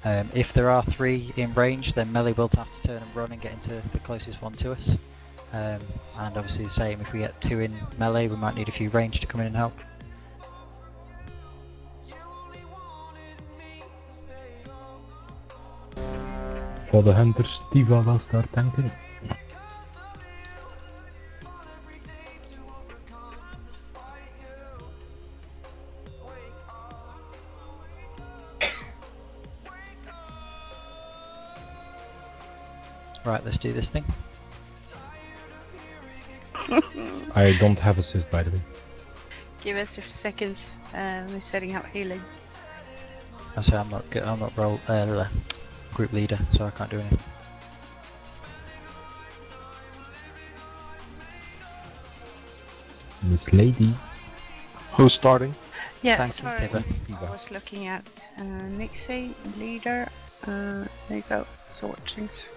If there are 3 in range, then melee will have to turn and run and get into the closest one to us. And obviously the same, if we get 2 in melee, we might need a few range to come in and help. For the hunters, Tiva will start tanking. Right, let's do this thing. I don't have assist, by the way. Give us a few seconds. We're setting up healing. I say I'm not group leader, so I can't do anything. Miss Lady. Who's starting? Yes, Thank sorry. you, I was looking at Nixie, leader. There you go. Sort things.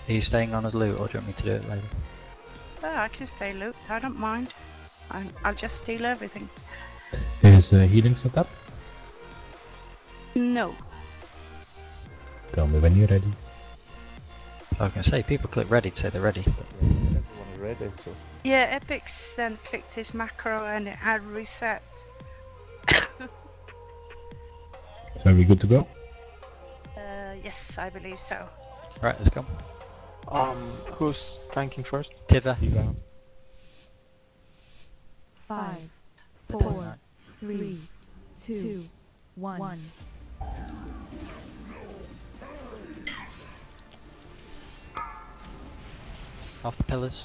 Are you staying on as loot, or do you want me to do it later? I can stay loot. I don't mind. I'll just steal everything. Is healing set up? No. Tell me when you're ready. I was going to say, people click ready to say they're ready. Everyone is ready, so. Yeah, Epix then clicked his macro and it had reset. So are we good to go? Yes, I believe so. Right, let's go. Who's tanking first? Tiva. Tiva. 5, 4, 3, 2, 1. Off the pillars.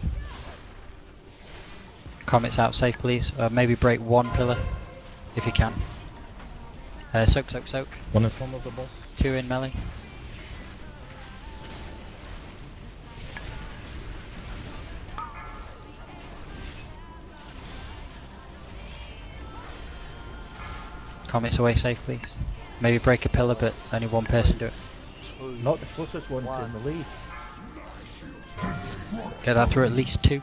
Comets out safe, please. Maybe break 1 pillar, if you can. Soak, soak, soak. 1 in front of the boss. 2 in melee. Comets away safe, please. Maybe break a pillar, but only 1 person do it. Not the closest one to the lead. Get that through at least 2,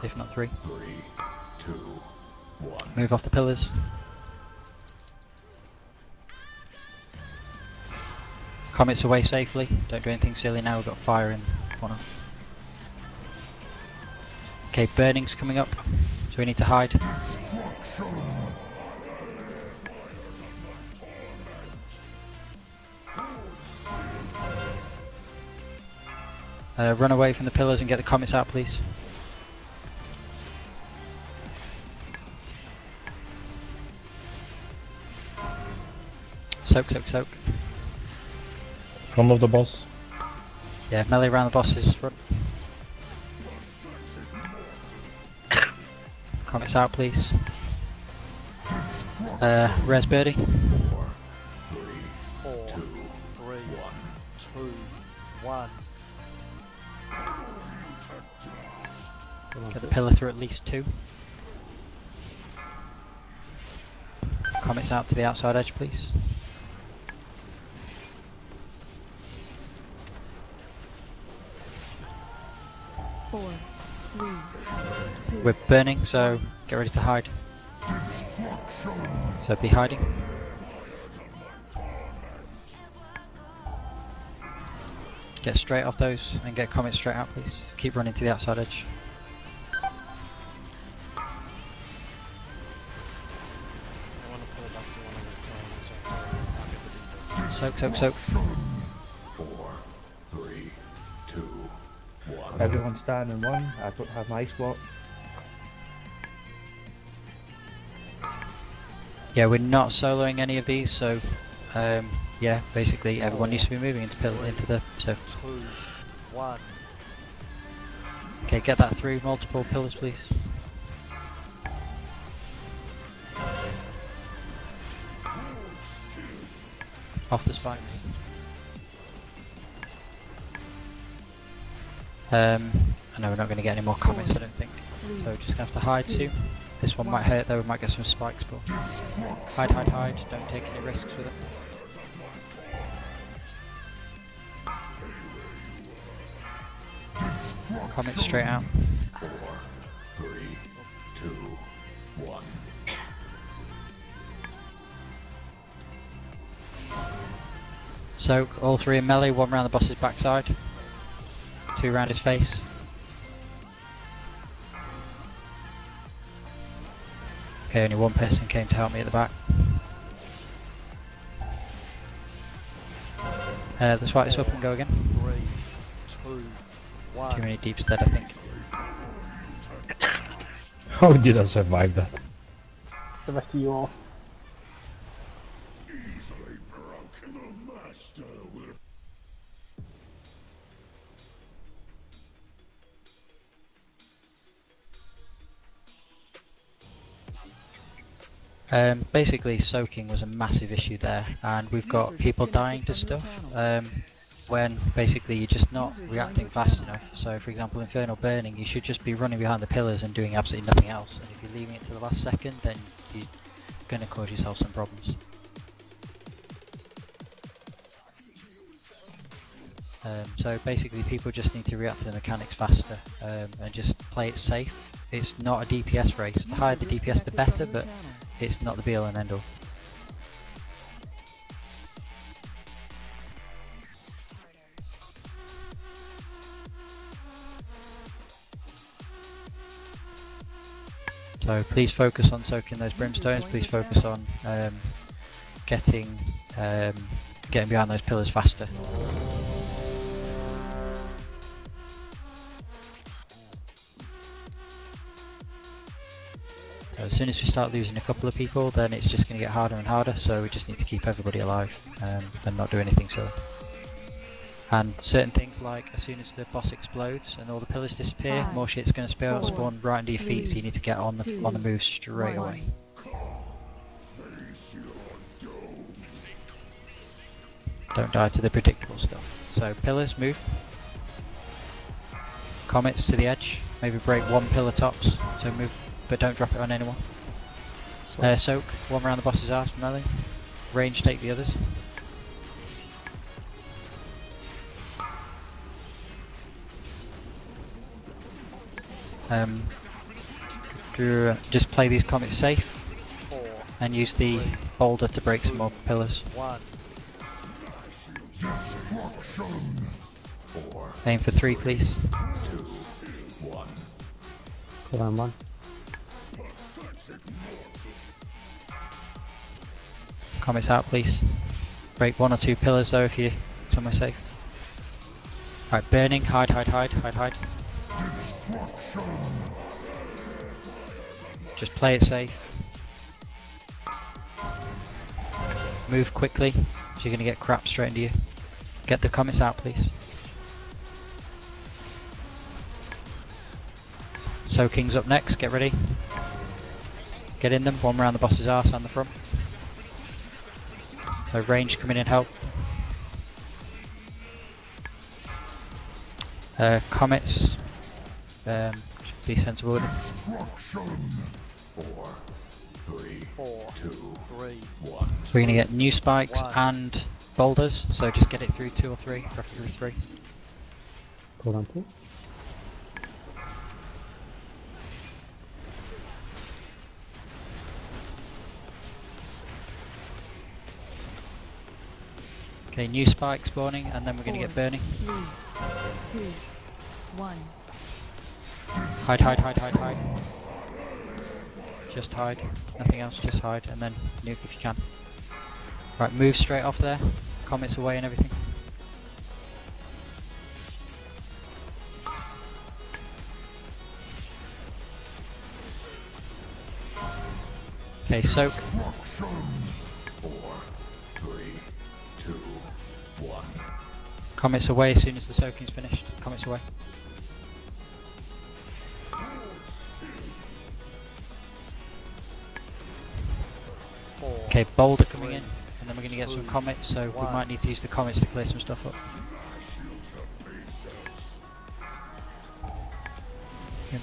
if not 3. Move off the pillars. Comets away safely. Don't do anything silly now. We've got fire in the corner. Okay, burning's coming up, so we need to hide. Run away from the pillars and get the comets out, please. Soak, soak, soak. Front of the boss. Yeah, melee around the bosses. Run. Comets out, please. Res birdie. 4, 3, 2, 1. Get the pillar through at least 2. Comets out to the outside edge, please. Four, 3, 2. We're burning, so get ready to hide. So be hiding. Get straight off those and get comets straight out, please. Just keep running to the outside edge. Soak, soak, soak. 4, 3, 2, 1. Everyone's standing one. I don't have my ice block. Yeah, we're not soloing any of these, so yeah, basically everyone needs to be moving into the so. 2, 1. Okay, get that through multiple pillars, please. Off the spikes. I know we're not going to get any more comets, I don't think. So we're just going to have to hide soon. This one might hurt though, we might get some spikes, but hide, hide, hide. Don't take any risks with it. Comet straight out. 4, 3, 2, 1. Soak, all three in melee, one round the boss's backside, two round his face. Okay, only one person came to help me at the back. Let's fight this up and go again. 3, 2, 1. Too many deeps dead, I think. How did I survive that? The rest of you all. Basically soaking was a massive issue there, and we've got people dying to stuff when basically you're just not reacting fast enough. So for example, Infernal Burning, you should just be running behind the pillars and doing absolutely nothing else, and if you're leaving it to the last second, then you're going to cause yourself some problems. So basically people just need to react to the mechanics faster and just play it safe. It's not a DPS race. The higher the DPS the better, but it's not the be all and end all. So please focus on soaking those brimstones, please focus on getting behind those pillars faster. So as soon as we start losing a couple of people, then it's just going to get harder and harder, so we just need to keep everybody alive and not do anything silly. And certain things like, as soon as the boss explodes and all the pillars disappear, more shit's going to spawn right under your feet, so you need to get on the move straight away. Don't die to the predictable stuff. So pillars, move. Comets to the edge, maybe break one pillar tops, so move, but don't drop it on anyone. Soak, one round the boss's arse, melee. Range, take the others. Just play these comets safe and use the boulder to break some more pillars. Aim for 3, please. 2, 1. Hold on, 1. Comets out, please. Break 1 or 2 pillars though if you're somewhere safe. Alright, burning, hide. Just play it safe. Move quickly, so you're going to get crap straight into you. Get the comets out, please. Soaking's up next, get ready. Get in them, one round the boss's arse on the front. So range, come in and help. Comets, be sensible with it. 4, 3, 2, 1. So we're going to get new spikes and boulders, so just get it through 2 or 3, preferably 3. Hold on, 2. Okay, new spike spawning, and then we're going to get burning. 3, 2, 1. Hide. Just hide, nothing else, just hide, and then nuke if you can. Right, move straight off there, comets away and everything. Okay, soak. 4, 3, 2, 1. Comets away as soon as the soaking's finished. Comets away. Okay, boulder coming in, and then we're going to get some comets, so we might need to use the comets to clear some stuff up. Okay.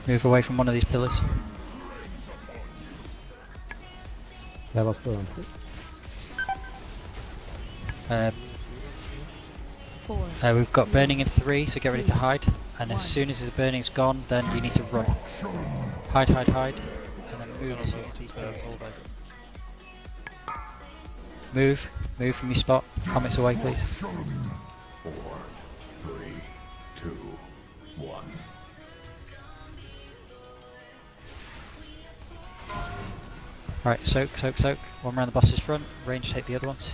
Move away from one of these pillars. That was 4 on 2. We've got burning in 3, so get ready to hide. And as soon as the burning's gone, then you need to run. Hide, and then move as soon as these pillars hold over. Move from your spot. Comets away, please. 4, 3, 2, 1. Right, soak. One round the boss's front. Range take the other ones.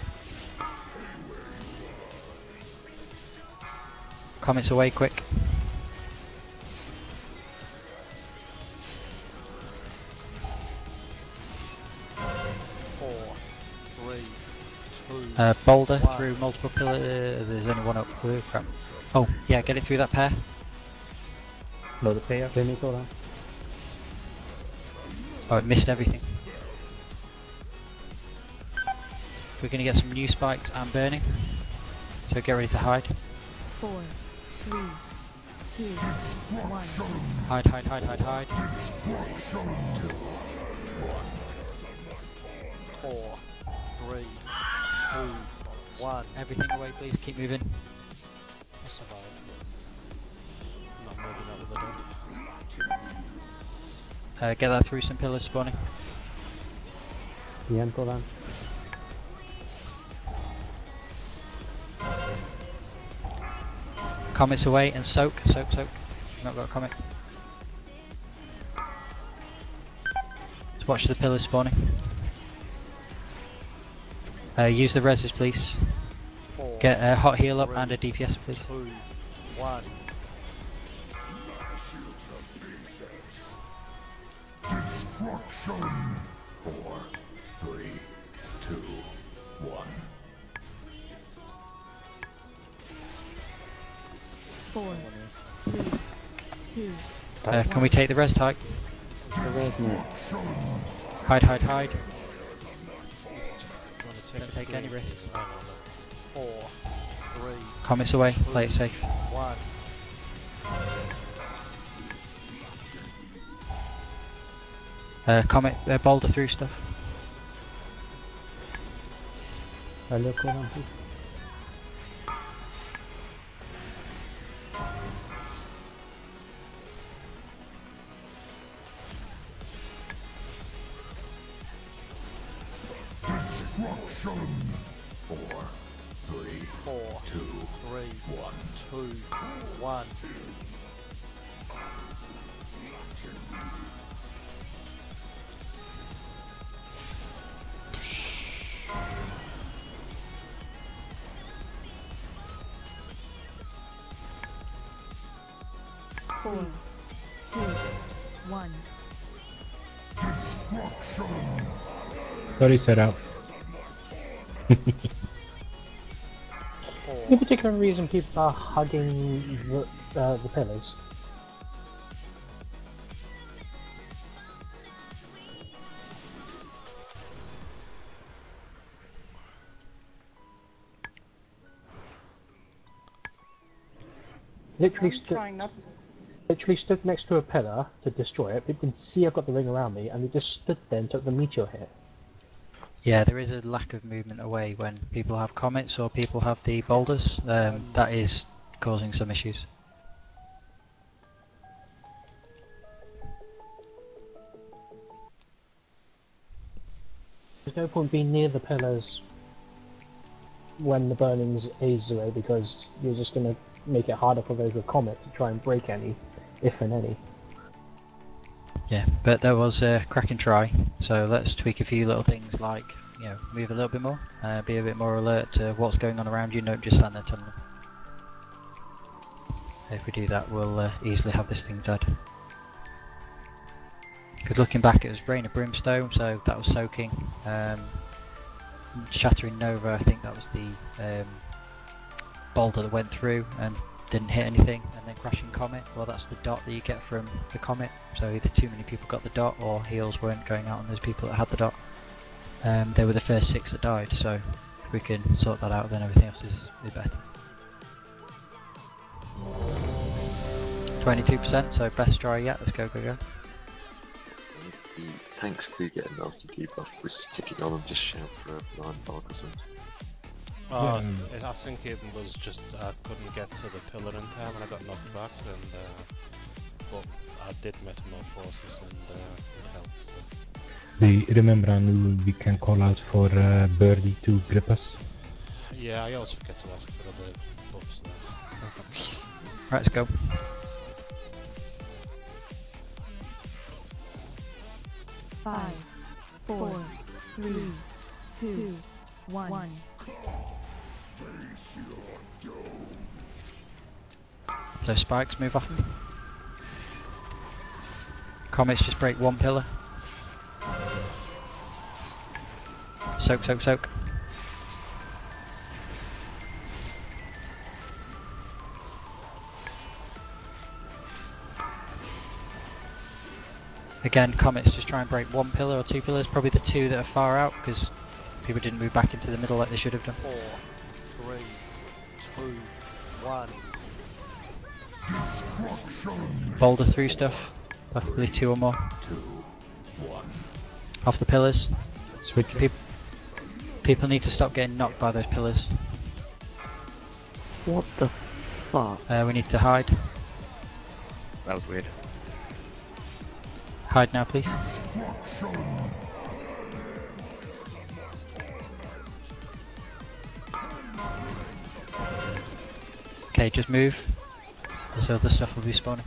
Comets away, quick. Boulder through multiple pillars. There's only one up. Oh, crap. Oh, yeah, get it through that pair. Load the pair. Then go down. Oh, it missed everything. We're going to get some new spikes and burning. So get ready to hide. 4, 3, 2, 1. Hide. 4, 3, 2, 1. Everything away, please. Keep moving. I survived. Not moving out with the dog. Get that through some pillars spawning. The end go down. Comets away and soak. Not got a comet. Just watch the pillars spawning. Use the reses, please. 4, Get a hot heal up and a DPS, please. 2, 1. Destruction. 4, 3, 2, 1. 4, 3, 2. Can we take the res type? Hide. Don't take any risks. 4, 3, Comets away, play it safe. 1. Comet, boulder through stuff. Earlier go down, please. Destruction. 4, 3, 4, 2, 3, 1. 2, 1. Four, 2, 1. Sorry, set out. Any particular reason people are hugging the pillars? Literally stood next to a pillar to destroy it. People can see I've got the ring around me, and they just stood there and took the meteor hit. Yeah, there is a lack of movement away when people have comets or people have the boulders. That is causing some issues. There's no point being near the pillars when the burning's ages away, because you're just going to make it harder for those with comets to try and break any, if and any. Yeah, but that was a cracking try. So let's tweak a few little things like, you know, move a little bit more, be a bit more alert to what's going on around you, don't just stand there tunneling. If we do that, we'll easily have this thing dead. Because looking back, it was Rain of Brimstone, so that was soaking. Shattering Nova, I think that was the boulder that went through and didn't hit anything, and then Crashing Comet, well that's the dot that you get from the comet, so either too many people got the dot or heals weren't going out on those people that had the dot. They were the first 6 that died, so if we can sort that out then everything else is better. 22%, so best try yet, let's go. The tanks do get a nasty debuff, which is ticking on and just shout for a 9 bark or something. Oh, I think it was just I couldn't get to the pillar in time and I got knocked back, and but I did metamorphosis and it helped. So. Basically, remember Anu, we can call out for Birdie to grip us. Yeah, I always forget to ask for other buffs there. Right, let's go. Five, four, three, two, one. Those spikes move off me. Comets just break one pillar. Soak, soak, soak. Again, comets just try and break one pillar or two pillars, probably the two that are far out because people didn't move back into the middle like they should have done. 4, 3, 2, 1. Boulder through stuff, preferably two or more. Off the pillars. Switch. People need to stop getting knocked by those pillars. What the fuck? We need to hide. That was weird. Hide now, please. Okay, just move. This other stuff will be spawning.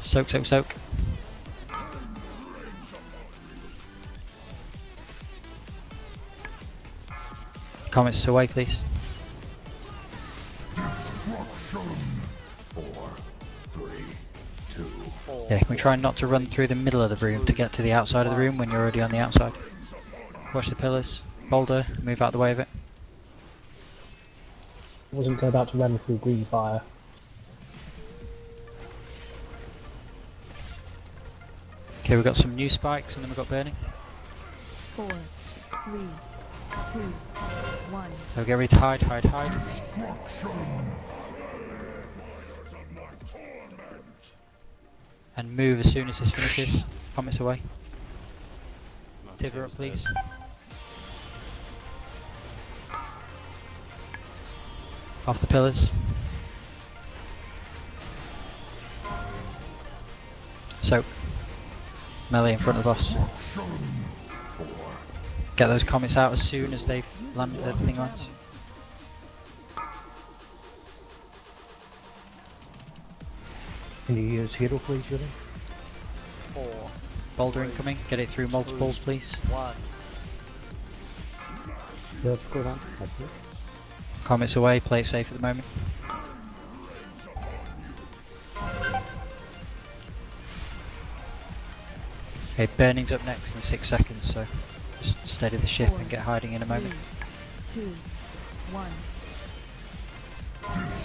Soak, soak, soak. Comets away, please. 4, 3, 2. Yeah, can we try not to run through the middle of the room to get to the outside of the room when you're already on the outside? Watch the pillars. Boulder, move out of the way of it. I wasn't about to run through green fire. Okay, we've got some new spikes and then we've got burning. 4, 3, 2, 1. So get ready to hide, hide, hide. And move as soon as this finishes. Comets away. Tigger up, please. Off the pillars. Soak. Melee in front of us. Get those comets out as soon as they land the thing lands. Can you use hero please, Julie? 4, Boulder incoming. Get it through multiples, please. 1. Yeah, go down. Comets away. Play it safe at the moment. Okay, burning's up next in 6 seconds, so just steady the ship and get hiding in a moment. 2, 1.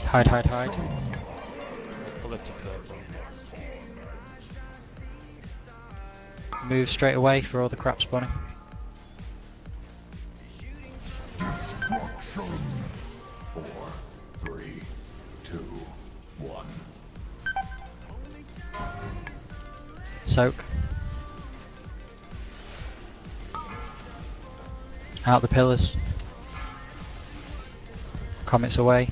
Hide, hide, hide. Pull it to purple. Move straight away for all the crap spawning. 4, 3, 2, 1. Soak. Out the pillars. Comets away.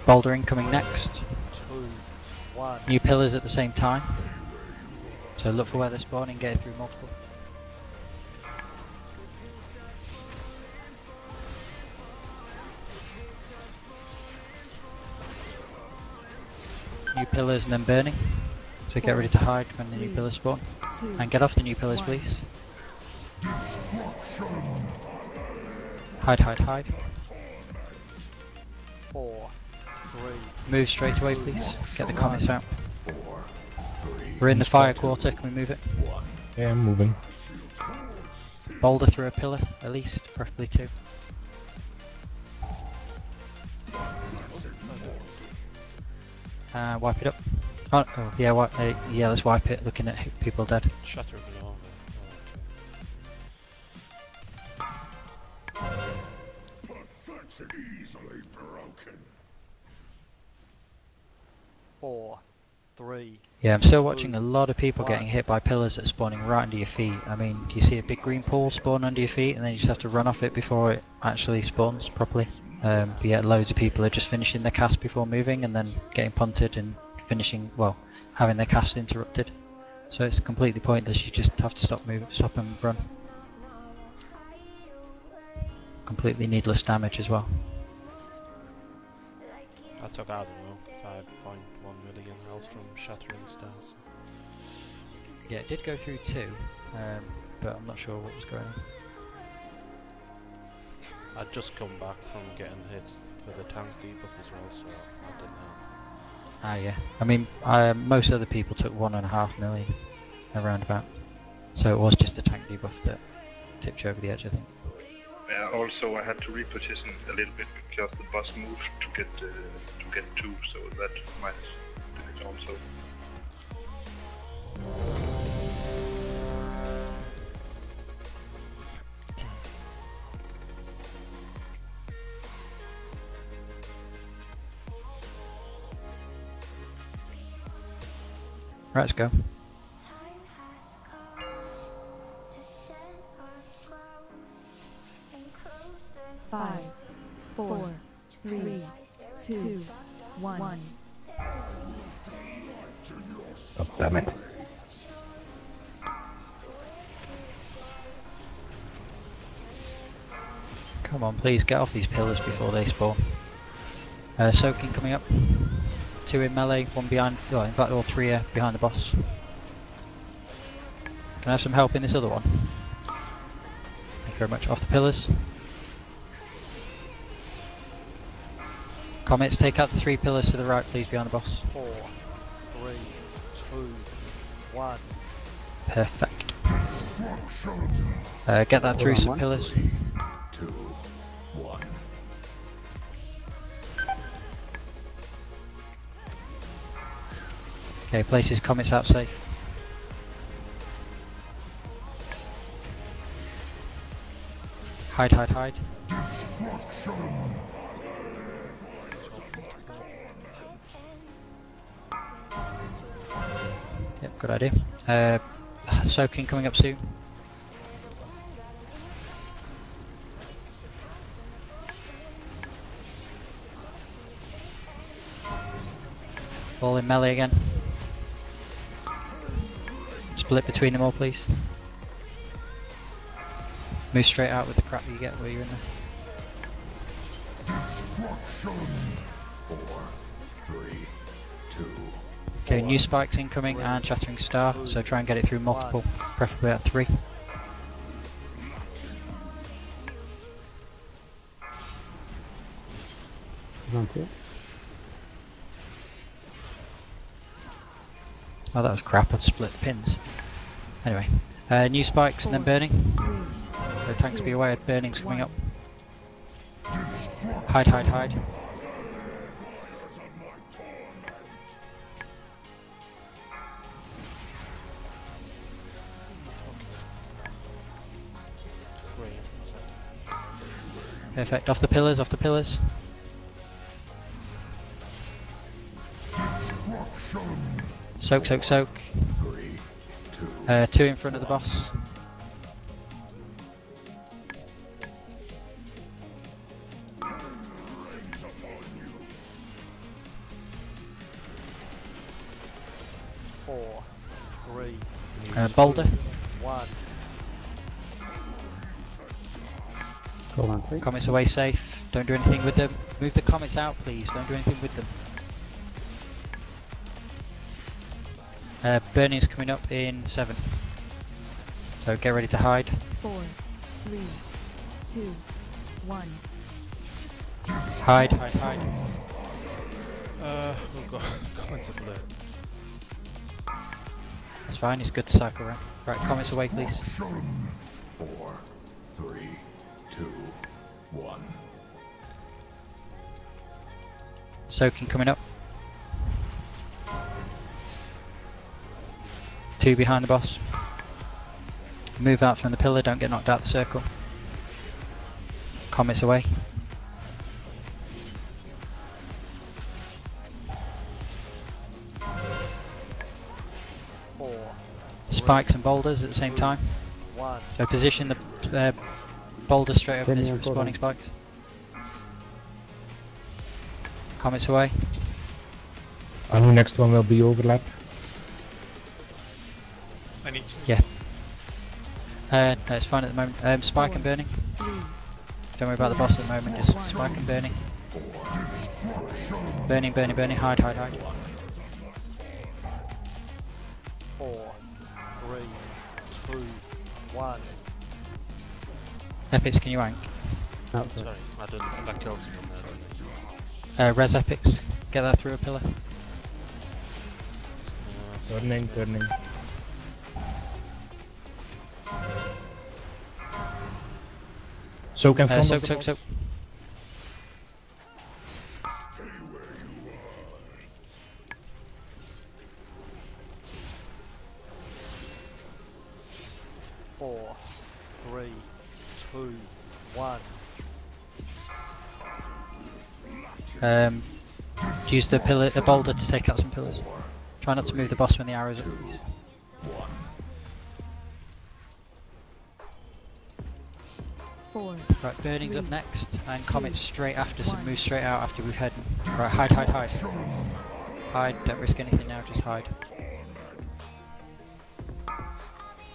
Boulder incoming next. 2, 1. New pillars at the same time. So look for where they're spawning, get it through multiple. New pillars and then burning. So get ready to hide when the new pillars spawn. And get off the new pillars, please. Hide, hide, hide. 4, 3. Move straight away, please. Get the comets out. 4, 3. We're in the fire quarter, can we move it? Yeah, I'm moving. Boulder through a pillar, at least, preferably 2. Wipe it up. Oh yeah, yeah, let's wipe it, looking at people dead. Shatter below. Easily broken. 4, 3. Yeah, I'm still watching a lot of people getting hit by pillars that are spawning right under your feet. I mean, you see a big green pool spawn under your feet and then you just have to run off it before it actually spawns properly. But yeah, loads of people are just finishing their cast before moving and then getting punted and finishing, well, having their cast interrupted. So it's completely pointless, you just have to stop and run. Completely needless damage as well. I took, I don't know, 5.1 million health from shattering stars. Yeah, it did go through 2, but I'm not sure what was going on. I'd just come back from getting hit for the tank debuff as well, so I didn't know. Ah yeah, I mean, most other people took 1.5 million, around about. So it was just the tank debuff that tipped you over the edge, I think. Yeah, also I had to reposition a little bit because the boss moved to get 2, so that might do it also. Right, let's go. 5, 4, 3, 2, 1. Oh, damn it. Come on, please get off these pillars before they spawn. Soaking coming up. 2 in melee, 1 behind, oh, in fact all 3 are behind the boss. Can I have some help in this other one? Thank you very much. Off the pillars. Comets, take out the 3 pillars to the right, please, behind the boss. 4, 3, 2, 1. Perfect. Get that through some pillars. 2, 1. Okay, place his comets out safe. Hide, hide, hide. Yep, good idea. Soaking coming up soon. All in melee again. Split between them all, please. Move straight out with the crap you get where you're in there. 4, 3, 2. Okay, new spikes incoming and shattering star, so try and get it through multiple, preferably at 3. Oh, that was crap, I'd split the pins. Anyway, new spikes and then burning. So tanks be aware, burning's coming up. Hide, hide, hide. Perfect, off the pillars, off the pillars. Soak, soak, soak. 2 in front of the boss. Four, 3, Boulder. 1. Comets away safe. Don't do anything with them. Move the comets out, please. Don't do anything with them. Burning's coming up in 7. So get ready to hide. 4, 3, 2, 1. Hide, hide, hide. Oh god, comments are blurred. That's fine, it's good to cycle around. Right, comets away, please. 4, 3, 2, 1. Soaking coming up. 2 behind the boss. Move out from the pillar, don't get knocked out the circle. Comets away. spikes and boulders at the same time. So position the boulder straight over this spawning spikes. Comets away. Anu, next one will be overlap. I need to. Yeah. No, it's fine at the moment. Spike and burning. Don't worry about the boss at the moment, just spike and burning. Burning, burning, burning, hide, hide, hide. 4, 3, 2, 1. Epics, can you rank? Sorry, I didn't. I killed someone there. Res epics, get that through a pillar. Turning, turning. Soak and soak, soak, soak. Four, 3, 2, 1. Use the pillar, the boulder to take out some pillars. Try not to move the boss when the arrows are released. Right, burning's up next, and comets straight after, so move straight out after we've had. Right, hide, hide, hide. Hide, don't risk anything now, just hide.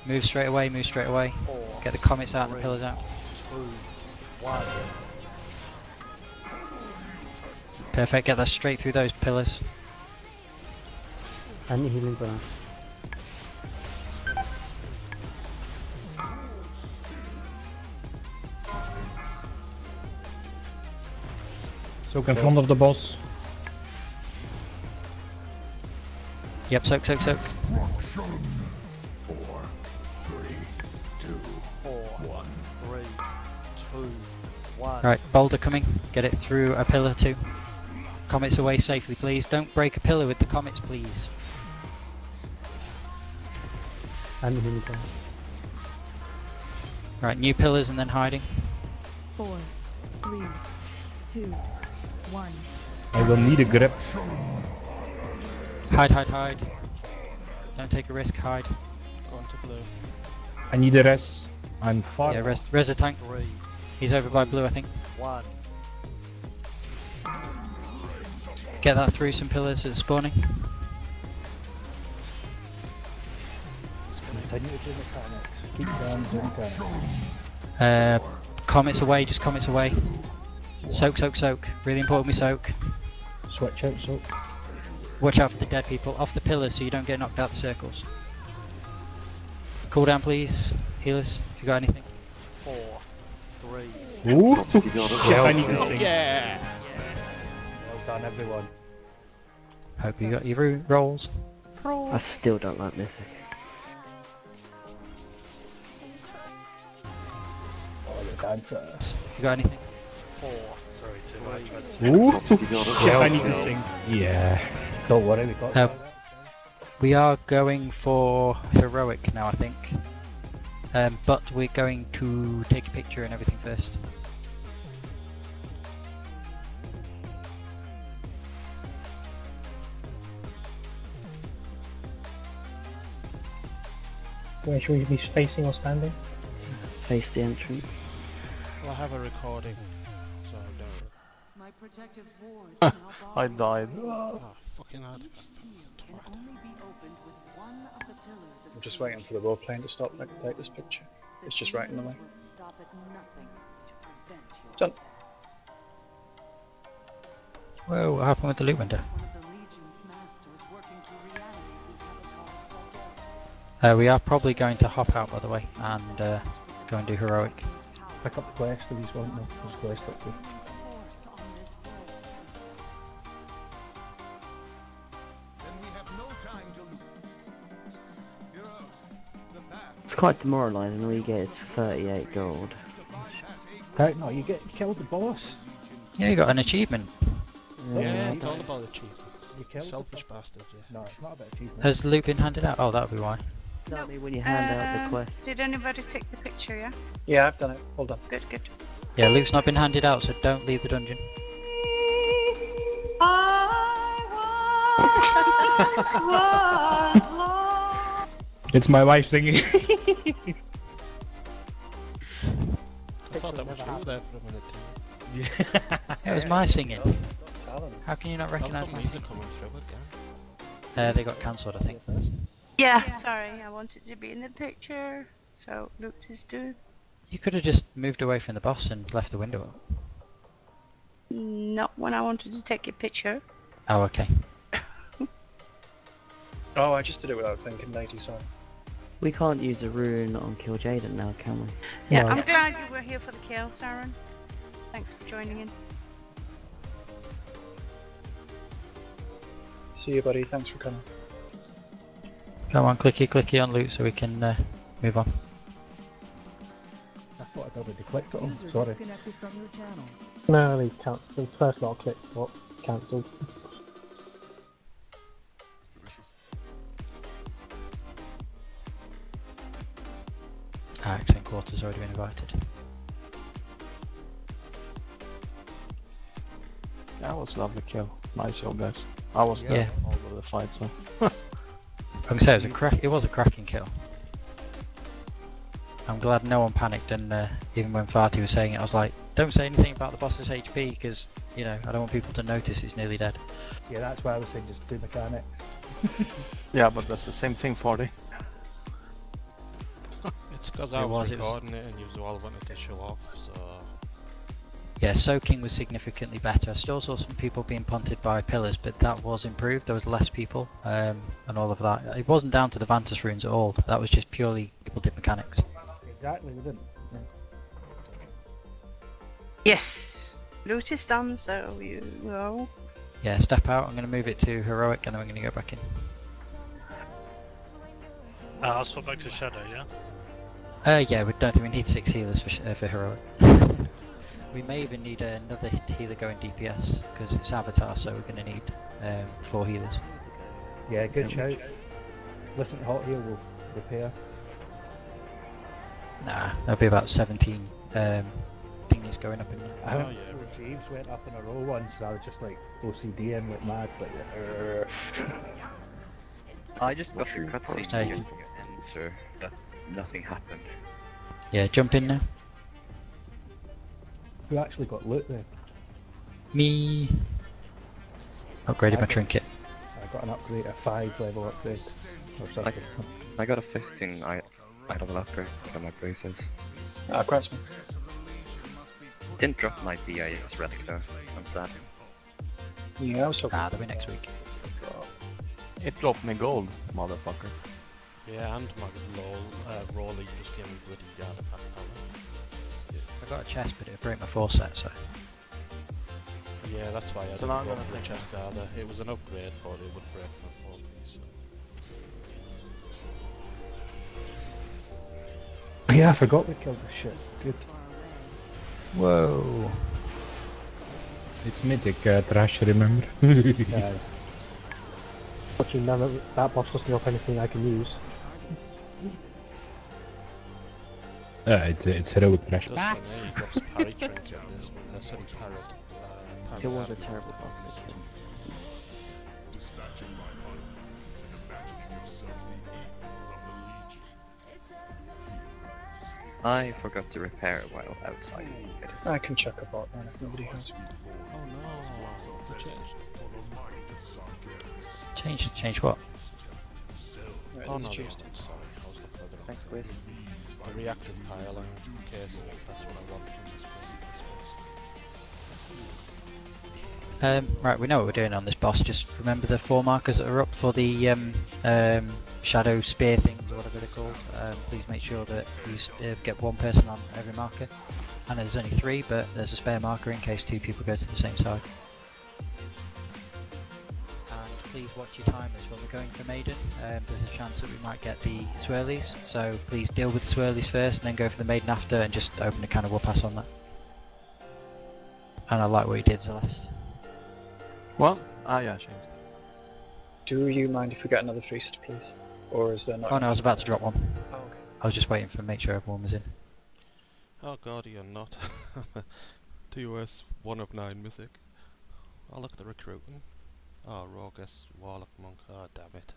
Move straight away, move straight away. Get the comets out and the pillars out. 2, 1. Perfect, get that straight through those pillars. And healing for that. Soak in front of the boss. Yep, soak, soak, soak. 4, 3, 2, 1. 3, 2, 1. Right, boulder coming. Get it through a pillar too. Comets away safely, please. Don't break a pillar with the comets, please. And healing for that. Right, new pillars and then hiding. 4, 3, 2, 1. I will need a grip. Hide, hide, hide. Don't take a risk, hide. Go on to blue. I need a res. I'm far. Yeah, res a tank. 3. He's over by blue, I think. 1. Get that through some pillars at spawning. Continue to do mechanics. Keep going, do mechanics. Comets away, just comets away. Soak, soak, soak. Really important we soak. Switch out, soak. Watch out for the dead people. Off the pillars so you don't get knocked out the circles. Cool down please. Healers, if you got anything. 4, 3. Ooh! Shit, I need to sing. Yeah! Well done, everyone. Hope you got your rolls. I still don't like Mythic. Oh, the dad first. You got anything? 4, sorry, 2, 1. Ooh! Shit, I need to sing. Yeah. Don't worry, we got we are going for heroic now, I think. But we're going to take a picture and everything first. Where should we be facing or standing? Face the entrance. Well, I have a recording, so I don't. My protective ward I died. Oh, fucking hell. I'm just waiting for the roleplane to stop. I can take this picture. It's just right in the way. Done. Whoa, what happened with the loot window? We are probably going to hop out, by the way, and go and do heroic. Pick up the quest if he's wanting his quest up there. It's quite demoralising, all you get is 38 gold. No, you killed the boss. Yeah, you got an achievement. Yeah, it's all about achievements. You killed selfish bastard, yeah. No, it's not about achievements. Has the loot been handed out? Oh, that would be why. No, when you hand out the quest. Did anybody take the picture, yeah? Yeah, I've done it. Hold on. Good, good. Yeah, loot's not been handed out, so don't leave the dungeon. It's my wife singing. I thought that was you there for a minute too. Yeah. It was my singing. How can you not recognise my music singing? coming through again? They got cancelled, I think. Yeah, sorry, I wanted to be in the picture, so looked as do. You could have just moved away from the boss and left the window up. Not when I wanted to take a picture. Oh, okay. Oh, I just did it without thinking, lady, sorry. We can't use a rune on Kill Jaden now, can we? Yeah, No. I'm glad you were here for the kill, Saren. Thanks for joining in. See you, buddy. Thanks for coming. Come on, clicky on loot so we can move on. I thought I'd already clicked it on. User Sorry. disconnected from your channel. No, they cancelled. The first lot I clicked got cancelled. Accent quarters already been invited. That was a lovely kill. Nice job, guys. I was there all over the fight, so. I'm gonna say it was a cracking kill. I'm glad no one panicked, and even when Farty was saying it, I was like, don't say anything about the boss's HP, because, you know, I don't want people to notice it's nearly dead. Yeah, that's why I was saying just do mechanics. Yeah, but that's the same thing, 40. It's because I was recording it and you all wanted to show off, so... Yeah, soaking was significantly better. I still saw some people being punted by pillars, but that was improved. There was less people, and all of that. It wasn't down to the Vantus runes at all. That was just purely people did mechanics. Exactly, we didn't. Yeah. Yes! Loot is done, so you go. Yeah, step out. I'm going to move it to heroic, and then I'm going to go back in. I'll swap back to Shadow, yeah? Yeah, we don't think we need 6 healers for heroic. We may even need another healer going DPS, because it's Avatar, so we're going to need 4 healers. Yeah, good shout. Listen to Hot Heal will repair. Nah, there'll be about 17 thingies going up in there. I don't know, James went up in a row once, and I was just like OCDing like mad, but I just got the cutscene Hey. and so that nothing happened. Yeah, jump in now. who actually got loot then? Me. Upgraded my trinket. I got an upgrade, a 5 level upgrade. Or something. I got a 15 level upgrade from my braces. Ah, Craftsman. Didn't drop my BIS relic though. I'm sad. Yeah, I was hoping. That'll be next week. It dropped me gold, motherfucker. Yeah, and my Rolly just gave me bloody artifact power. I got a chest, but it'll break my 4 set, so. Yeah, that's why I So didn't now I'm go gonna for the take chest either. It was an upgrade, but it would break my 4 piece. So. Yeah, I forgot we killed the shit. Good. Whoa. It's Mythic trash, remember? Yeah. Watching none of that boss doesn't drop anything I can use. It's heroic trash. It drops parry trinket, sorry, parry. It was a terrible boss to kill. I forgot to repair it while outside. I can chuck a bot then if nobody has one. Oh no, the change. Change what? Right, Oh there's no, a no, chest. sorry, I was looking at it. Thanks, Quiz. A reactive piling case, that's what I want from this game. Right, we know what we're doing on this boss. Just remember the 4 markers that are up for the shadow spear things, or whatever they're called. Please make sure that you get 1 person on every marker. And there's only 3, but there's a spare marker in case 2 people go to the same side. And please watch your timers when we're going for Maiden. There's a chance that we might get the swirlies, so please deal with the swirlies first and then go for the Maiden after, and just open a can of whoop-ass on that. And I like what you did, Celeste. Well, yeah, James. Do you mind if we get another feast, please? Or is there not? Oh no, I was about to drop one. Oh, okay. I was just waiting to make sure everyone was in. Oh god, you're not. TOS 1 of 9 Mythic. Oh look at the recruiting. Oh, Rogus, Warlock Monk, oh damn it.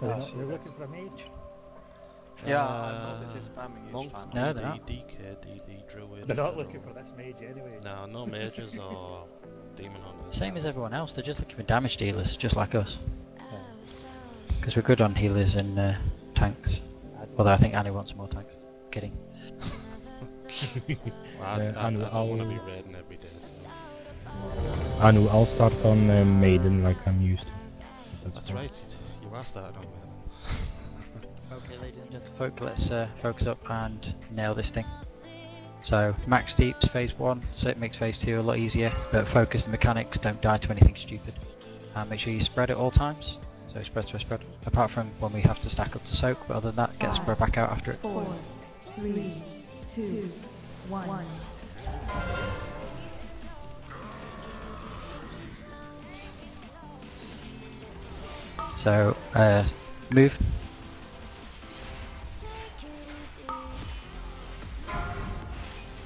You're looking for a mage? Yeah, I noticed he's spamming Monk, each time. No, they're not. DK, DD, Druid. They're not looking for this mage anyway. No, no mages or demon hunters. Same as everyone else, they're just looking for damage dealers, just like us. Because we're good on healers and tanks. Although I think Annie wants more tanks. Kidding. I want to be raiding every day. So. Anu, I'll start on Maiden like I'm used to. That's right, you are starting on Maiden. Okay, ladies and gentlemen, let's focus up and nail this thing. So, max deeps phase 1, so it makes phase 2 a lot easier, but focus the mechanics, don't die to anything stupid. And make sure you spread at all times, so spread, apart from when we have to stack up to soak, but other than that, get spread back out after it. 4, 3, 2, 1. So, move.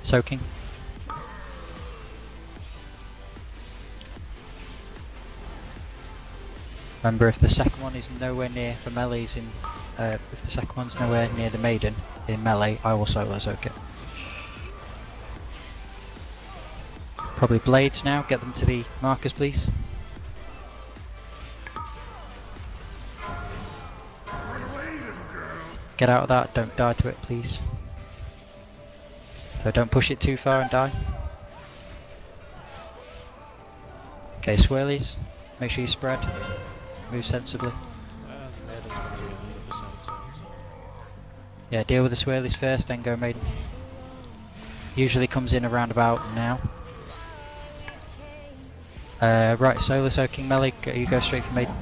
Soaking. Remember, if the second one is nowhere near for melees if the second one's nowhere near the maiden in melee, I will solo soak it. Probably blades now, get them to the markers please. Get out of that, don't die to it please. So don't push it too far and die. Okay, swirlies, make sure you spread, move sensibly. Yeah, deal with the swirlies first, then go maiden. Usually comes in around about now. Right, solo soaking melee, you go straight for maiden.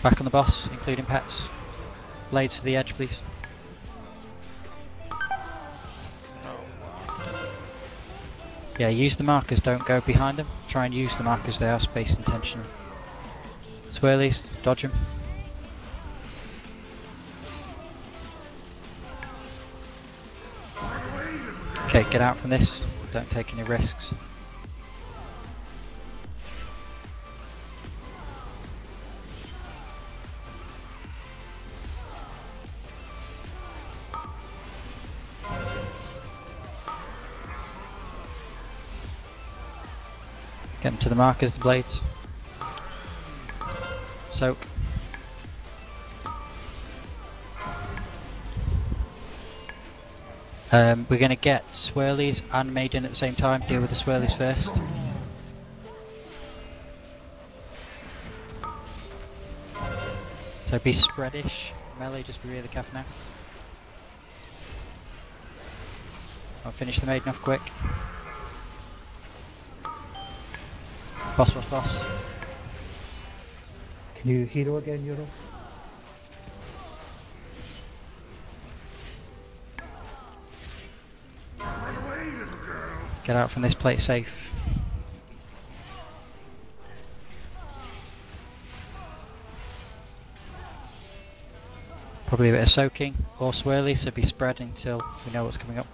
Back on the boss, including pets. Blades to the edge, please. Yeah, use the markers, don't go behind them. Try and use the markers, they are spaced intentionally. Swirlies, dodge them. Okay, get out from this, don't take any risks. Get them to the markers, the blades. Soak. We're going to get swirlies and maiden at the same time. Deal with the swirlies first. So be spreadish. Melee, just be really careful now. I'll finish the maiden off quick. Boss. Can you hero again, Euro? Get out from this plate safe. Probably a bit of soaking or swirly, so be spread until we know what's coming up.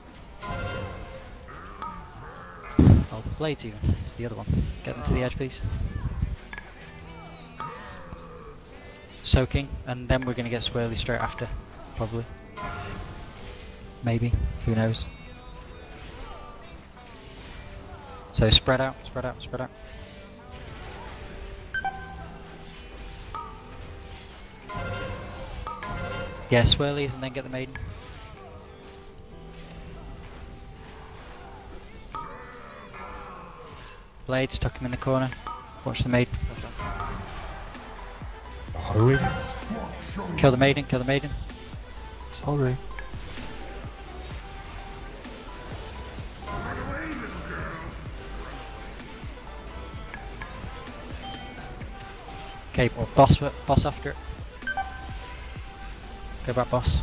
Oh, blades even. It's the other one. Get them to the edge, please. Soaking, and then we're going to get swirly straight after, probably. Maybe. Who knows? So spread out. Yeah, swirlies and then get the maiden. Blades, tuck him in the corner. Watch the maiden. Kill the maiden. Sorry. Okay, boss after it. Go back, boss.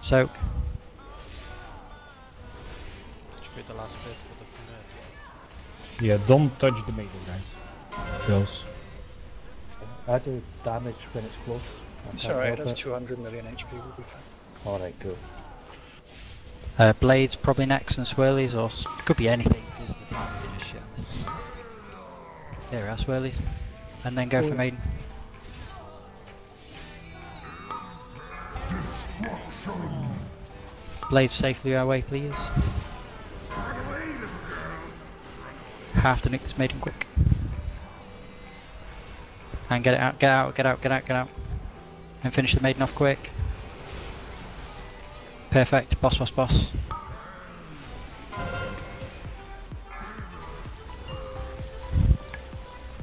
Soak. Should be the last bit for the commit. Yeah, don't touch the melee, guys. Close. I do damage when it's close. It's alright, it has 200 million HP, we'll be fine. Alright, cool. Blades probably next and swirlies, or could be anything. This is the time to just shit on this thing. There we are, swirlies. And then go for maiden. Blades safely away, please. Have to nick this maiden quick. And get it out, get out, get out, get out, get out. And finish the maiden off quick. Perfect, boss, boss, boss.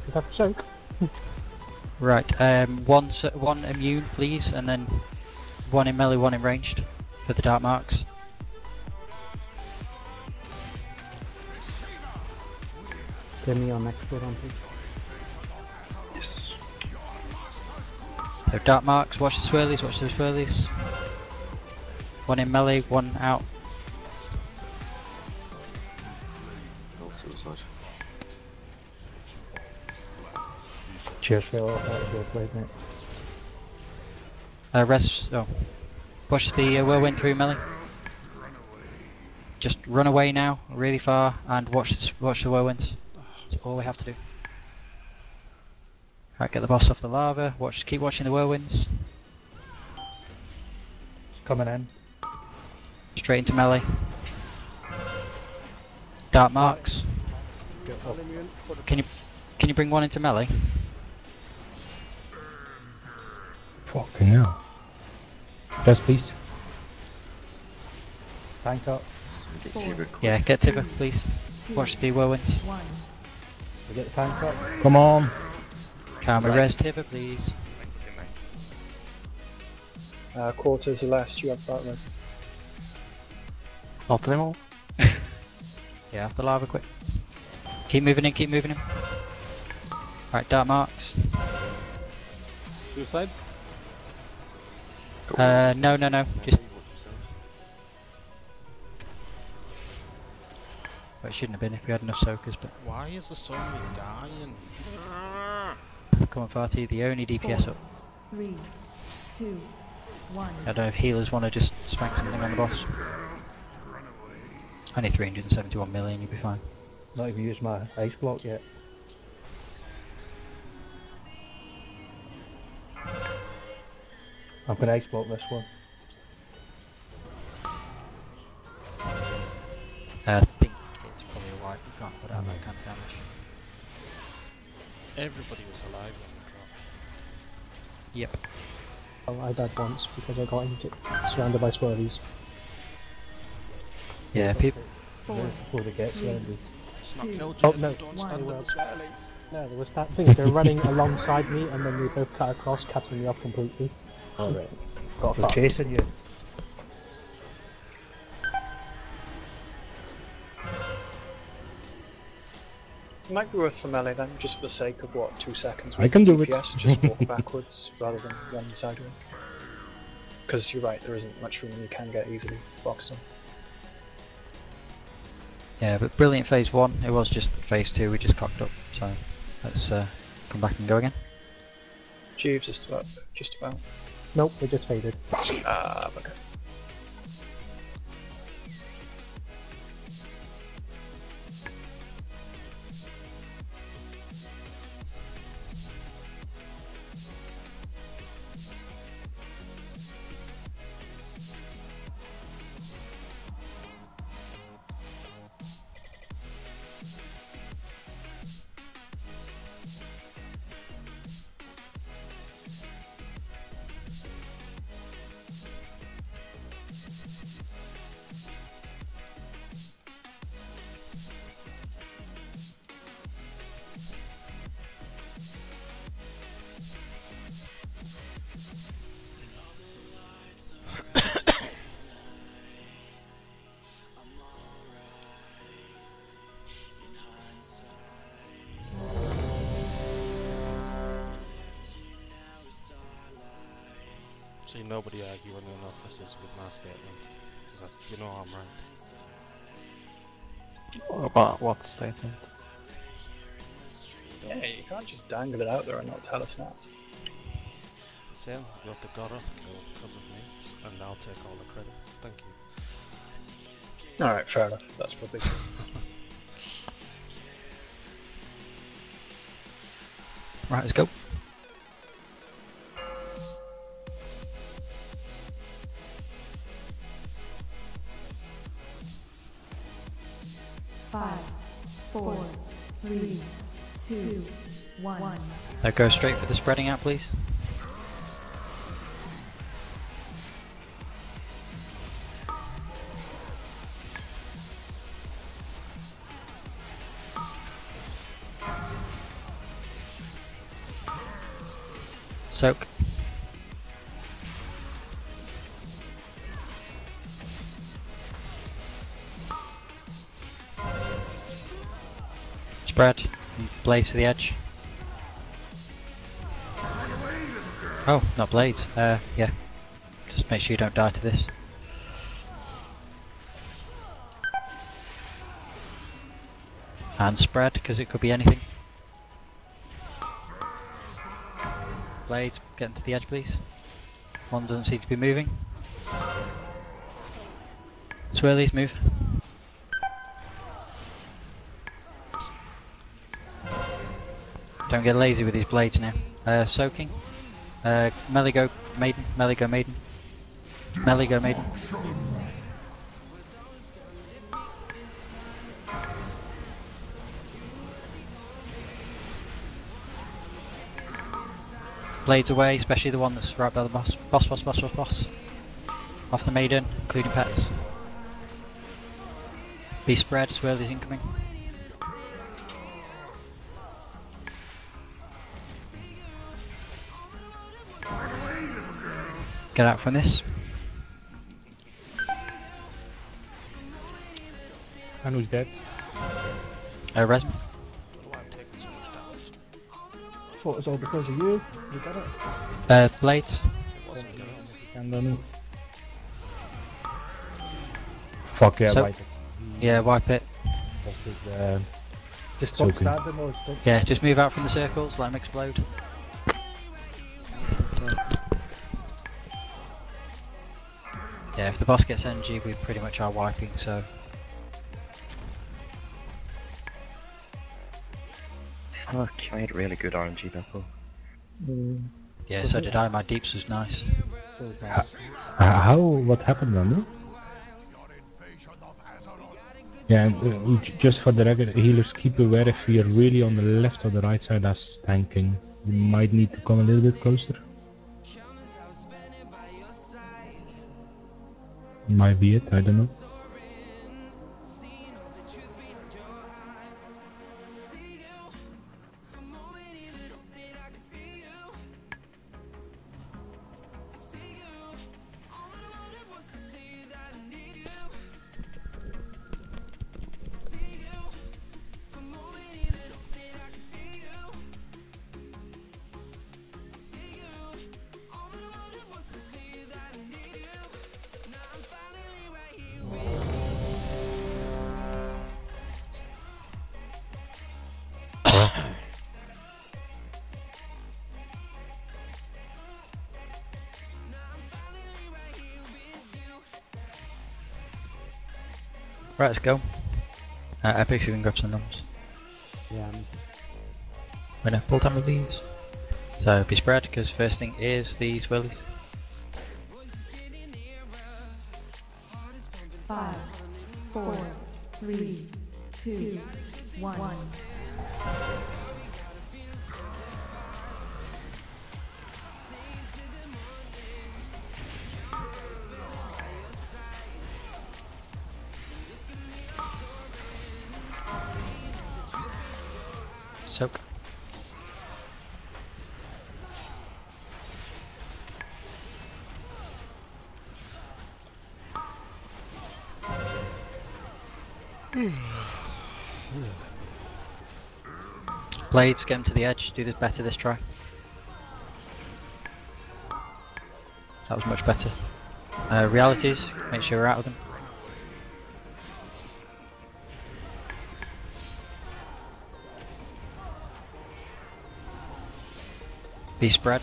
You have soak. Right, one immune please, and then one in melee, one in ranged for the dark marks. Give me your next one on, please. So dark marks, watch the swirlies, watch the swirlies. One in melee, one out. No suicide. Cheers for all that well played, mate. Watch the whirlwind through melee. Just run away now, really far, and watch the whirlwinds. That's all we have to do. Right, get the boss off the lava. Keep watching the whirlwinds. Coming in. Straight into melee. Dark marks. Can you bring one into melee? Fucking hell. Yes, please. Tank up. Yeah, get Tibber, please. Watch the whirlwinds. We get the tank up. Come on. Karma res Tibber, please. Quarters the last, you have part reses. Not anymore. Yeah, off the lava quick. Keep moving in, keep moving in. Right, dark marks. Suicide? No, just... Well, it shouldn't have been if we had enough soakers, but... Why is the sun dying? Come on, Farty, the only DPS up. 3, 2, 1. I don't know if healers want to just spank something on the boss. Only 371 million, you'll be fine. Not even used my ice block yet. I'm gonna ice block this one. I think it's probably a wipe, you can't put out that kind of damage. Everybody was alive when we dropped. Yep. Oh, I died once because I got surrounded by swirlies. Yeah, people... Before they get surrounded. Oh no, no, there was that thing, they were running alongside me and then we both cut across, cutting me off completely. Alright. Got They're chasing you. It might be worth for melee then, just for the sake of what, 2 seconds. I can do it. DPS, just walk backwards rather than running sideways. Because you're right, there isn't much room and you can get easily boxed on. Yeah, but brilliant phase 1, it was just phase 2 we just cocked up, so let's come back and go again. Jeeves is still up, just about. Nope, they just faded. Ah, okay. nobody arguing in offices with my statement. Because you know I'm right. About what statement? Yeah, you can't just dangle it out there and not tell us now. Same, you got the Gorath killed because of me, and I'll take all the credit. Thank you. Alright, fair enough. That's probably true. Right, let's go. Five, 4, 3, 2, 1. Go straight for the spreading out, please. Soak. Spread. Blades to the edge. Oh, not blades. Yeah. Just make sure you don't die to this. And spread, because it could be anything. Blades, get into the edge please. One doesn't seem to be moving. Swirlies, move. Don't get lazy with these blades now. Soaking. Melee go maiden, melee go maiden. Melee go maiden. Blades away, especially the one that's right by the boss. Boss. Off the maiden, including pets. Be spread, swirlies incoming. Get out from this. Anu's dead. Resin. I thought it was all because of you. You got it. Blades. And Anu. Fuck yeah, So, wipe it. Yeah, wipe it. This is, just stop soaking. standing or stop. Yeah, just move out from the circles, let them explode. Yeah, if the boss gets energy, we pretty much are wiping, so... Fuck, I had really good RNG battle. Yeah, so did I, my deeps was nice. How? What happened, Anu? Yeah, and just for the record, healers, keep aware if you're really on the left or the right side as tanking. You might need to come a little bit closer. Might be it, I don't know. Right, let's go. Epic, you can grab some numbers. Yeah. Winner, pull time with these. So be spread, because first thing is these willies. 5, 4, 3, 2, 1. Soak. Blades, get him to the edge, do this better this try. That was much better. Realities, make sure we're out of them. Be spread.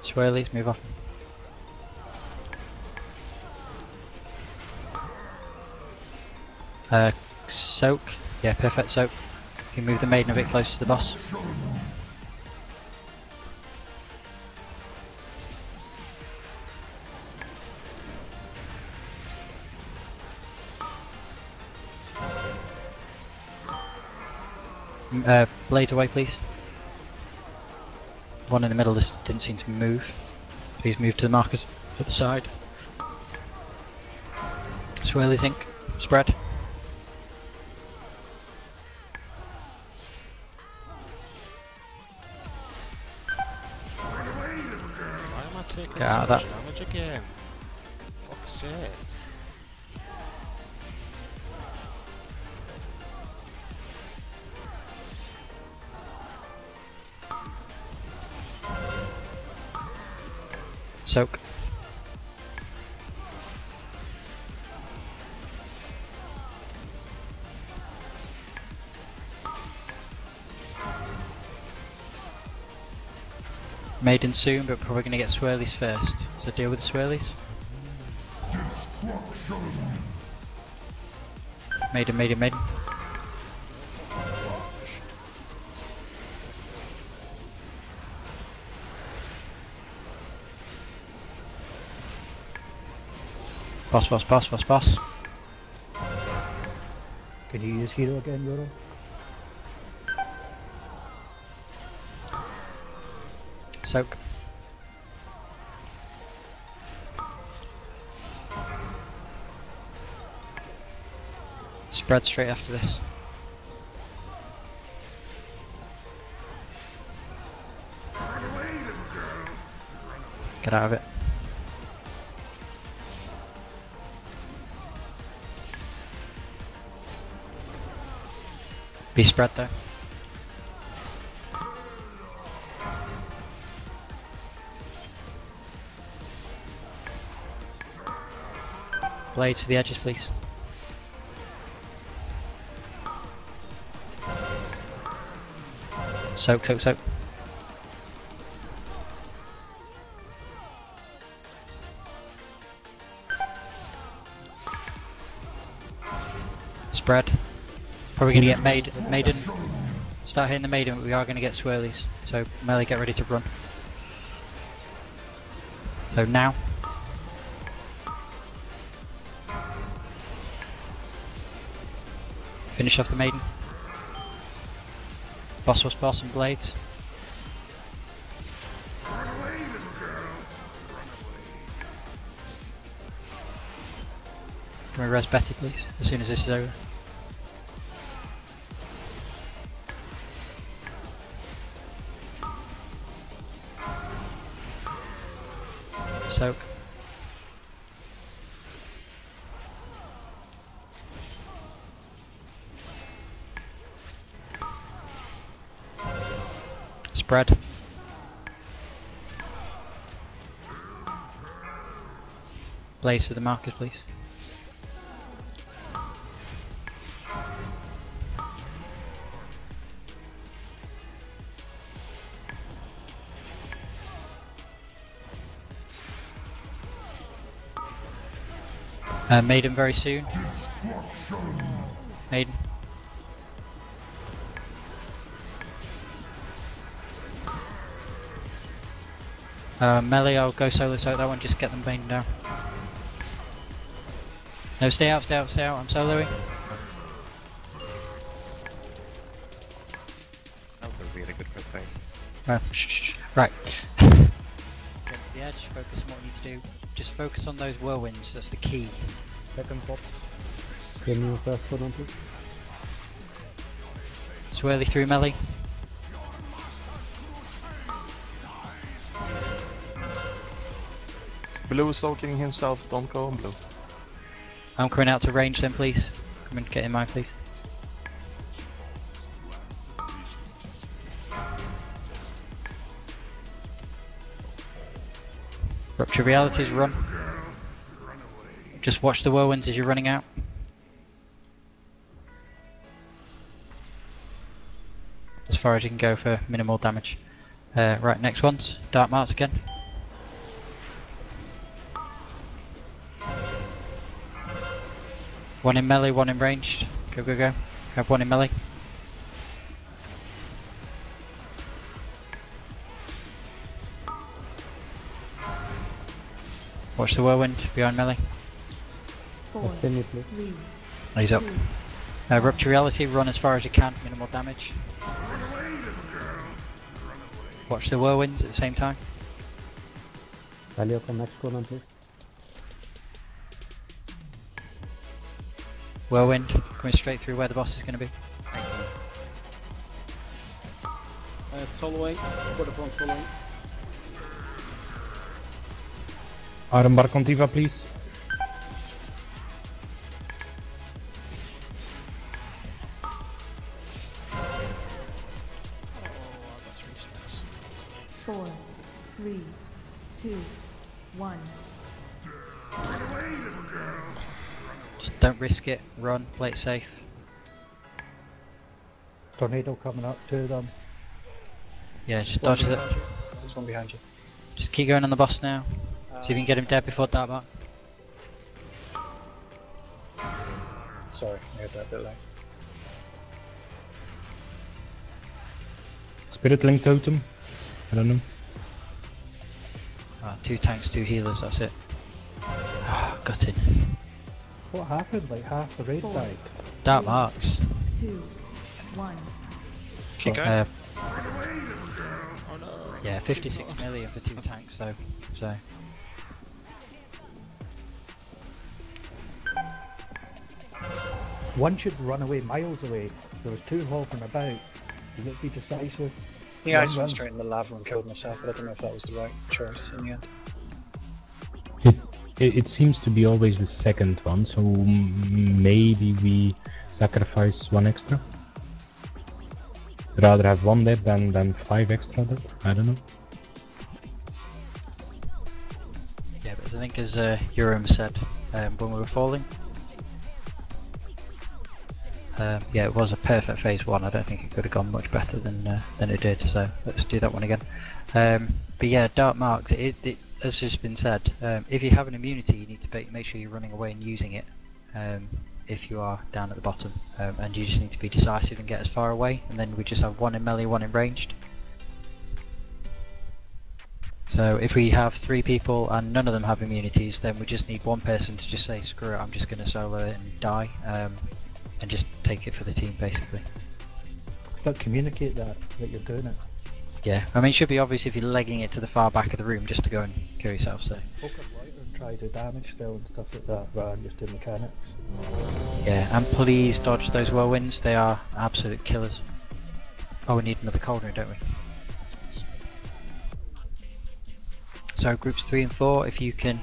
Swirlies, move off. Soak. Yeah, perfect soak. You move the maiden a bit closer to the boss. Blade away, please. One in the middle just didn't seem to move. Please move to the markers at the side. Swirly zinc, spread. Why am I taking Get out of that. damage again? Fuck's sake. Soak. Maiden soon, but probably going to get swirlies first. So deal with the swirlies. Maiden, maiden, maiden. Boss, boss, boss, boss, boss. Can you use hero again, Yoro? Soak. Spread straight after this. Get out of it. Be spread though. Blade to the edges, please. Soak, soak, soak. Spread. Probably going to get maiden. Start hitting the maiden, but we are going to get swirlies. So melee, get ready to run. So now. Finish off the maiden. Boss was boss and blades. Can we res Betty please, as soon as this is over? Soak. Spread. Blaze to the markers, please. Maiden very soon. Maiden. Melee, I'll go solo soak that one, just get them maiden down. No, stay out, stay out, stay out, I'm soloing. That was a really good first phase. Right. Get to the edge, focus on what you need to do. Just focus on those whirlwinds, that's the key. Second box. Give me your first foot on please. Swirly through melee. Blue soaking himself, don't go on blue. I'm coming out to range then please. Come and get in mine please. Rupture Realities, run. Just watch the whirlwinds as you're running out. As far as you can go for minimal damage. Right, next one's Dark Marks again. One in melee, one in ranged. Go, go, go. Grab one in melee. Watch the whirlwind behind melee. 4, 3, He's up. 2, Rupture Reality, run as far as you can, minimal damage. Watch the whirlwinds at the same time. Value up on next corner, please. Whirlwind, coming straight through where the boss is going to be. Soloing, put upon soloing. Iron Bar Contiva, please. Four, 3, 2, 1. Just don't risk it, run, play it safe. Tornado coming up to them. Yeah, just dodge it. There's one behind you. Just keep going on the boss now. See if you can get him dead before Dark Mark. Sorry, I had that a bit late. Spirit Link Totem. I don't know. 2 tanks, 2 healers, that's it. Ah, gutted. What happened? Like half the raid died. Dark Marks. 2, 1. Keep going. Yeah, 56 million for 2 tanks though, so. One should run away miles away. There was 2 hovering about. You get to be decisive. Yeah, I just went straight in the lava and killed myself, but I don't know if that was the right choice in the end. It seems to be always the second one, so maybe we sacrifice 1 extra. Rather have 1 dead than 5 extra dead. I don't know. Yeah, but I think as Urim said when we were falling, yeah, it was a perfect phase 1. I don't think it could have gone much better than it did. So let's do that one again. But yeah, Dark Marks. It as just been said, if you have an immunity, you need to make sure you're running away and using it. If you are down at the bottom, and you just need to be decisive and get as far away. And then we just have 1 in melee, 1 in ranged. So if we have 3 people and none of them have immunities, then we just need 1 person to just say, screw it, I'm just going to solo it and die. And just take it for the team, basically. But communicate that you're doing it. Yeah, I mean, it should be obvious if you're legging it to the far back of the room just to go and kill yourself. So. Focus lighter and try to damage still and stuff like that, rather than just do mechanics. Yeah, and please dodge those whirlwinds. They are absolute killers. Oh, we need another cauldron, don't we? So groups 3 and 4, if you can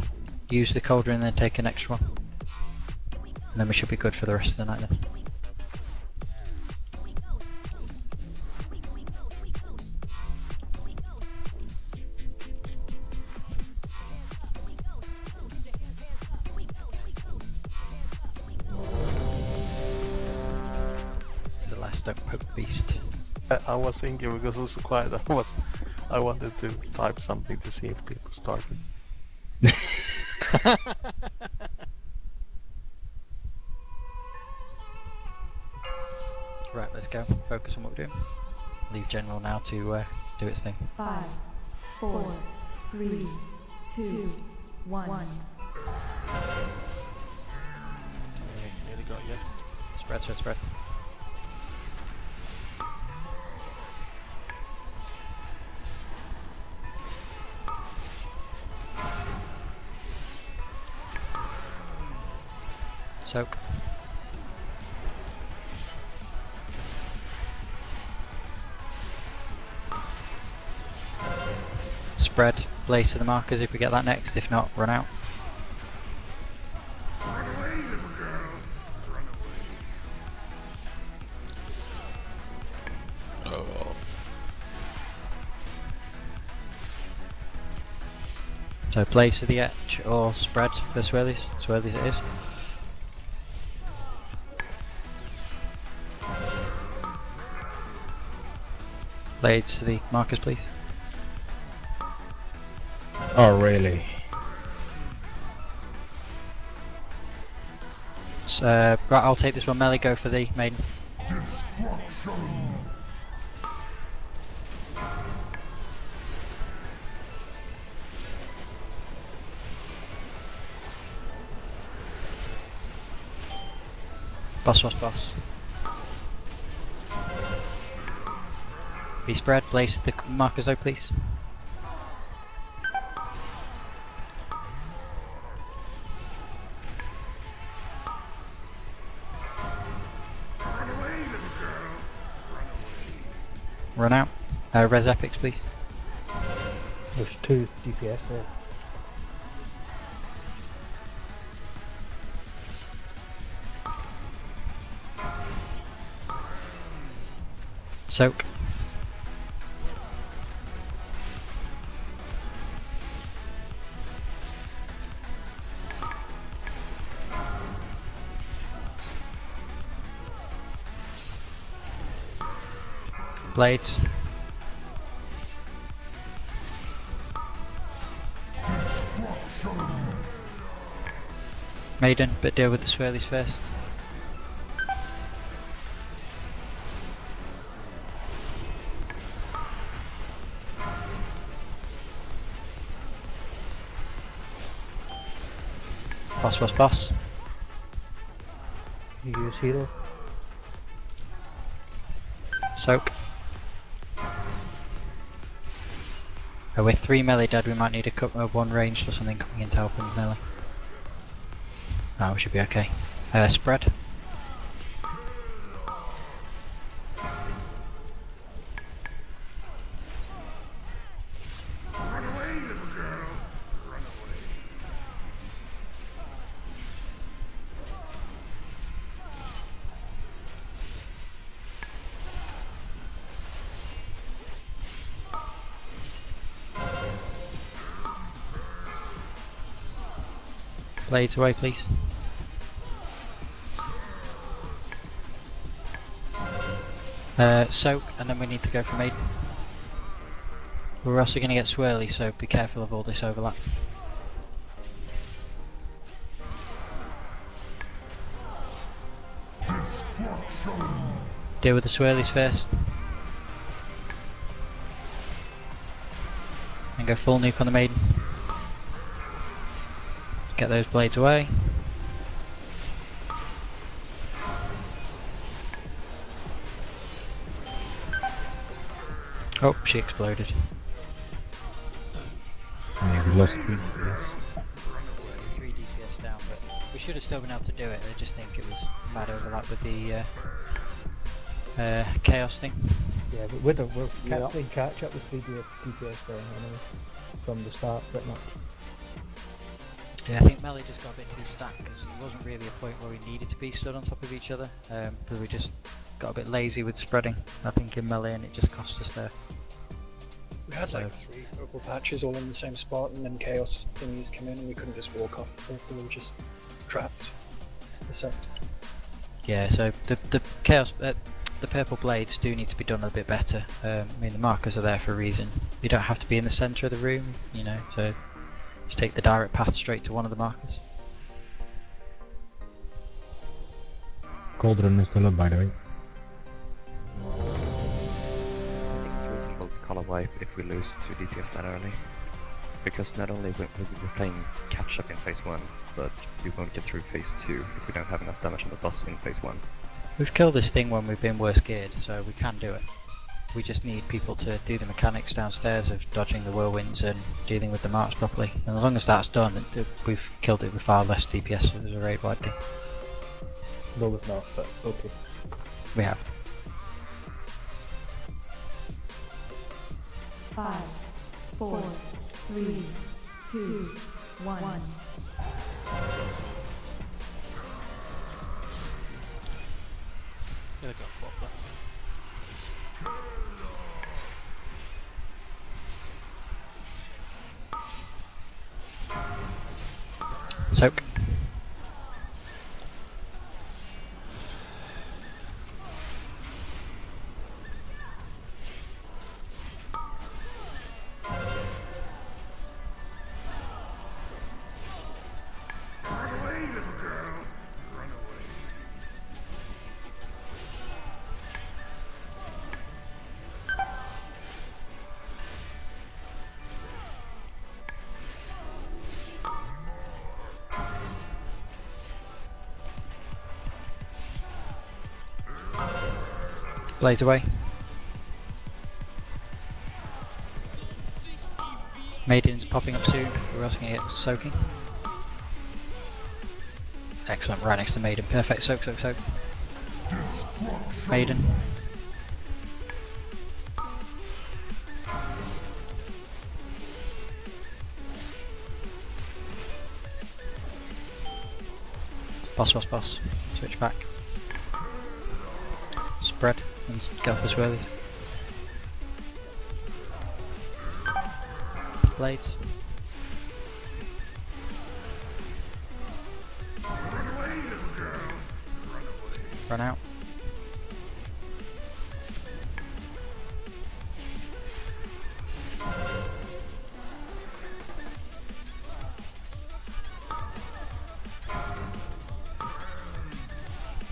use the cauldron and then take an extra one. And then we should be good for the rest of the night then. Celeste, don't poke the beast. I was thinking because it's so quiet. I wanted to type something to see if people started. Right, let's go. Focus on what we're doing. Leave General now to do its thing. 5, 4, 3, 2, 1. Nearly got you. Spread, spread, spread. Soak. Spread, blaze to the markers if we get that next, if not, run out. So Blaze to the edge or spread for swirlies. Swirlies it is. Blades to the markers, please. Oh, really? Right, I'll take this one. Melee, go for the maiden. Boss. Be spread, place the markers though, please. Run out. Res epics, please. There's 2 DPS there. Soak. Blades. Maiden, but deal with the swirlies first. Boss. You use healer. Soak. With 3 melee dead, we might need a couple of 1 ranged or something coming in to help with melee. Oh, we should be okay. Spread. Blades away, please. Soak, and then we need to go for Maiden. We're also going to get swirly, so be careful of all this overlap. Deal with the swirlies first. And go full nuke on the Maiden. Get those blades away. Oh, she exploded. Yeah, we lost 3 DPS. 3 DPS down, but we should have still been able to do it. I just think it was mad overlap with the chaos thing. Yeah, but we're playing catch up with 3 DPS there anyway, from the start pretty much. Yeah, I think melee just got a bit too stacked because there wasn't really a point where we needed to be stood on top of each other, because we just got a bit lazy with spreading, I think, in melee, and it just cost us there. We had like 3 purple patches all in the same spot, and then chaos thingies came in and we couldn't just walk off. We were just trapped. Yeah, so the chaos, the purple blades do need to be done a bit better. I mean, the markers are there for a reason. You don't have to be in the centre of the room, you know, so just take the direct path straight to one of the markers. Cauldron is still up, by the way. I think it's reasonable to call away if we lose 2 DPS that early. Because not only will we be playing catch up in phase 1, but we won't get through phase 2 if we don't have enough damage on the boss in phase 1. We've killed this thing when we've been worse geared, so we can do it. We just need people to do the mechanics downstairs of dodging the whirlwinds and dealing with the marks properly. And as long as that's done, we've killed it with far less DPS as a raid-wide thing. No, we've not, but okay. We have. 5, 4, 3, 2, 1. Gonna go for that. Soak. Blades away. Maiden's popping up soon. We're also going to get soaking. Excellent, right next to Maiden. Perfect, soak, soak, soak. Maiden. Boss, boss, boss. Switch back. Spread and get off the swirlies. Blades. Run out.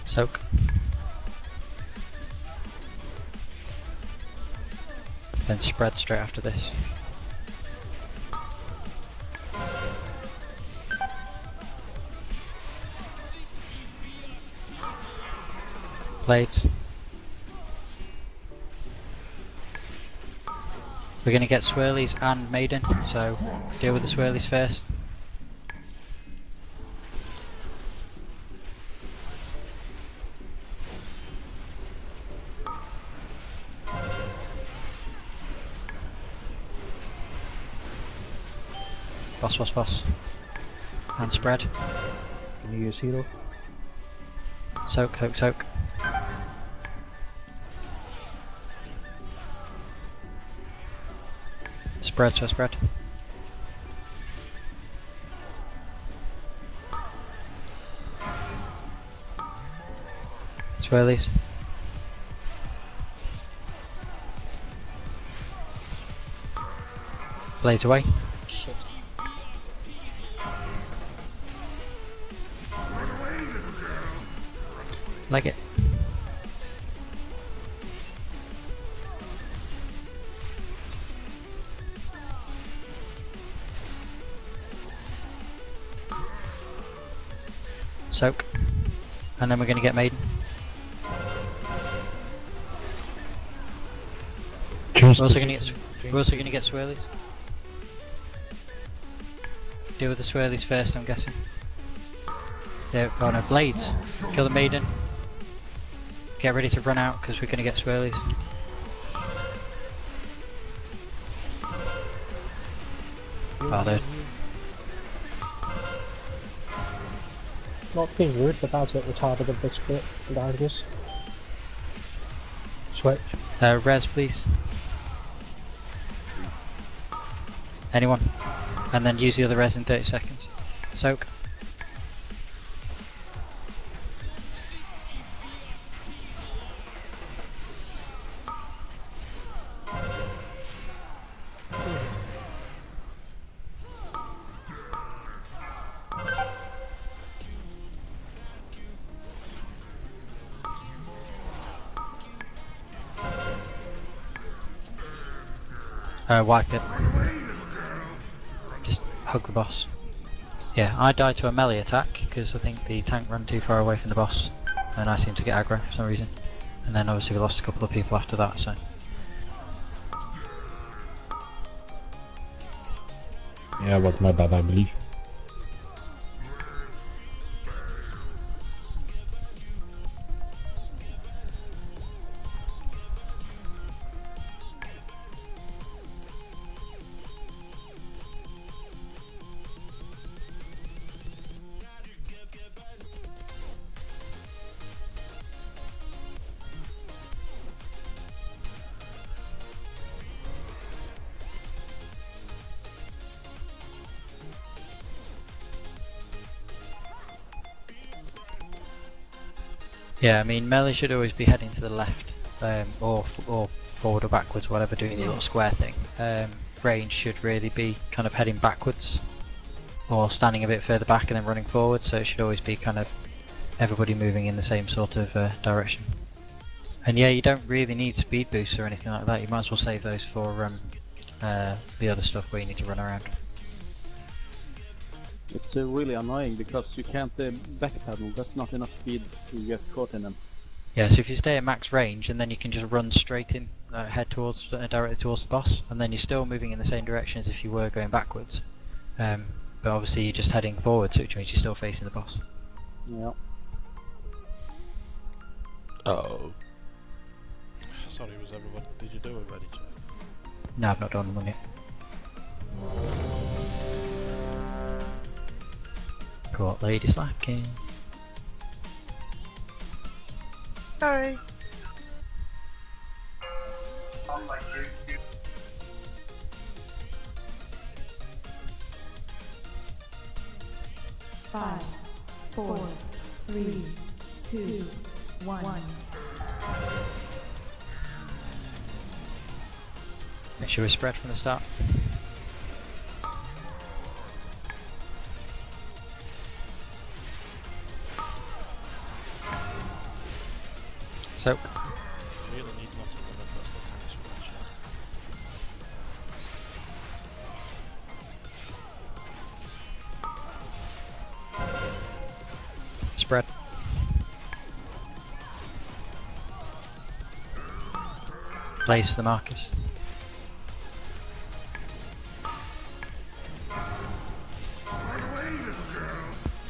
Soak. Then spread straight after this. Blades. We're going to get swirlies and Maiden, so deal with the swirlies first. Boss, boss, boss. And spread. Can you use hero? Soak, soak, soak. Spread, spread, spread. Swirlies. Blades away. Shit. Like it. Soak. And then we're going to get Maiden. We're also going to get swirlies. Deal with the swirlies first, I'm guessing. There, oh no, blades. Kill the Maiden. Get ready to run out because we're going to get swirlies. Oh, they're not being rude, but that's a bit retarded of this bit, regardless. Switch. Res, please. Anyone? And then use the other res in 30 seconds. Soak. Wipe it. Just hug the boss. Yeah, I died to a melee attack because I think the tank ran too far away from the boss and I seemed to get aggro for some reason. And then obviously we lost a couple of people after that, so. Yeah, it was my bad, I believe. Yeah, I mean melee should always be heading to the left, or forward or backwards, whatever, doing the little square thing. Range should really be kind of heading backwards, or standing a bit further back and then running forward, so it should always be kind of everybody moving in the same sort of direction. And yeah, you don't really need speed boosts or anything like that, you might as well save those for the other stuff where you need to run around. It's really annoying because you can't backpedal, that's not enough speed to get caught in them. Yeah, so if you stay at max range and then you can just run straight in, head towards directly towards the boss, and then you're still moving in the same direction as if you were going backwards. But obviously you're just heading forwards, which means you're still facing the boss. Yeah. Oh. Sorry, was everyone? Did you do it ready, Jay? No, I've not done one yet. Caught lady slacking. Sorry. Five, 4, 3, 2, 1. Make sure we spread from the start. Soak. Really need not to run across the tanks with that shot. Spread. Place the markers.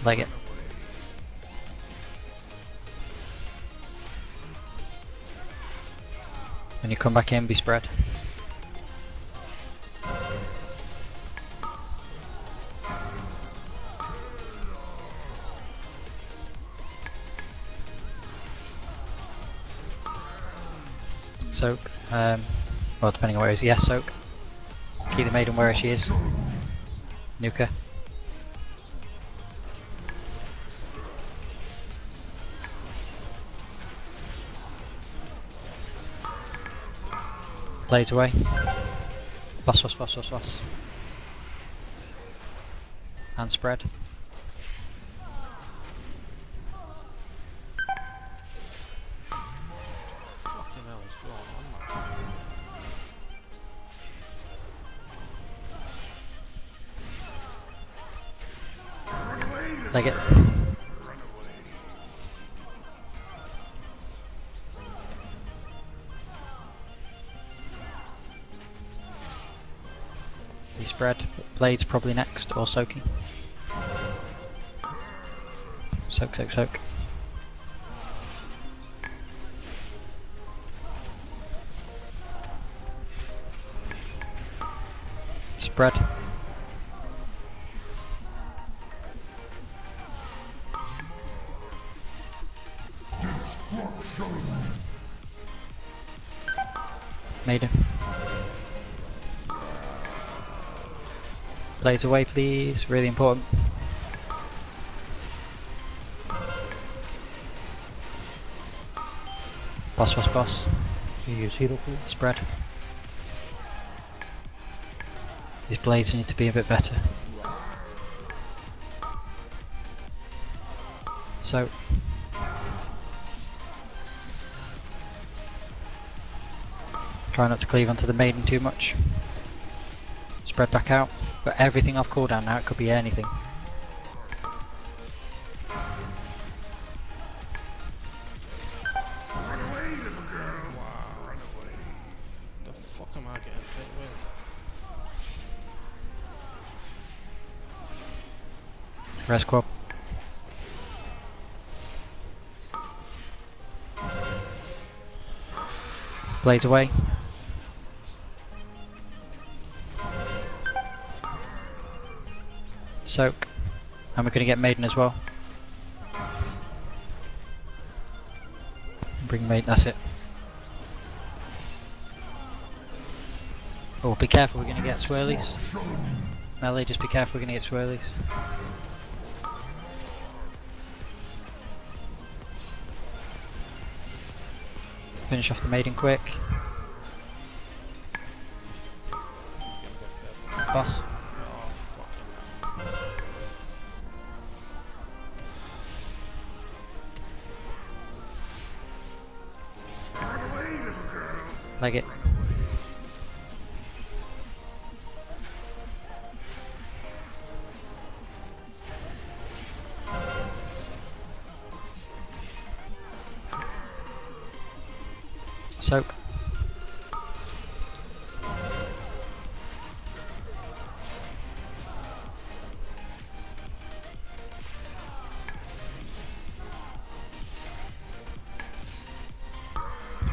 Leg it. When you come back in, be spread. Soak. Well, depending on where he is. Yeah, soak. Keep the maiden where she is. Nuka. Blades away. Boss. And spread. Fucking hell, what's going on? Leg it. Be spread. Blades probably next, or soaking. Soak. Spread. Maiden. Blades away, please. Really important. Boss. Use hero pool. Spread. These blades need to be a bit better. So. Try not to cleave onto the maiden too much. Spread back out. Got everything off cooldown now, it could be anything. The fuck am I getting hit with? Res quad. Blades away. Soak. And we're going to get Maiden as well. Bring Maiden, that's it. Oh, be careful, we're going to get swirlies. Melee, just be careful, we're going to get swirlies. Finish off the maiden quick. Boss. Leg it. Soak.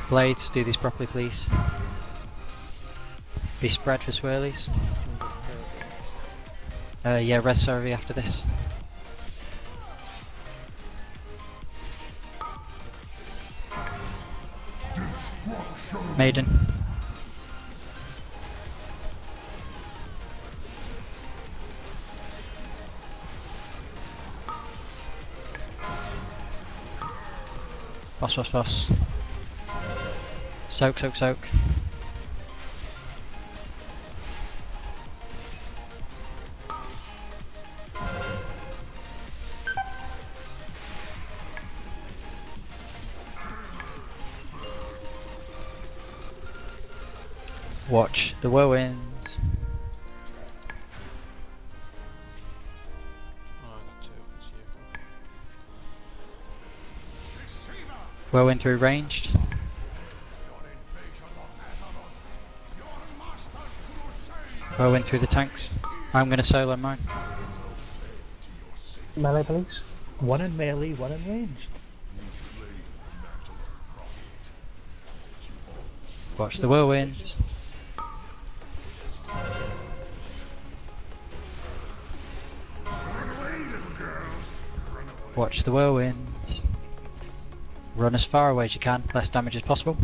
Blades, do these properly please. Be spread for swirlies. Yeah, res survey after this. Maiden. Boss. Soak. Watch the whirlwinds. Whirlwind through ranged. Whirlwind through the tanks. I'm going to solo mine. Melee, please. One in melee, one in ranged. Watch the whirlwinds. Watch the whirlwinds. Run as far away as you can, less damage as possible.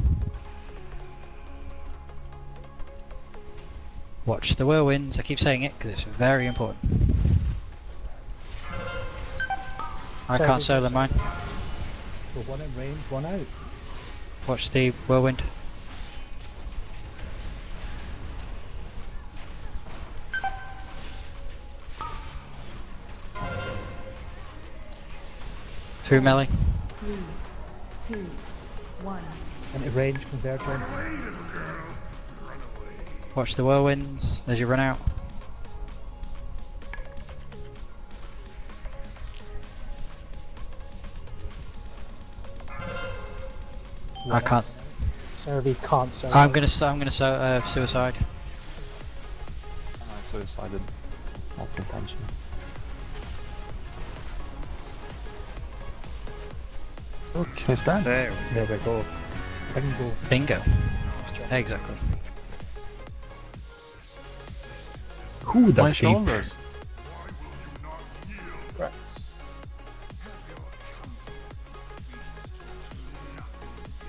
Watch the whirlwinds. I keep saying it because it's very important. I can't solo mine. So one in range, one out. Watch the whirlwind. Through melee. 3, 2, 1. Into range, converge on. Watch the whirlwinds as you run out. I can't. Servi can't solo. I'm gonna suicide. I suicided. Not intentional. Look, he's dead. There we go. Bingo. Exactly. Ooh, My that's deep. shoulders.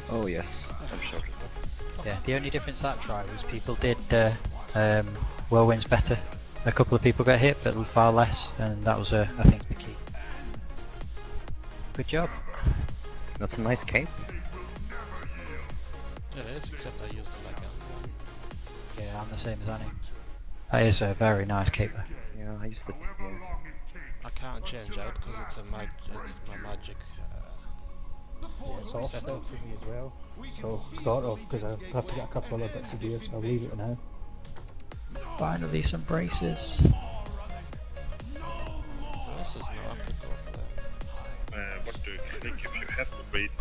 Oh yes, I'm sure. Yeah, the only difference that try was people did whirlwinds better. A couple of people got hit, but far less, and that was I think the key. Good job. That's a nice cape. It is, except I used the leik. Yeah, I'm the same as Anu. That is a very nice caper. Yeah, I used the. I can't change out because it's my magic. Yeah, it's off set up for me as well. So sort of, because I have to get a couple other bits of gear, so I'll leave it now. Finally, some braces. This is not a good go for that. What do you think if you have the raid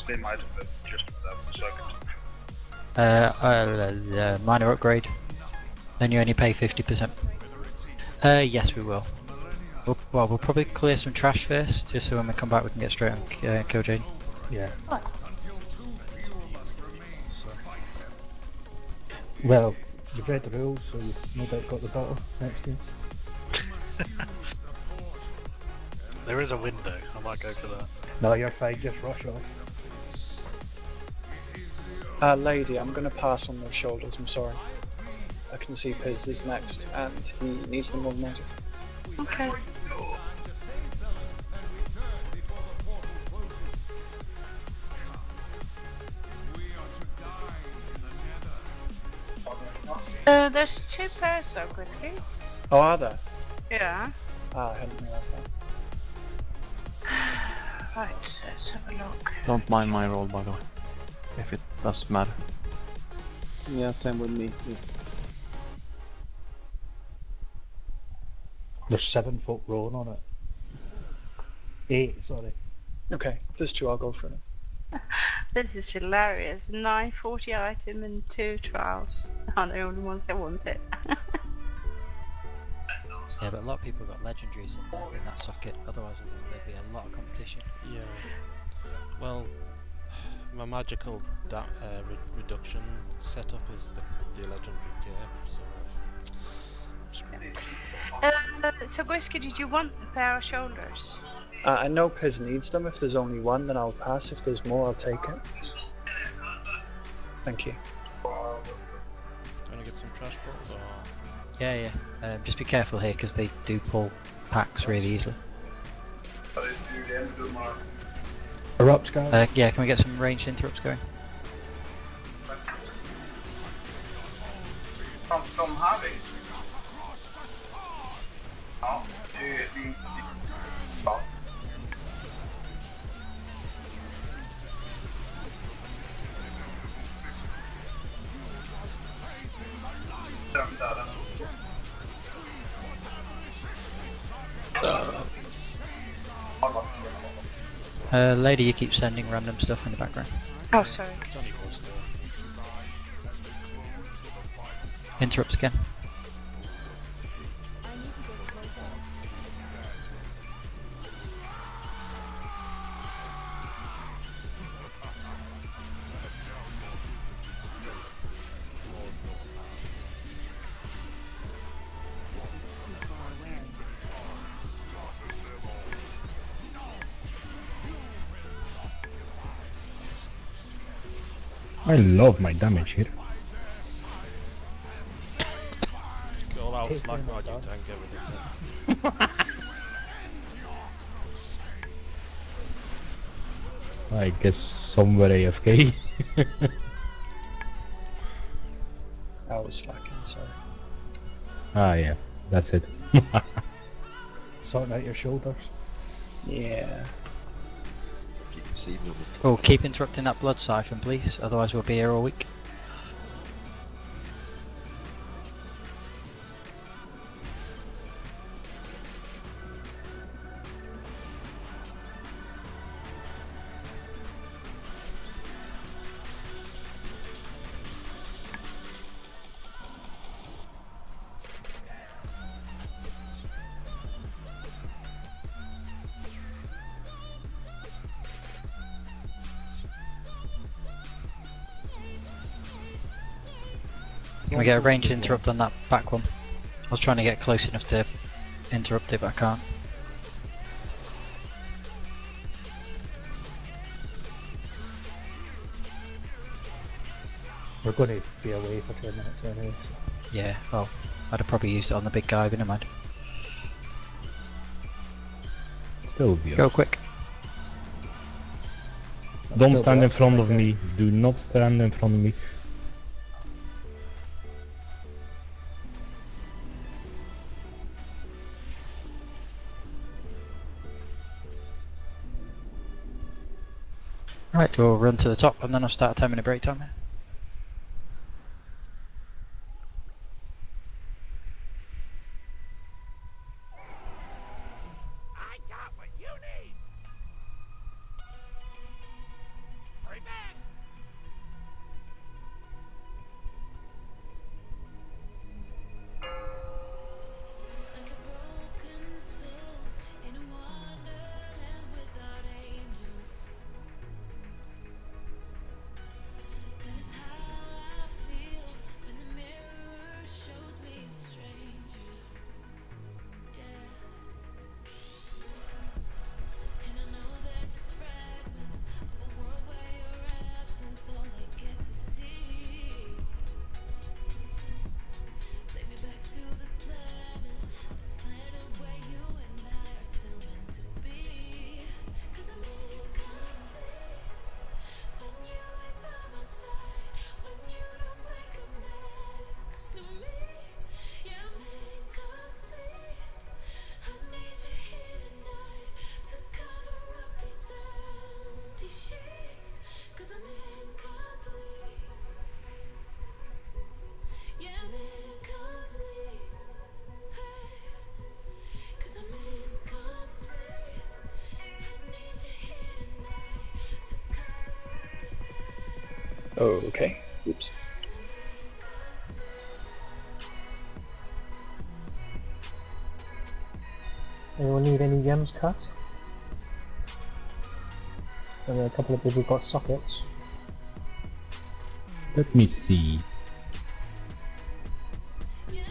same item but just without the circuit? Minor upgrade. Then you only pay 50%. Yes, we will. We'll probably clear some trash first, just so when we come back we can get straight on kill Jane. Yeah. Well, you've read the rules, so you've no doubt got the bottle next to you. There is a window, I might go for that. No, you're fine, just rush off. Lady, I'm going to pass on those shoulders, I'm sorry. I can see Piz is next, and he needs them more than magic. Okay. There's 2 pairs of whiskey. Oh, are there? Yeah. Ah, I hadn't realised that. Right, let's have a look. Don't mind my roll, by the way, if it does matter. Yeah, same with me. There's 7 foot rolling on it. 8, sorry. Okay, if there's 2, I'll go for them. This is hilarious. 940 item and 2 trials. I'm the only ones that want it. Yeah, but a lot of people got legendaries in that socket, otherwise I think there'd be a lot of competition. Yeah. Well, my magical reduction setup is the legendary gear, so... So Whiskey, did you want the pair of shoulders? I know Piz needs them. If there's only one, then I'll pass. If there's more, I'll take it. Thank you. Do you want to get some trash balls, or...? Yeah. Just be careful here, because they do pull packs really easily. Erupts, guys? Yeah, can we get some ranged interrupts going? From Harvey. Ja, det är din... Ja. Lady, you keep sending random stuff in the background. Oh, sorry. Interrupts again. I love my damage here. Go out, slack out, you tank everything. I guess somewhere AFK. I was slacking, sorry. Ah yeah, that's it. Sorting out your shoulders. Yeah. Oh, keep interrupting that blood siphon, please. Otherwise, we'll be here all week. Can we get a ranged interrupt on that back one? I was trying to get close enough to interrupt it, but I can't. We're going to be away for 10 minutes anyway. So. Yeah, well, I'd have probably used it on the big guy, but never mind. Still be Go quick. Don't stand in front of me. Do not stand in front of me. Right, we'll run to the top and then I'll start a 10-minute break time. Okay. Oops. Anyone need any gems cut? And a couple of people got sockets. Let me see.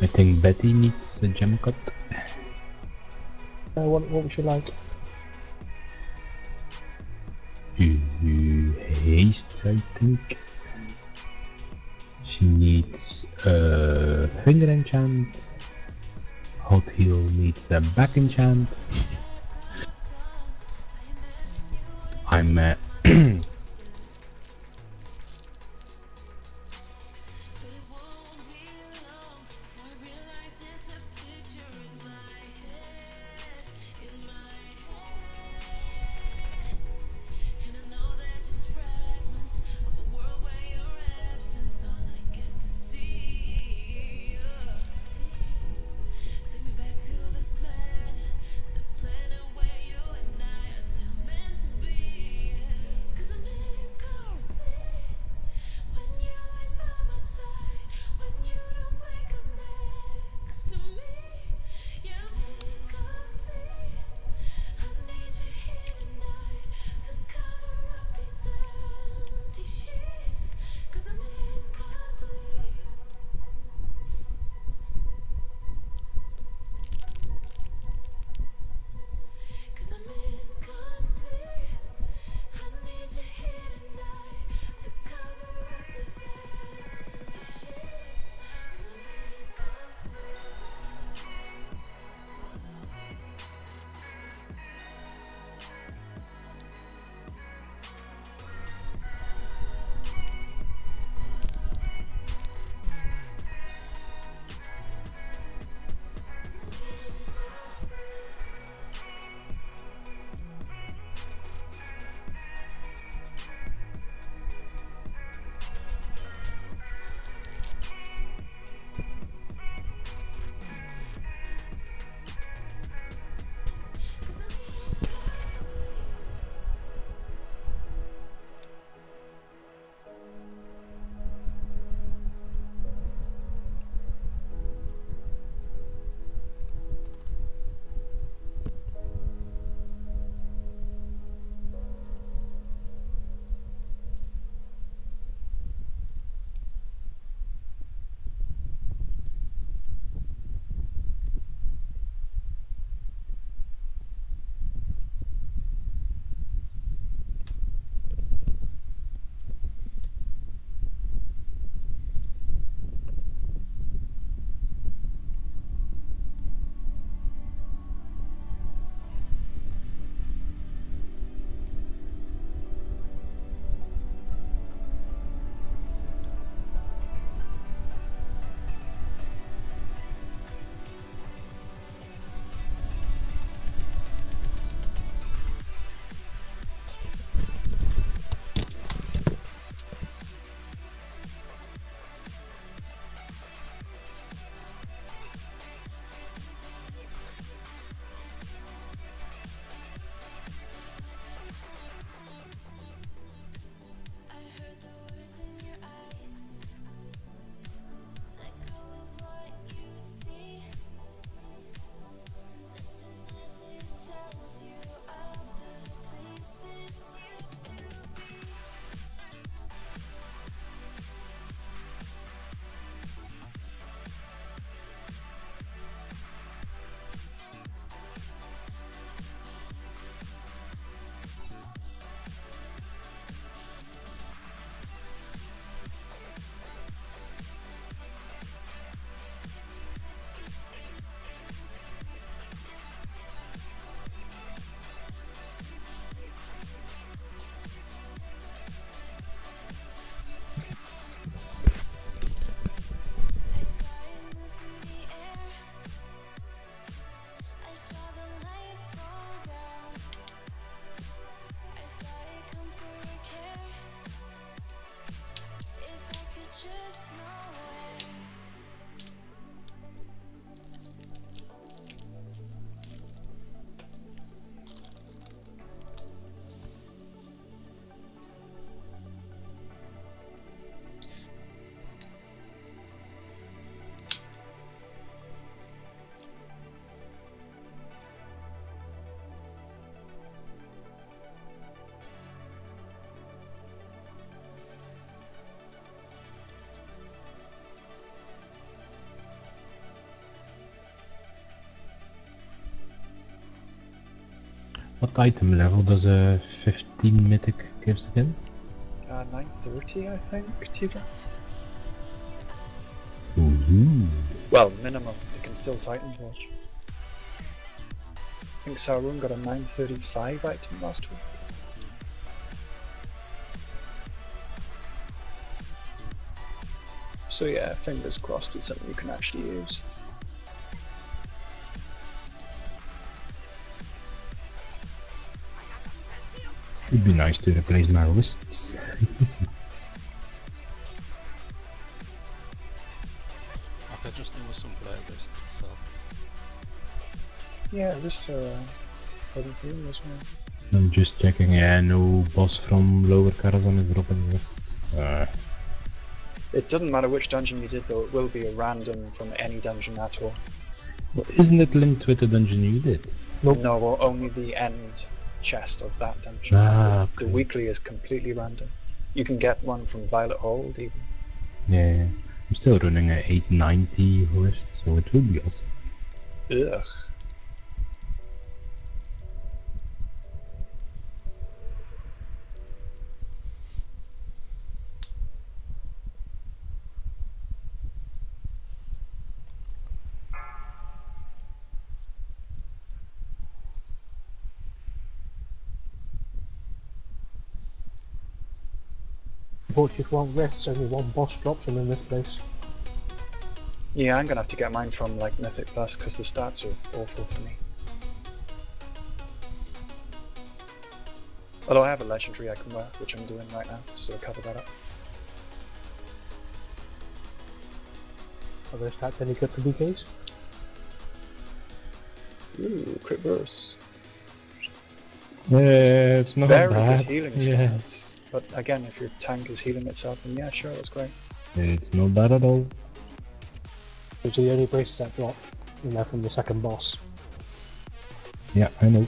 I think Betty needs a gem cut. What would you like? Haste, I think. She needs a finger enchant. Hot heal needs a back enchant. I'm What item level does a 15 mythic gives again? 930, I think, Tifa. Well, minimum. It can still Titan Watch. I think Sauron got a 935 item last week. So yeah, fingers crossed it's something you can actually use. It'd be nice to replace my wrists. I could just do with some player wrists, so. Yeah, wrists are heavy for you as well. I'm just checking, yeah, no boss from lower Karazhan is dropping wrists. It doesn't matter which dungeon you did though, it will be a random from any dungeon at all. Well, isn't it linked with the dungeon you did? Nope. No, well, only the end chest of that dungeon. Okay. The weekly is completely random. You can get one from Violet Hold even. Yeah, I'm still running a 890 wrist, so it would be awesome. Ugh. Bought just one wrist, only one boss drops them in this place. Yeah, I'm gonna have to get mine from like Mythic Plus because the stats are awful for me. Although I have a legendary I can wear, which I'm doing right now, so I'll cover that up. Are those stats any good for BKs? Ooh, crit burst. Yeah, it's not Very bad. good healing stats. But again, if your tank is healing itself, then yeah, sure, that's great. It's not bad at all. Those are the only braces that drop, and they're from the second boss. Yeah, I know.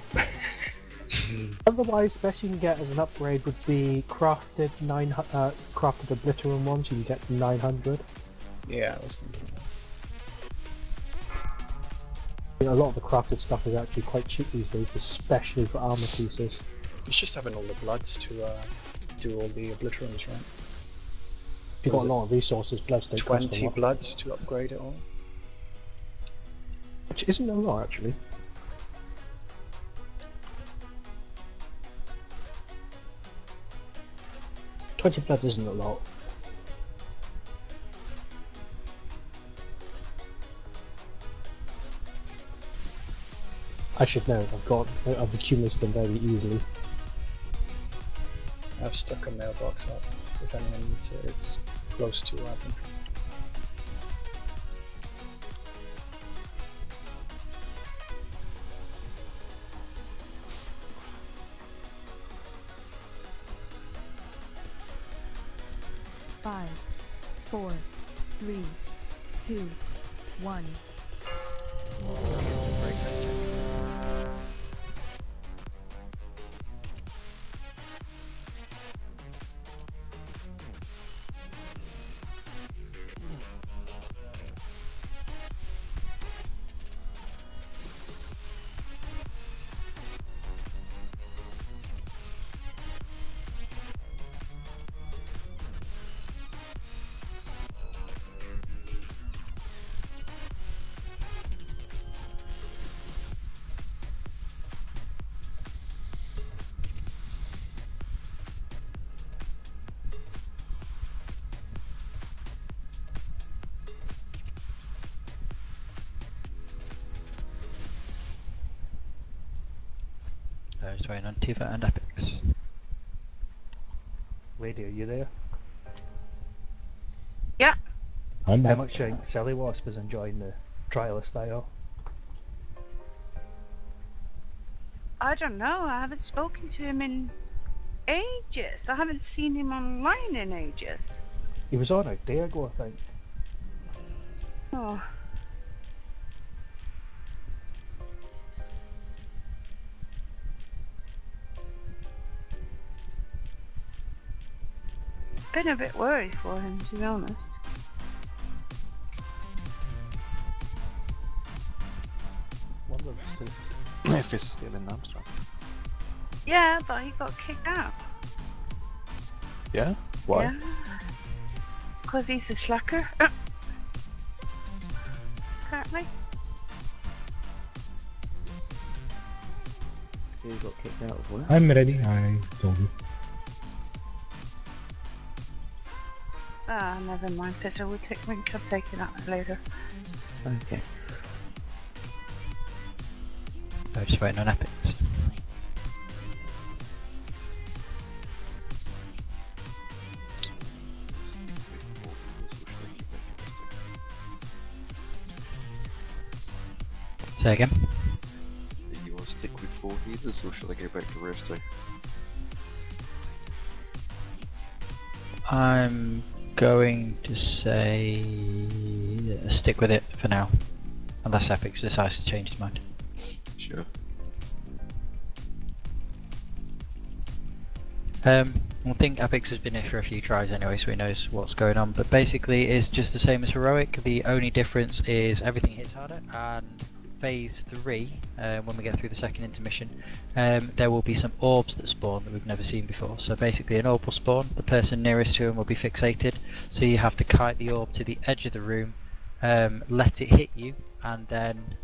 Otherwise, best you can get as an upgrade would be crafted crafted obliterate ones. You can get 900. Yeah, I was thinking that. You know, a lot of the crafted stuff is actually quite cheap these days, especially for armor pieces. It's just having all the bloods to do all the obliterums, right? You've got a lot of resources, bloods don't cost a 20 lot. bloods to upgrade it all. Which isn't a lot, actually. $20 bloods isn't a lot. I should know, I've accumulated them very easily. I've stuck a mailbox up. If anyone needs it, it's close to admin. Five, 4, 3, 2, 1. It's running on Tifa and Epics. Lady, are you there? Yeah. I'm How back. much do you think Silly Wasp is enjoying the trial style? I don't know. I haven't spoken to him in ages. I haven't seen him online in ages. He was on a day ago, I think. Oh. Been a bit worried for him, to be honest. Wonder if he's still in Amsterdam. Yeah, but he got kicked out. Yeah? Why? Yeah. Because he's a slacker. Apparently. He got kicked out of work. I'm ready, I told you. Ah, never mind. Pizza will take. We can take it out later. Okay. I'm just waiting on epics. Say again? Do you want to stick with 4 healers or shall I go back to resting? I'm going to say stick with it for now, unless Epics decides to change his mind. Sure. I think Epics has been here for a few tries anyway, so he knows what's going on. But basically, it's just the same as Heroic. The only difference is everything hits harder, and phase 3, when we get through the second intermission, there will be some orbs that spawn that we've never seen before. So basically an orb will spawn, the person nearest to him will be fixated, so you have to kite the orb to the edge of the room, let it hit you, and then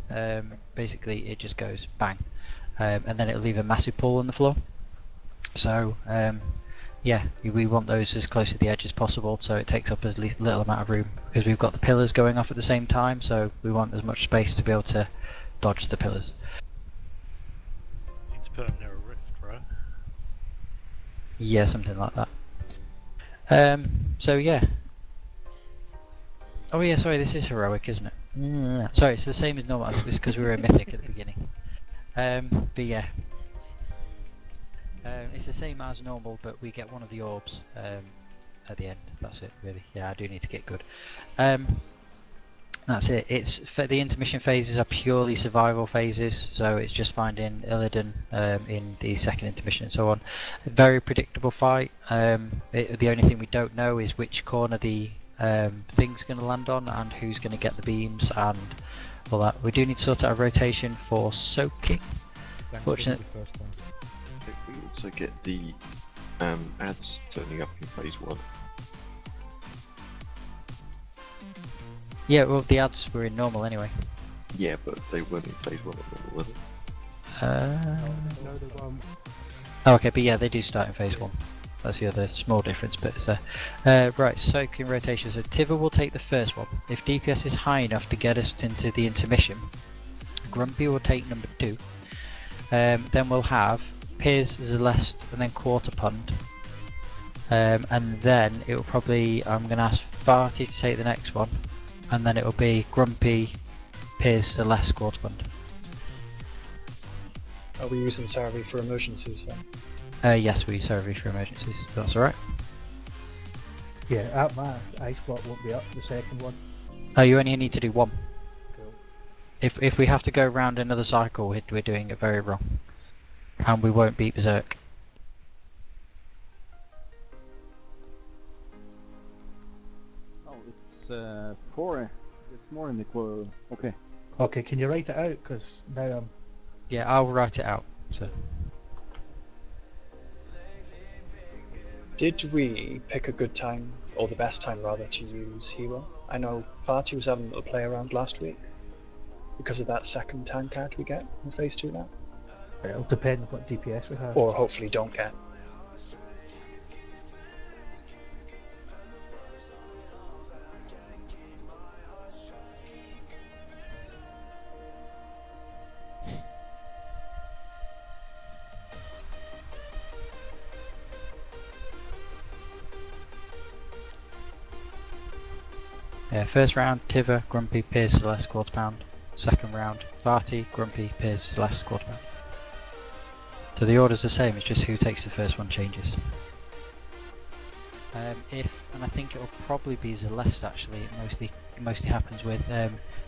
basically it just goes bang, and then it'll leave a massive pool on the floor. So yeah, we want those as close to the edge as possible, so it takes up as little amount of room, because we've got the pillars going off at the same time, so we want as much space to be able to dodge the pillars. Need to put them near a rift, right? Yeah, something like that. So yeah. Oh yeah, sorry, this is Heroic, isn't it? Sorry, it's the same as normal, it's because we were a Mythic at the beginning. But yeah. It's the same as normal, but we get one of the orbs at the end. That's it, really. Yeah, I do need to get good. That's it. It's the intermission phases are purely survival phases, so it's just finding Illidan in the second intermission and so on. A very predictable fight. The only thing we don't know is which corner the thing's going to land on and who's going to get the beams and all that. We do need to sort out a rotation for soaking. Fortunately. We also get the ads turning up in phase 1. Yeah, well, the ads were in normal anyway. Yeah, but they weren't in phase 1 at normal, were they? No, they won't. Oh, okay, but yeah, they do start in phase 1. That's the other small difference, but it's there. Right, soaking rotation. So Tiva will take the first one. If DPS is high enough to get us into the intermission, Grumpy will take number 2. Then we'll have Piz, Zeleste, and then Quarter Pond. And then it will probably, I'm going to ask Farty to take the next one. And then it will be Grumpy, Piz, Celeste, Quarter Pond. Are we using Sarvi for emergencies then? Yes, we use Sarvi for emergencies. That's alright. Yeah, at my ice block won't be up the second one. Oh, you only need to do 1. Cool. If we have to go around another cycle, we're doing it very wrong. And we won't beat Berserk. Oh, it's 4. It's more in the core. Okay. Okay, can you write it out? Because now I'm... Yeah, I'll write it out. So. Did we pick a good time, or the best time rather, to use Hero? I know Farty was having a little play around last week because of that second tank card we get in phase 2 now. It'll depend on what DPS we have. Or hopefully don't get. Yeah, first round, Tiva, Grumpy, Piz, Celeste, Quarter Pound. Second round, Farty, Grumpy, Piz, Celeste, Quarter Pound. So the order's the same, it's just who takes the first one changes. And I think it will probably be Celeste actually, it mostly happens with,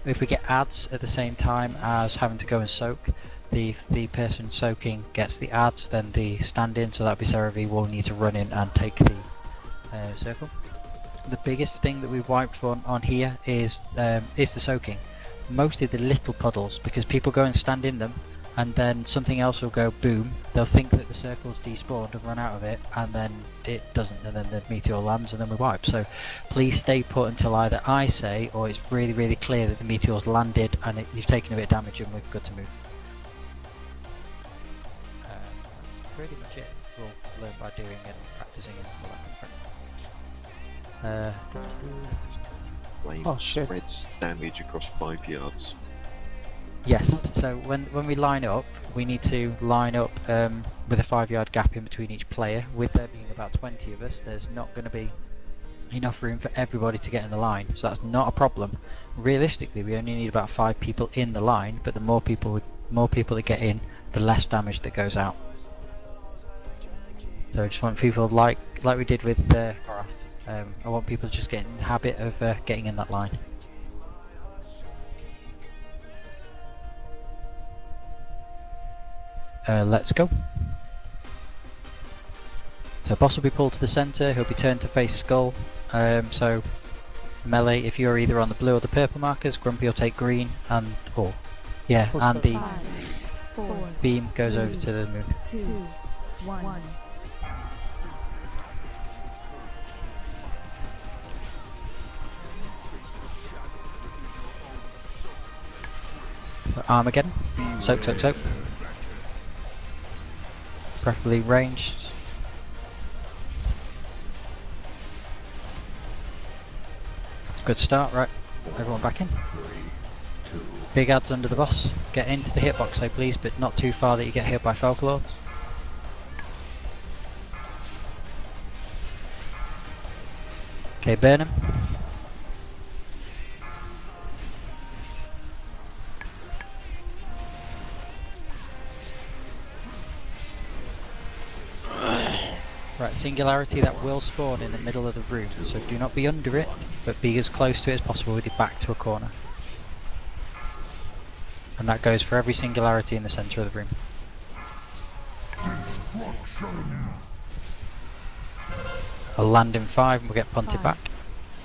if we get ads at the same time as having to go and soak, the person soaking gets the ads, then the stand-in, so that'll be Sarah V, will need to run in and take the circle. The biggest thing that we've wiped on here is the soaking. Mostly the little puddles, because people go and stand in them and then something else will go boom. They'll think that the circle's despawned and run out of it, and then it doesn't, and then the meteor lands and then we wipe. So please stay put until either I say or it's really, really clear that the meteor's landed and you've taken a bit of damage and we're good to move. That's pretty much it. We'll learn by doing and practicing and all that. Flame spreads damage across 5 yards. Yes, so when we line up, we need to line up with a 5-yard gap in between each player. With there being about 20 of us, there's not going to be enough room for everybody to get in the line, so that's not a problem. Realistically, we only need about 5 people in the line, but the more people that get in, the less damage that goes out. So I just want people like we did with Gorath. I want people to just get in the habit of getting in that line. Let's go. So boss will be pulled to the centre, he'll be turned to face skull. So melee, if you're either on the blue or the purple markers, Grumpy will take green and and the 5, 4, beam goes over to the moon. 2, 1. Armageddon. Soak, soak, soak. Preferably ranged. Good start, right. Everyone back in. Big ads under the boss. Get into the hitbox though please, but not too far that you get hit by Falcalords. Okay, burn him. Right, singularity that will spawn in the middle of the room, so do not be under it, but be as close to it as possible with your back to a corner. And that goes for every singularity in the centre of the room. I'll land in 5 and we'll get punted 5, back.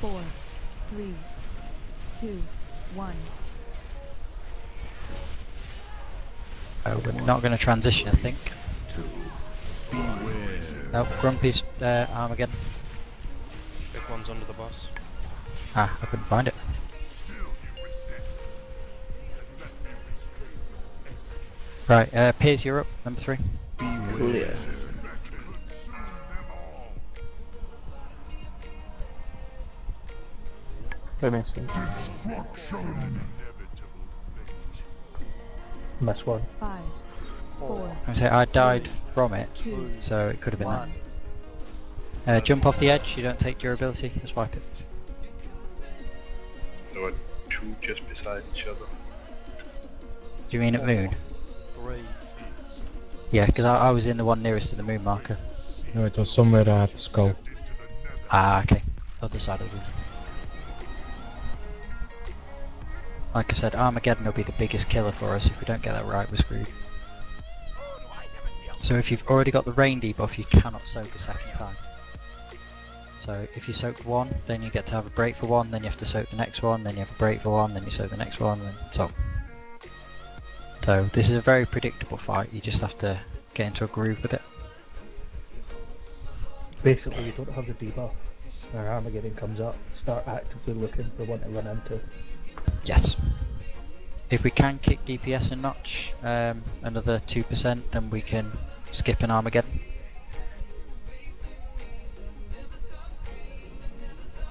4, 3, 2, 1. We're not going to transition, I think. Oh, Grumpy's Armageddon. Big one's under the boss. Ah, I couldn't find it. Right, Piers, you're up, number 3. Clear. We're missing. Miss one. 5, 4. I say I died from it, so it could have been that. Jump off the edge, you don't take durability, just wipe it. There were 2 just beside each other. Do you mean at moon? 3. Yeah, because I was in the one nearest to the moon marker. No, it was somewhere at the skull. Ah, okay. Other side of the room. Like I said, Armageddon will be the biggest killer for us. If we don't get that right, we're screwed. So if you've already got the rain debuff, you cannot soak a second time. So if you soak 1, then you get to have a break for 1, then you have to soak the next one, then you have a break for 1, then you soak the next one, and so on. So this is a very predictable fight, you just have to get into a groove with it. Basically, you don't have the debuff. When Armageddon comes up, start actively looking for one to run into. Yes. If we can kick DPS a notch, another 2%, then we can skip an Armageddon.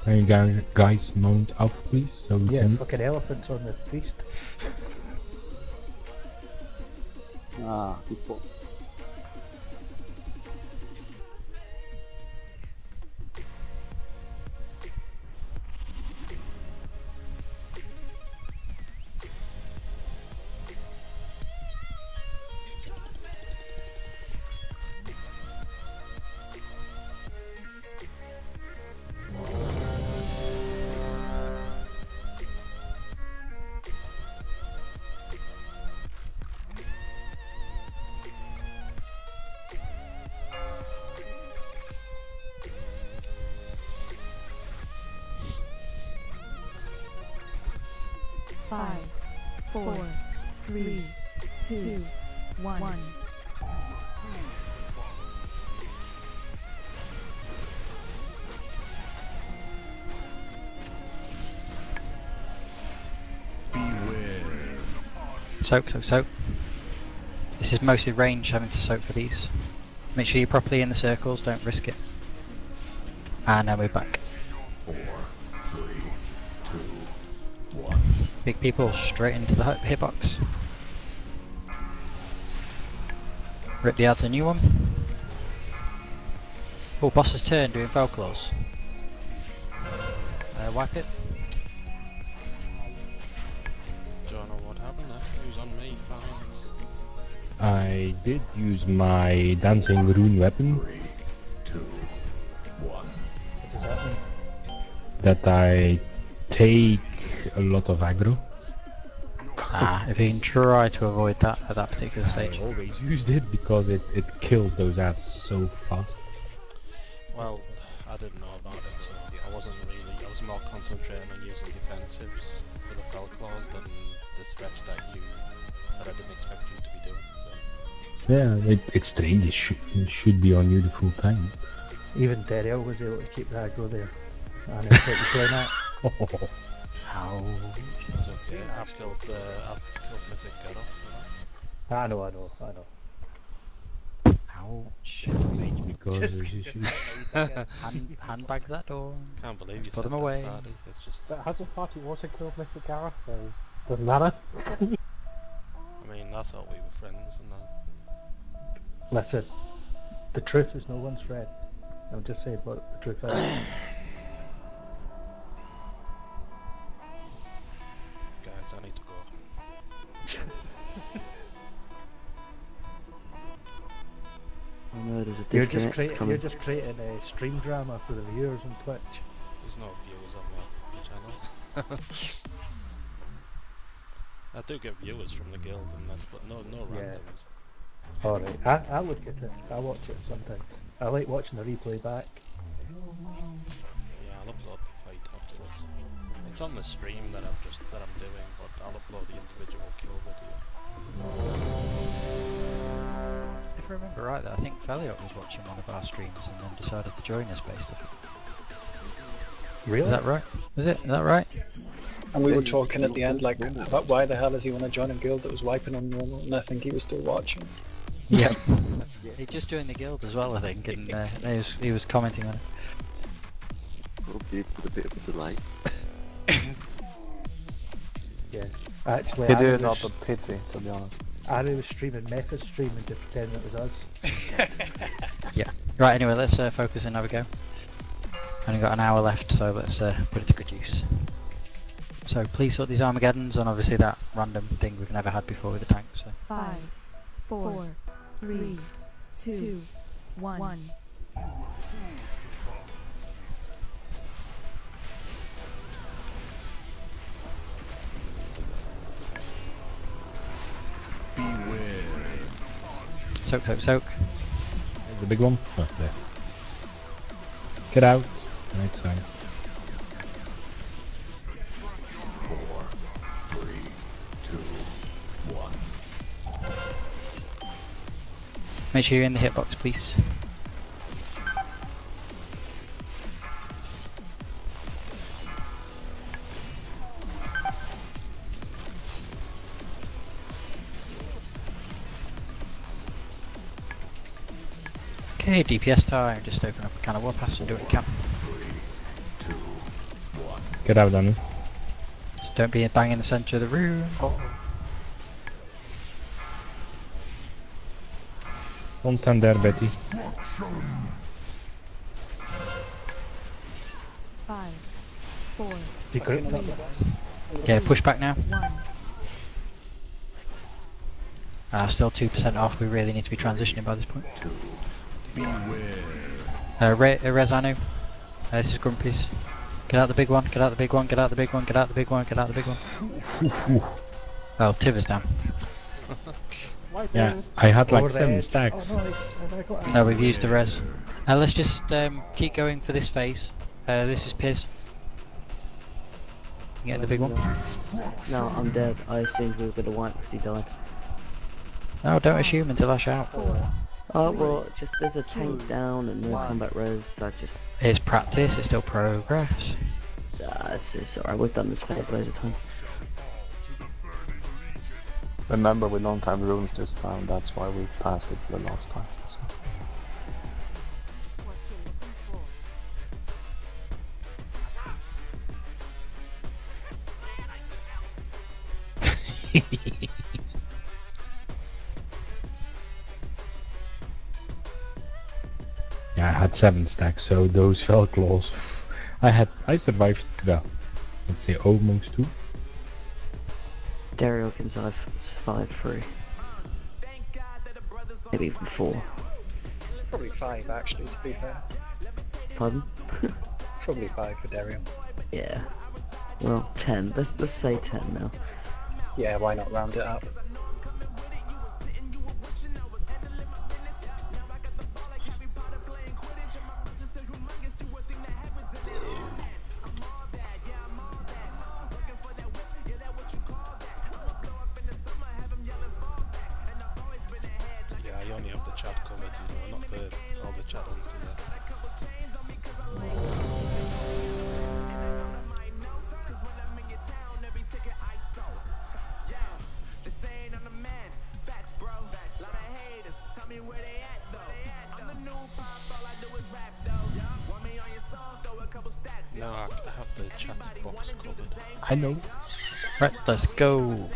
Can you guys mount up, please? So we Yeah, can. fucking elephants on the feast. Ah, people. Five, 4, 3, 2, 1. Soak, soak, soak. This is mostly range, having to soak for these. Make sure you're properly in the circles, don't risk it. And now we're back. 4, 3, 2, 1. Big people straight into the hitbox. Rip the adds a new one. Oh, boss's turn doing foul claws. Wipe it. Don't know what happened there. It was on me, fans. I did use my dancing rune weapon. 3, 2, 1. What does that mean? That I take a lot of aggro. If you can try to avoid that at that particular stage. I always used it because it kills those ads so fast. Well, I didn't know about it, so I wasn't really. I was more concentrating on using defensives for the fell claws than the stretch that I didn't expect you to be doing. So. Yeah, it's strange. It should be on you the full time. Even Daryl was able to keep the aggro there. And it's like playing that. How? It's okay. I've killed Mythic Gorath. I know. Ouch. It's strange because handbags that door. Can't believe you put them said that, away. Party. It's just. But has the party also killed Mr. Gorath? Doesn't matter. I mean, I thought we were friends, and That's it. The truth is no one's friend. I'm just saying what the truth is. guys, I need to go. Oh no, there's a You're disconnect you're just creating a stream drama for the viewers on Twitch. There's no viewers on my channel. I do get viewers from the guild and that, but no randoms. Alright, I look at it. I watch it sometimes. I like watching the replay back. Yeah, I'll upload the fight after this. It's on the stream that I'm doing, but I'll upload the individual kill video. If I remember right, though, I think Feliot was watching one of our streams and then decided to join us based on it. Really? Is that right? Was it? Is that right? And we were talking at the end, like, about why the hell does he want to join a guild that was wiping on normal, and I think he was still watching. Yeah. He just joined the guild as well, I think, and he was commenting on it. Probably with a bit of a delay. Yeah. Actually, He did it out of pity, to be honest. Ari was streaming Method stream and just pretending it was us. Yeah. Right, anyway, let's focus and have a go. Only got an hour left, so let's put it to good use. So please sort these Armageddons on obviously that random thing we've never had before with the tank. So 5, 4, 3, 2, 1. soak, soak, soak. The big one? Oh, there. Get out. Right side. 4, 3, 2, 1. Make sure you're in the hitbox, please. Okay, DPS time. Just open up a can of warpass and do what you can. 3, 2, 1. Get out, Anu. Just don't be bang in the centre of the room. Don't stand there, Betty. 5, 4, Yeah, push back now. 1. Still 2% off. We really need to be transitioning by this point. Res Anu. This is Grumpy's. Get out the big one, get out the big one, get out the big one, get out the big one, get out the big one. Oh, Tiv is down. Yeah, I had like 7 stacks. No, we've used the res. Let's just keep going for this phase. This is Piz. Get the big one. No, I'm dead. I assumed we were going to wipe because he died. No, don't assume until I shout. Oh well, just there's a tank down and no combat res. I just. It's practice. It's still progress. It's alright. We've done this phase loads of times. Remember, we don't have runes this time, that's why we passed it for the last time. So. Yeah, I had 7 stacks, so those fell claws. I survived, well, let's say almost 2. Daryl can survive 3. Maybe even 4. Probably 5 actually, to be fair. Pardon? Probably 5 for Daryl. Yeah. Well, 10. Let's say 10 now. Yeah, why not round it up? Yeah, I only have the chat covered, you know, not all the chat onto that. No, I have the chat box covered. I know. Right, let's go.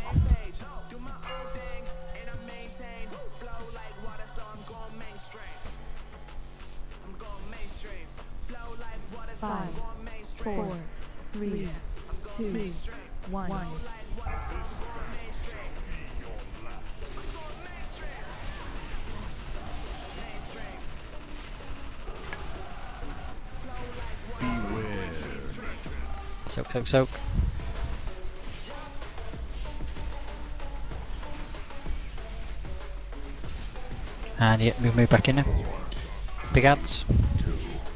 Five, 4, 3, 2, 1. Soak, soak, soak. And yeah, move back in now. Big ads.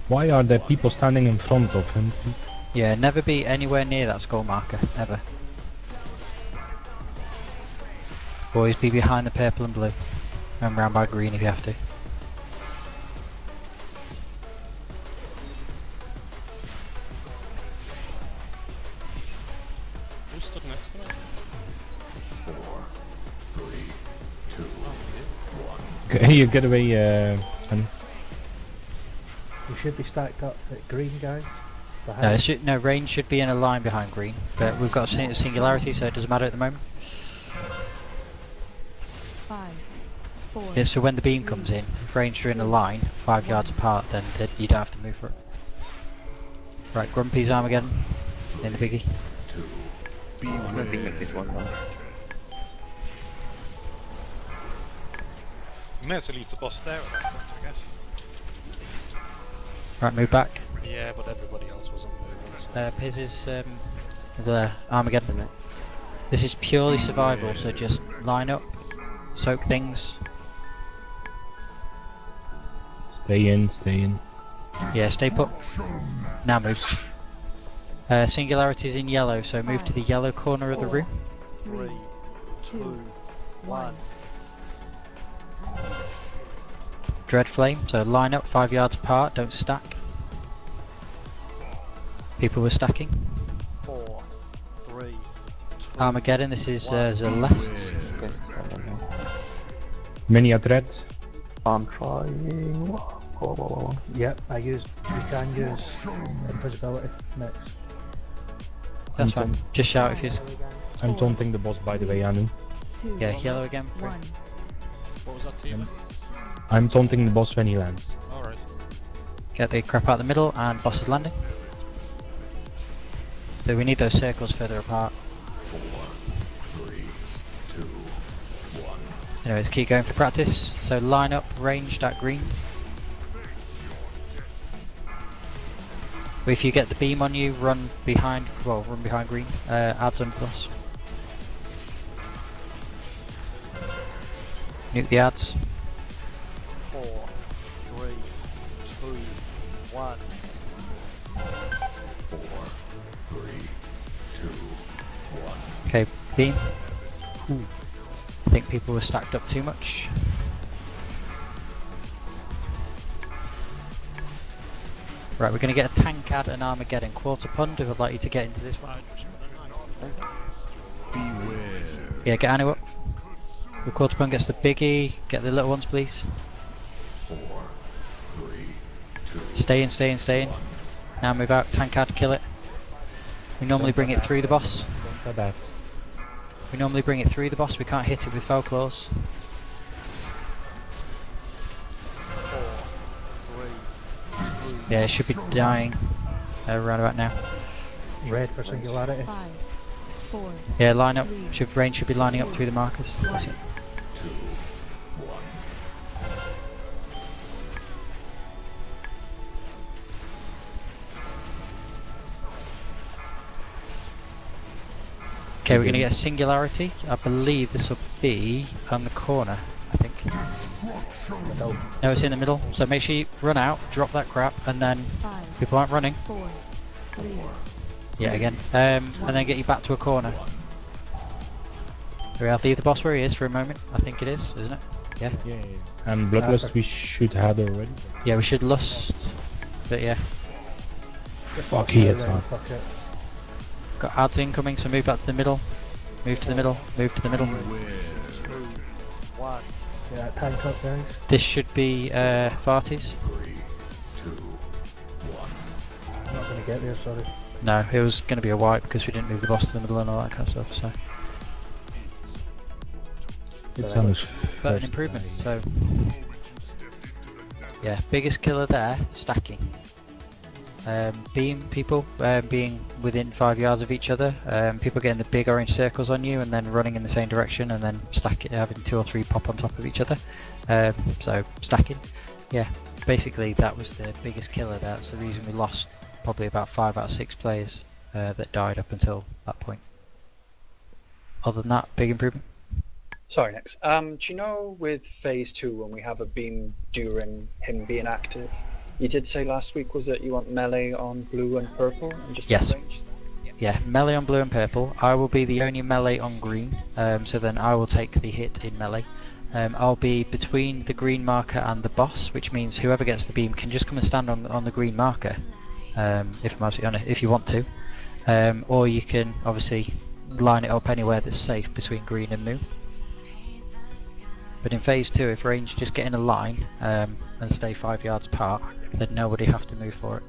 Why are there people standing in front of him? Yeah, never be anywhere near that skull marker, ever. Always be behind the purple and blue. And round by green if you have to. Who stood next to me? 4, 3, 2, 1. Okay, you get away, Anu. We should be stacked up at green, guys. No, range should be in a line behind green, but we've got a singularity, so it doesn't matter at the moment. 5, 4. Yeah, so when the beam comes in, if range are in a line, 5 yards apart, then you don't have to move for it. Right, Grumpy's Armageddon in the biggie. There's no beam in this one though. You may as well leave the boss there at that point, I guess. Right, move back. Yeah, but everybody else wasn't moving. So. Piz is the Armageddon next. This is purely survival, so just line up, soak things. Stay in, stay in. Yeah, stay put. Now move. Singularity's in yellow, so move to the yellow corner of the room. 3, 2, 1. Dread Flame, so line up 5 yards apart, don't stack. People were stacking. 4, 3, 2, Armageddon, this is Celeste. Many a dread. I'm trying. Whoa. Yep, you can use invisibility next. That's fine, just shout if you... I'm taunting the boss by the way, Anu. Yeah, yellow again. What was that to you? I'm taunting the boss when he lands. Alright. Get the crap out the middle and boss is landing. So we need those circles further apart. 4, 3, 2, 1. Anyways, keep going for practice. So line up, ranged at green. If you get the beam on you, run behind green. Adds on plus. Nuke the ads. 4, 3, 2, 1. 4, 3, 2, 1. Okay, beam. I think people were stacked up too much. Right, we're going to get a Tankard and Armageddon. Quarter Pond, if I'd like you to get into this one. Yeah, get Anu up. The Quarter Pond gets the biggie. Get the little ones, please. 4, 3, 2. Stay in, stay in, stay in. Now move out. Tankard, kill it. We normally bring it through the boss. We normally bring it through the boss. We can't hit it with foul claws. 4, 3, 2. Yeah, it should be dying around about now. Red for singularity. 5, 4. Yeah, line up. Rain should be lining up through the markers. That's it. 2, 1. Okay, we're going to get a singularity. I believe this will be on the corner, I think. No, it's in the middle. So make sure you run out, drop that crap, and then people aren't running. 4, 3. Yeah, again. And then get you back to a corner. I'll leave the boss where he is for a moment. I think it is, isn't it? Yeah. Yeah. And Bloodlust we should have already. Yeah, we should lust. But yeah. Fuck, he hits hard. Got ads incoming, so move back to the middle. Move to the middle. Move to the middle. 2, 1. Yeah, tank up, guys. This should be Farties. 3, 2, 1. I'm not going to get there, sorry. No, it was going to be a wipe because we didn't move the boss to the middle and all that kind of stuff. So It's Anu's but an first improvement. try. So yeah, biggest killer there, stacking. Beam people being within 5 yards of each other. People getting the big orange circles on you and then running in the same direction and then having 2 or 3 pop on top of each other. So stacking. Yeah, basically that was the biggest killer. That's the reason we lost probably about 5 out of 6 players that died up until that point. Other than that, big improvement. Sorry, Nix. Do you know with phase 2 when we have a beam during him being active? You did say last week was that you want melee on blue and purple and just Yes. range? Yeah, melee on blue and purple. I will be the only melee on green, so then I will take the hit in melee. I'll be between the green marker and the boss, which means whoever gets the beam can just come and stand on the green marker, if I'm absolutely honest, if you want to. Or you can obviously line it up anywhere that's safe between green and blue. But in phase 2, if range just get in a line and stay 5 yards apart, then nobody have to move for it.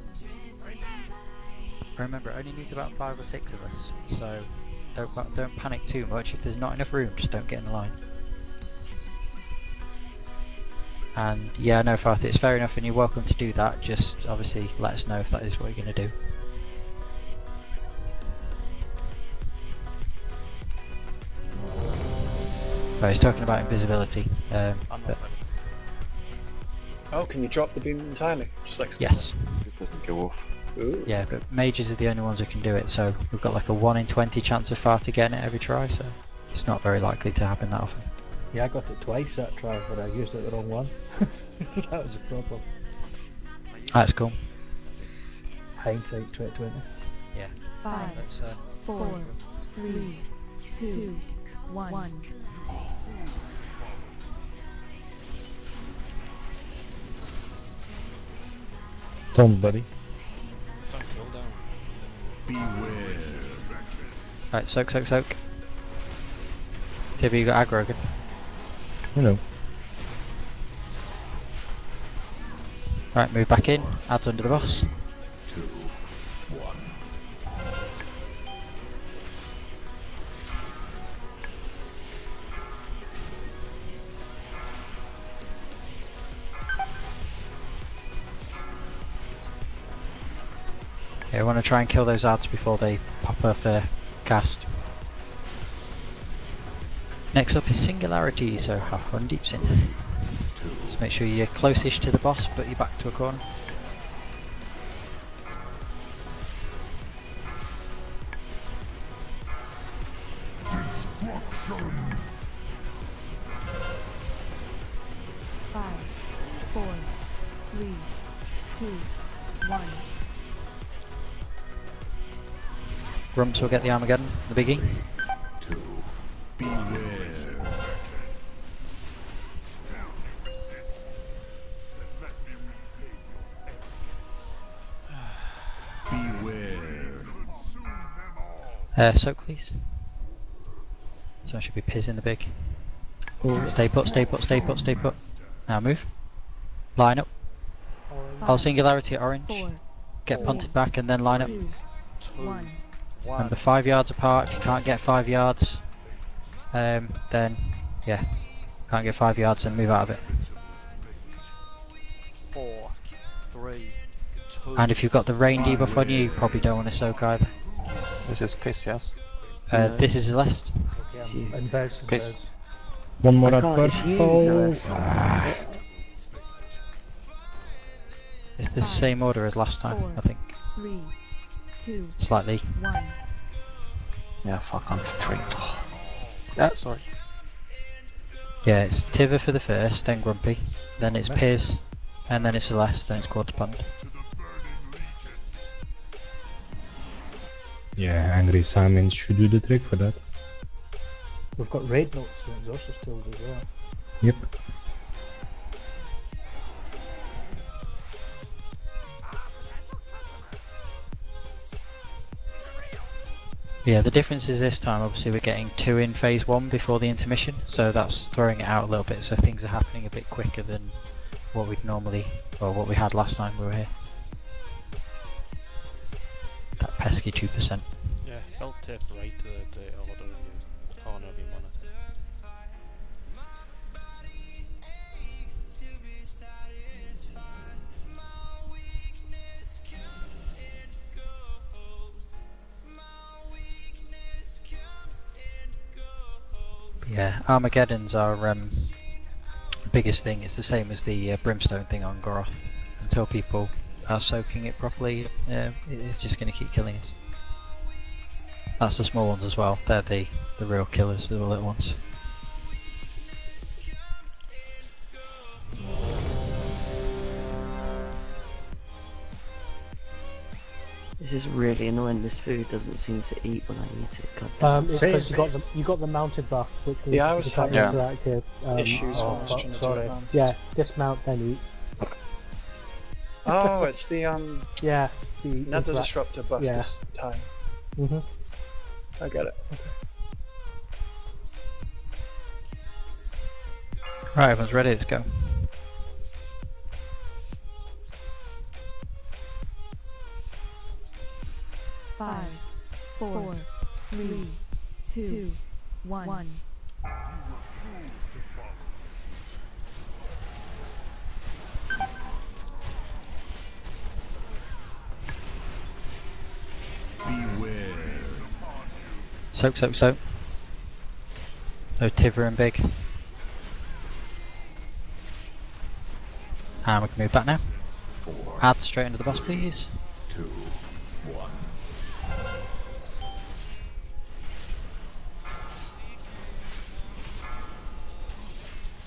Remember, it only needs about 5 or 6 of us, so don't panic too much. If there's not enough room, just don't get in the line. And yeah, no, Fatih, it's fair enough, and you're welcome to do that. Just obviously let us know if that is what you're going to do. I was talking about invisibility. Oh, can you drop the beam entirely? Just like Yes. It doesn't go off. Ooh. Yeah, but mages are the only ones who can do it, so we've got like a 1 in 20 chance of Farty getting it every try, so it's not very likely to happen that often. Yeah, I got it twice that try, but I used it the wrong one. That was a problem. That's cool. Hindsight 2020. Yeah. 5, Let's, 4, 3, 2, 1. Tom, buddy. Right, soak. Tibby, you got aggro again. You know. Right, move back in. Adds under the boss. 2, 1. Okay, I want to try and kill those ads before they pop off their cast. Next up is Singularity, so have fun deeps in. Just make sure you're closest to the boss, but you're back to a corner. Five, 4, 3, 2, 1. Grumps will get the Armageddon, the biggie. 2. Beware. Soak please. So I should be pizzing the big. Oh. Stay put, stay put, stay put, stay put. Now move. Line up. Hold singularity at orange. Get punted back and then line up. 2, 1. Remember 5 yards apart. If you can't get 5 yards, then yeah, can't get 5 yards, then move out of it. 4, 3, 2. And if you've got the rain debuff on you, you probably don't want to soak either. This is piss, yes? This is Celeste. Piss. One more I at can't purple. use It's the same order as last time, 4, I think. 3, 2, Slightly. 1. Yeah, fuck, I'm 3. Yeah, sorry. Yeah, it's Tiver for the first, then Grumpy, then it's Piz, and then it's Celeste, then it's Quarter Pond. Yeah, Angry Simon should do the trick for that. We've got raid notes and exhaustion tools as well. Yep. Yeah, the difference is this time obviously we're getting 2 in phase 1 before the intermission, so that's throwing it out a little bit, so things are happening a bit quicker than what we'd normally, or what we had last time we were here. That pesky 2%. Yeah, felt tip right to the order in your corner of your mana. Yeah, Armageddons are biggest thing. It's the same as the Brimstone thing on Gorath. Until people are soaking it properly, it's just going to keep killing us. That's the small ones as well. They're the real killers, the little ones. This is really annoying. This food doesn't seem to eat when I eat it. God It's because you got the mounted buff, which was Yeah, I was having interactive. issues when I was trying to do sorry. advanced. Yeah, dismount then eat. Oh, it's the Yeah, the Nether interact- Disruptor buff yeah. this time. Mhm. I get it. Right, everyone's ready, let's go. Five, 4, 3, 2, 1. Beware. Soak, soak, soak. So Tiver and Big. And we can move back now. 4, Add straight into the boss, please. 2, 1.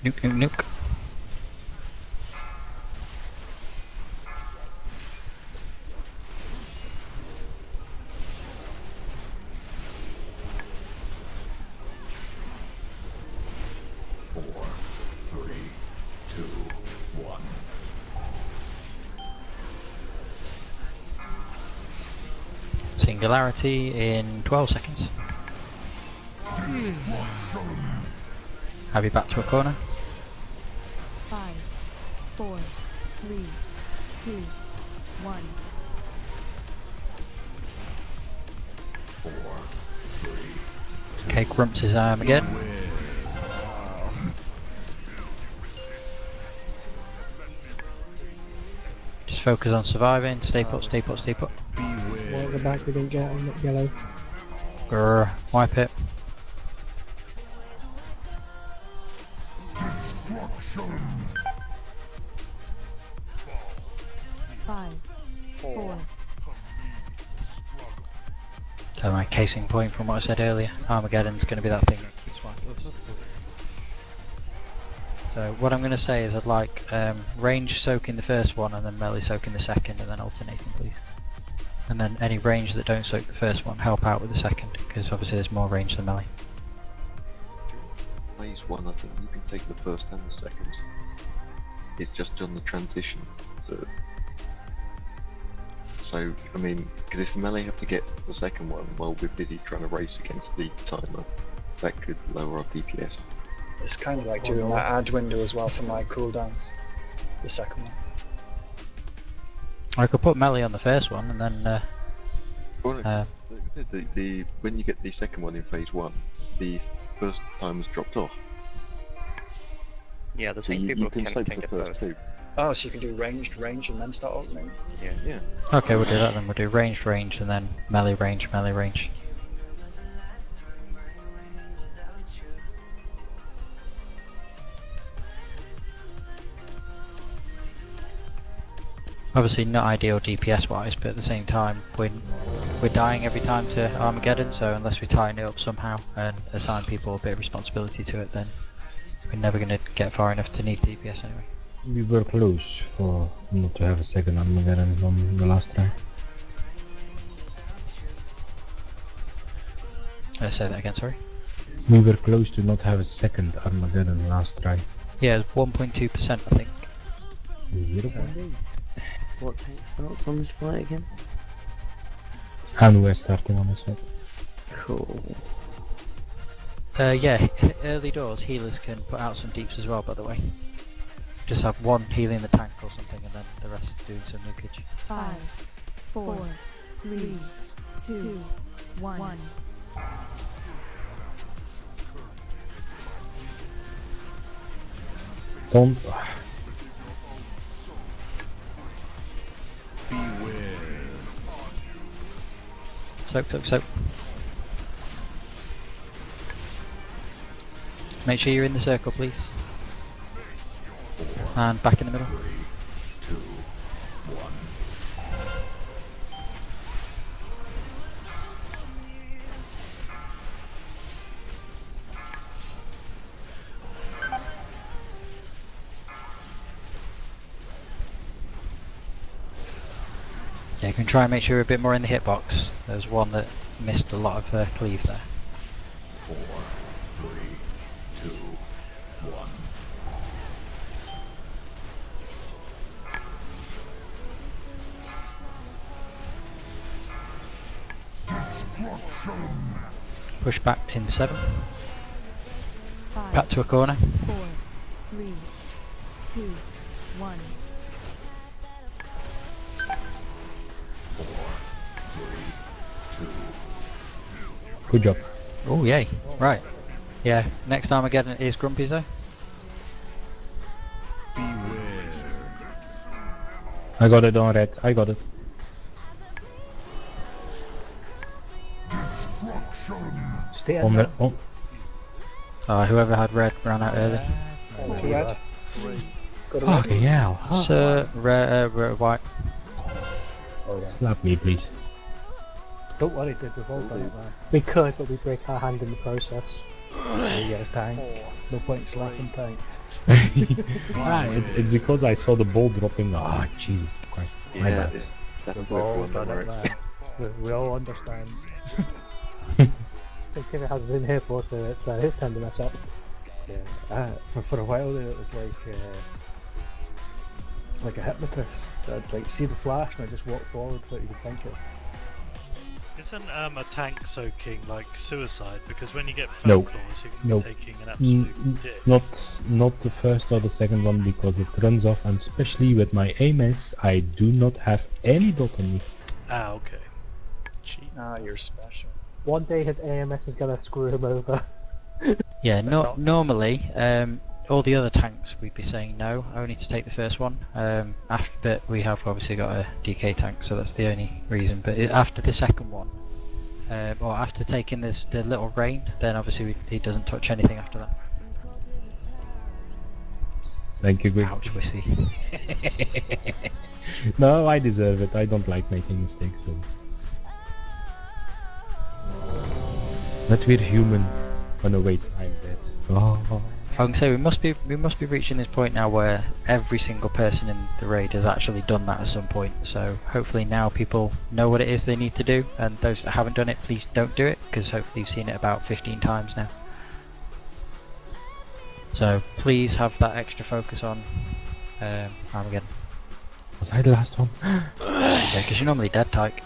Nuke, nuke, nuke. Singularity in 12 seconds. Have you back to a corner? 5, 4, 3, 2, 1. 4, 3. Okay, Grumps his arm again. Just focus on surviving. Stay put, stay put, stay put. One at the back we didn't get on the yellow. Grrr, wipe it. Five, 4. So my casing point from what I said earlier, Armageddon's going to be that thing that keeps wiping us. So what I'm going to say is I'd like range soaking the first one and then melee soaking the second and then alternating please. And then any range that don't soak the first one, help out with the second, because obviously there's more range than melee. Phase 1, I think you can take the first and the second. It's just on the transition. So, I mean, because if melee have to get the second one while we're busy trying to race against the timer, that could lower our DPS. It's kind of like doing that add window as well for my cooldowns. The second one. I could put melee on the first one and then. When you get the second one in phase 1, the first timer's dropped off. Yeah, the So same you people can can save get the first both. two. Oh, so you can do ranged, and then start opening? Yeah. Okay, we'll do that then. We'll do ranged, and then melee, range. Obviously not ideal DPS wise, but at the same time we're dying every time to Armageddon, so unless we tighten it up somehow and assign people a bit of responsibility to it, then we're never going to get far enough to need DPS anyway. We were close for not to have a second Armageddon on the last try. Say that again, sorry? We were close to not have a second Armageddon last try. Yeah, it's 1.2% I think. 0.8. What tank starts on this fight again? And we're starting on this fight. Cool. Yeah, early doors healers can put out some deeps as well, by the way. Just have one healing the tank or something and then the rest doing some nukage. 5, 4, 3, 2, 1. Don't... Soak. Make sure you're in the circle, please. And back in the middle. 3, 2, 1. Yeah, you can try and make sure you're a bit more in the hitbox. There's one that missed a lot of cleave there. 4, 3, 2, 1. Push back in 7. 5, Back to a corner. 4, 3, 2, 1. 4, 3, 2. Good job. Oh yay, right. Yeah, next Armageddon is Grumpy's though. I got it on red, I got it. Stay On in the, there. Whoever had red ran out early. Two red. Got a Fucking hell. Sir, white. Oh, yeah. Slap me, please. Don't worry, dude, we've all done it, man. We could, but we break our hand in the process. You get a tank. No point slapping tanks. It's because I saw the ball dropping. Ah, Jesus Christ. My Yeah, bad. We've all done it, man. We all understand. I think Timmy has been here for, so it's his time to mess up. Yeah. For a while there, it was like a hypnotist. I'd like see the flash and I just walk forward so you could think it. Isn't a tank soaking like suicide? Because when you get No. claws, you're taking an absolute dick. Not the first or the second one because it runs off, and especially with my AMS, I do not have any dot on me. Ah, okay. Ah, you're special. One day his AMS is gonna screw him over. Yeah, normally, all the other tanks we'd be saying no, only to take the first one. But we have obviously got a DK tank, so that's the only reason. But after the second one, or after taking the little rain, then obviously he doesn't touch anything after that. Thank you, Greg. Ouch, Wissy. No, I deserve it. I don't like making mistakes, so. But we're human. Oh no, wait, I'm dead. Oh. I can say we must be reaching this point now where every single person in the raid has actually done that at some point. So hopefully now people know what it is they need to do, and those that haven't done it, please don't do it, because hopefully you've seen it about 15 times now. So please have that extra focus on Armageddon. Was I the last one? Yeah, because you're normally dead, Tyke.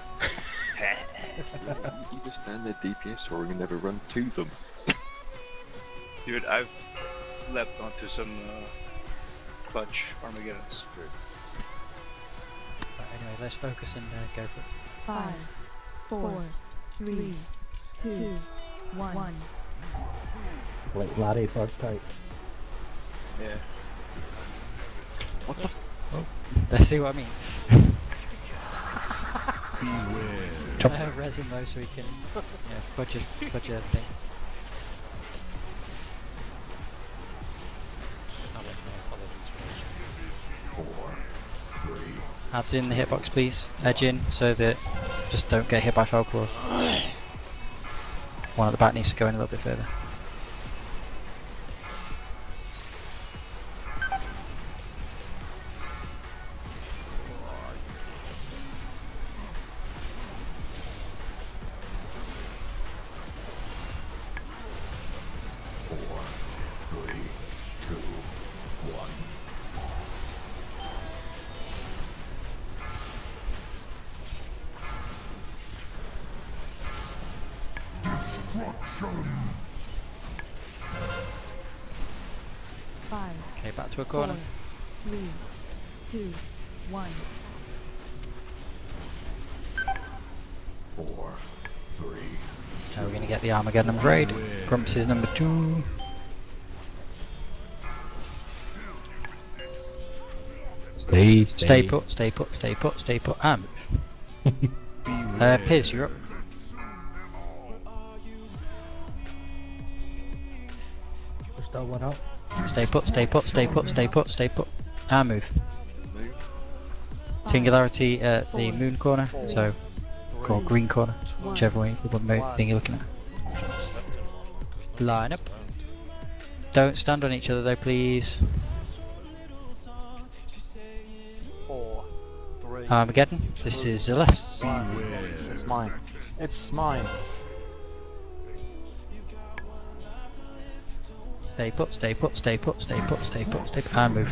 You just stand there DPS or you never run to them. Dude, I've leapt onto some clutch Armageddons. Right, anyway, let's focus and go for it. 5, 4, 3, 2, 1. Like Larry Bird type. Yeah. What the? Oh. Let's see what I mean. Resin though, so we can fudge a thing. Ads in the hitbox, please. Edge in so that just don't get hit by foul claws. One at the back needs to go in a little bit further. Okay, back to a corner. 4, 3, 2, 1. 4, 3. Now we're going to get the Armageddon raid. Grumps is number 2. Stay put, stay put, stay put, stay put, and move. Piz, you're up. Still one up. Stay put, stay put, stay put, stay put, stay put, and move. Singularity at the moon corner, so or green corner, whichever way thing you're looking at. Line up. Don't stand on each other though, please. 4, 3. Armageddon, this is Celeste. It's mine. It's mine. Stay put, stay put, stay put, stay put, stay put, stay put, and move.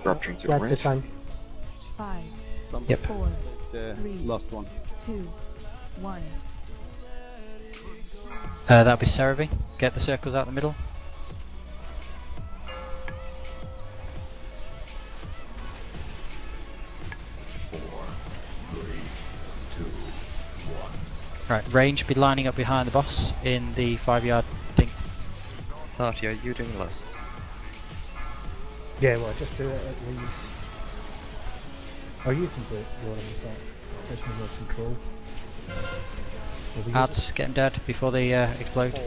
Corruption to Grab the red. time. 5, Yep. 4, The 3, last one. 2, 1. That'll be Cerebi. Get the circles out in the middle. Right, range be lining up behind the boss in the 5-yard thing. Thought, are you doing last? Yeah, well, just do it at least. Or you can do it, Jordan, with that. There's no more control. Ads, get them dead before they explode.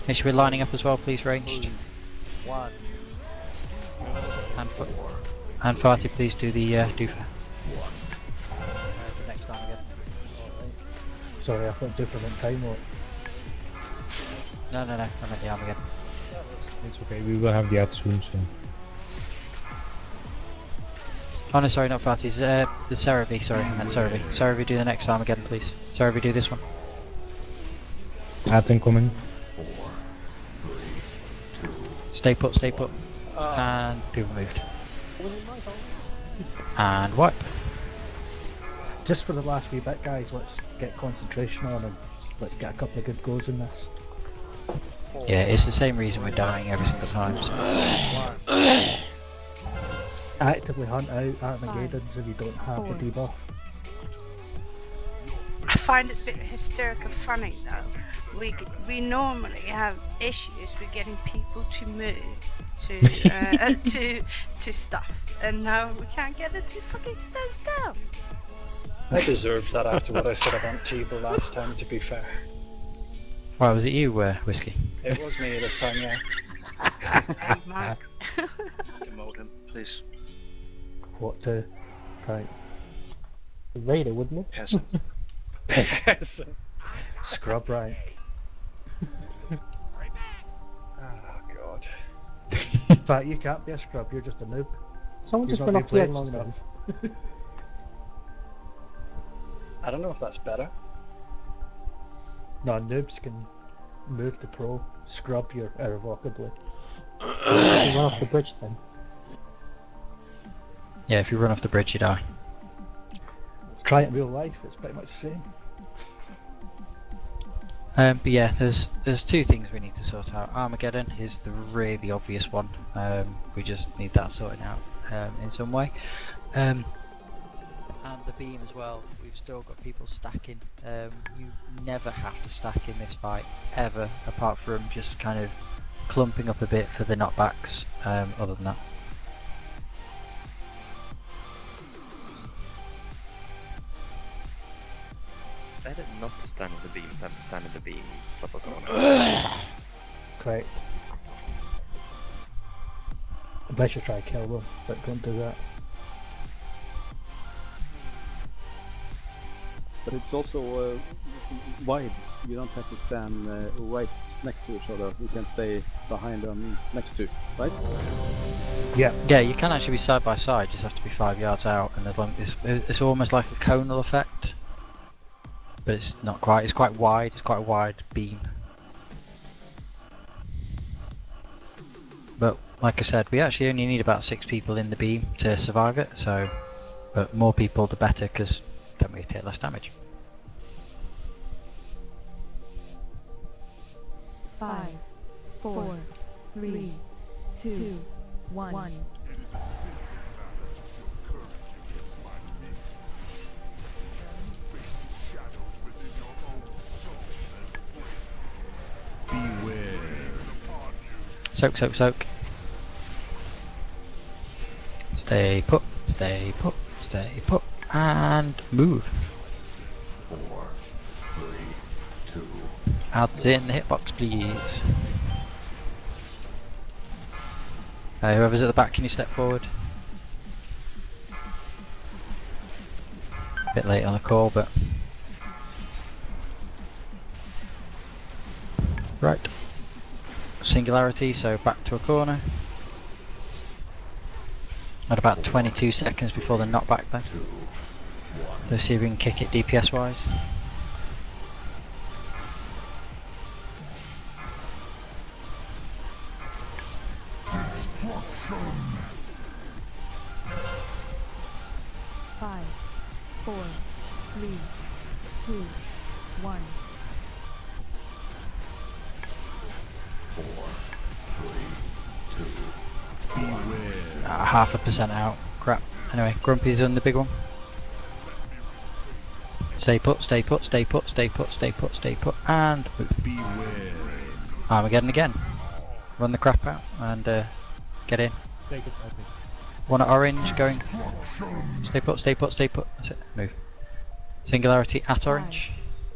They should be lining up as well, please, ranged. 1. And Farty, please do the doofer. The next time again. Sorry, I thought different time or... No, I meant the Armageddon. It's okay, we will have the ad soon, so... Oh no, sorry, not Farty's, the Cerebi, sorry, I meant Cerebi. Cerebi, do the next Armageddon, please. Cerebi, do this one. Ad incoming. Stay put, and people moved. And wipe. Just for the last wee bit, guys, let's get concentration on and let's get a couple of good goals in this. Yeah, it's the same reason we're dying every single time. So. Actively hunt out Armageddons if you don't have the debuff. I find it a bit hysterical funny though. We normally have issues with getting people to move to stuff, and now we can't get it to fucking stand still. I deserve that after what I said about Tebow last time, to be fair. Why, was it you, Whiskey? It was me this time, yeah. Demote him, please. What to... Right. Raider, wouldn't it? Peasant. Peasant. Scrub rank. Oh god. But you can't be a scrub, you're just a noob. Someone You've just not went been off the playing long edge enough. I don't know if that's better. No, noobs can move to pro, scrub you irrevocably. Run off the bridge then. Yeah, if you run off the bridge, you die. Try it in real life, it's pretty much the same. But yeah, there's two things we need to sort out. Armageddon is the really obvious one. We just need that sorted out in some way. And the beam as well. We've still got people stacking. You never have to stack in this fight ever, apart from just kind of clumping up a bit for the knockbacks. Other than that. Better not to stand in the beam than to stand in the beam top of someone. Correct. Unless you try to kill them, but don't do that. But it's also wide. You don't have to stand right next to each other. You can stay behind them next to, right? Yeah. Yeah, you can actually be side by side. You just have to be 5 yards out, and as long it's almost like a conal effect. But it's not quite. It's quite wide. It's quite a wide beam. But like I said, we actually only need about 6 people in the beam to survive it. So, but more people the better, because then we take less damage. 5, 4, 3, 2, 1. Soak, soak, soak. Stay put, stay put, stay put, and move. 4, 3, 2. Adds in the hitbox, please. Whoever's at the back, can you step forward? A bit late on the call, but... Right. Singularity, so back to a corner. At about 22 seconds before the knockback then. Let's see if we can kick it DPS wise. Five, 4, 3, 2, 1. 4, 3, 2. Beware. 0.5% out. Crap. Anyway, Grumpy's on the big one. Stay put, stay put, stay put, stay put, stay put, stay put, and beware. Armageddon again. Run the crap out and get in. Take it, I think. One at orange going. Stay put, stay put, stay put. That's it. Move. Singularity at orange.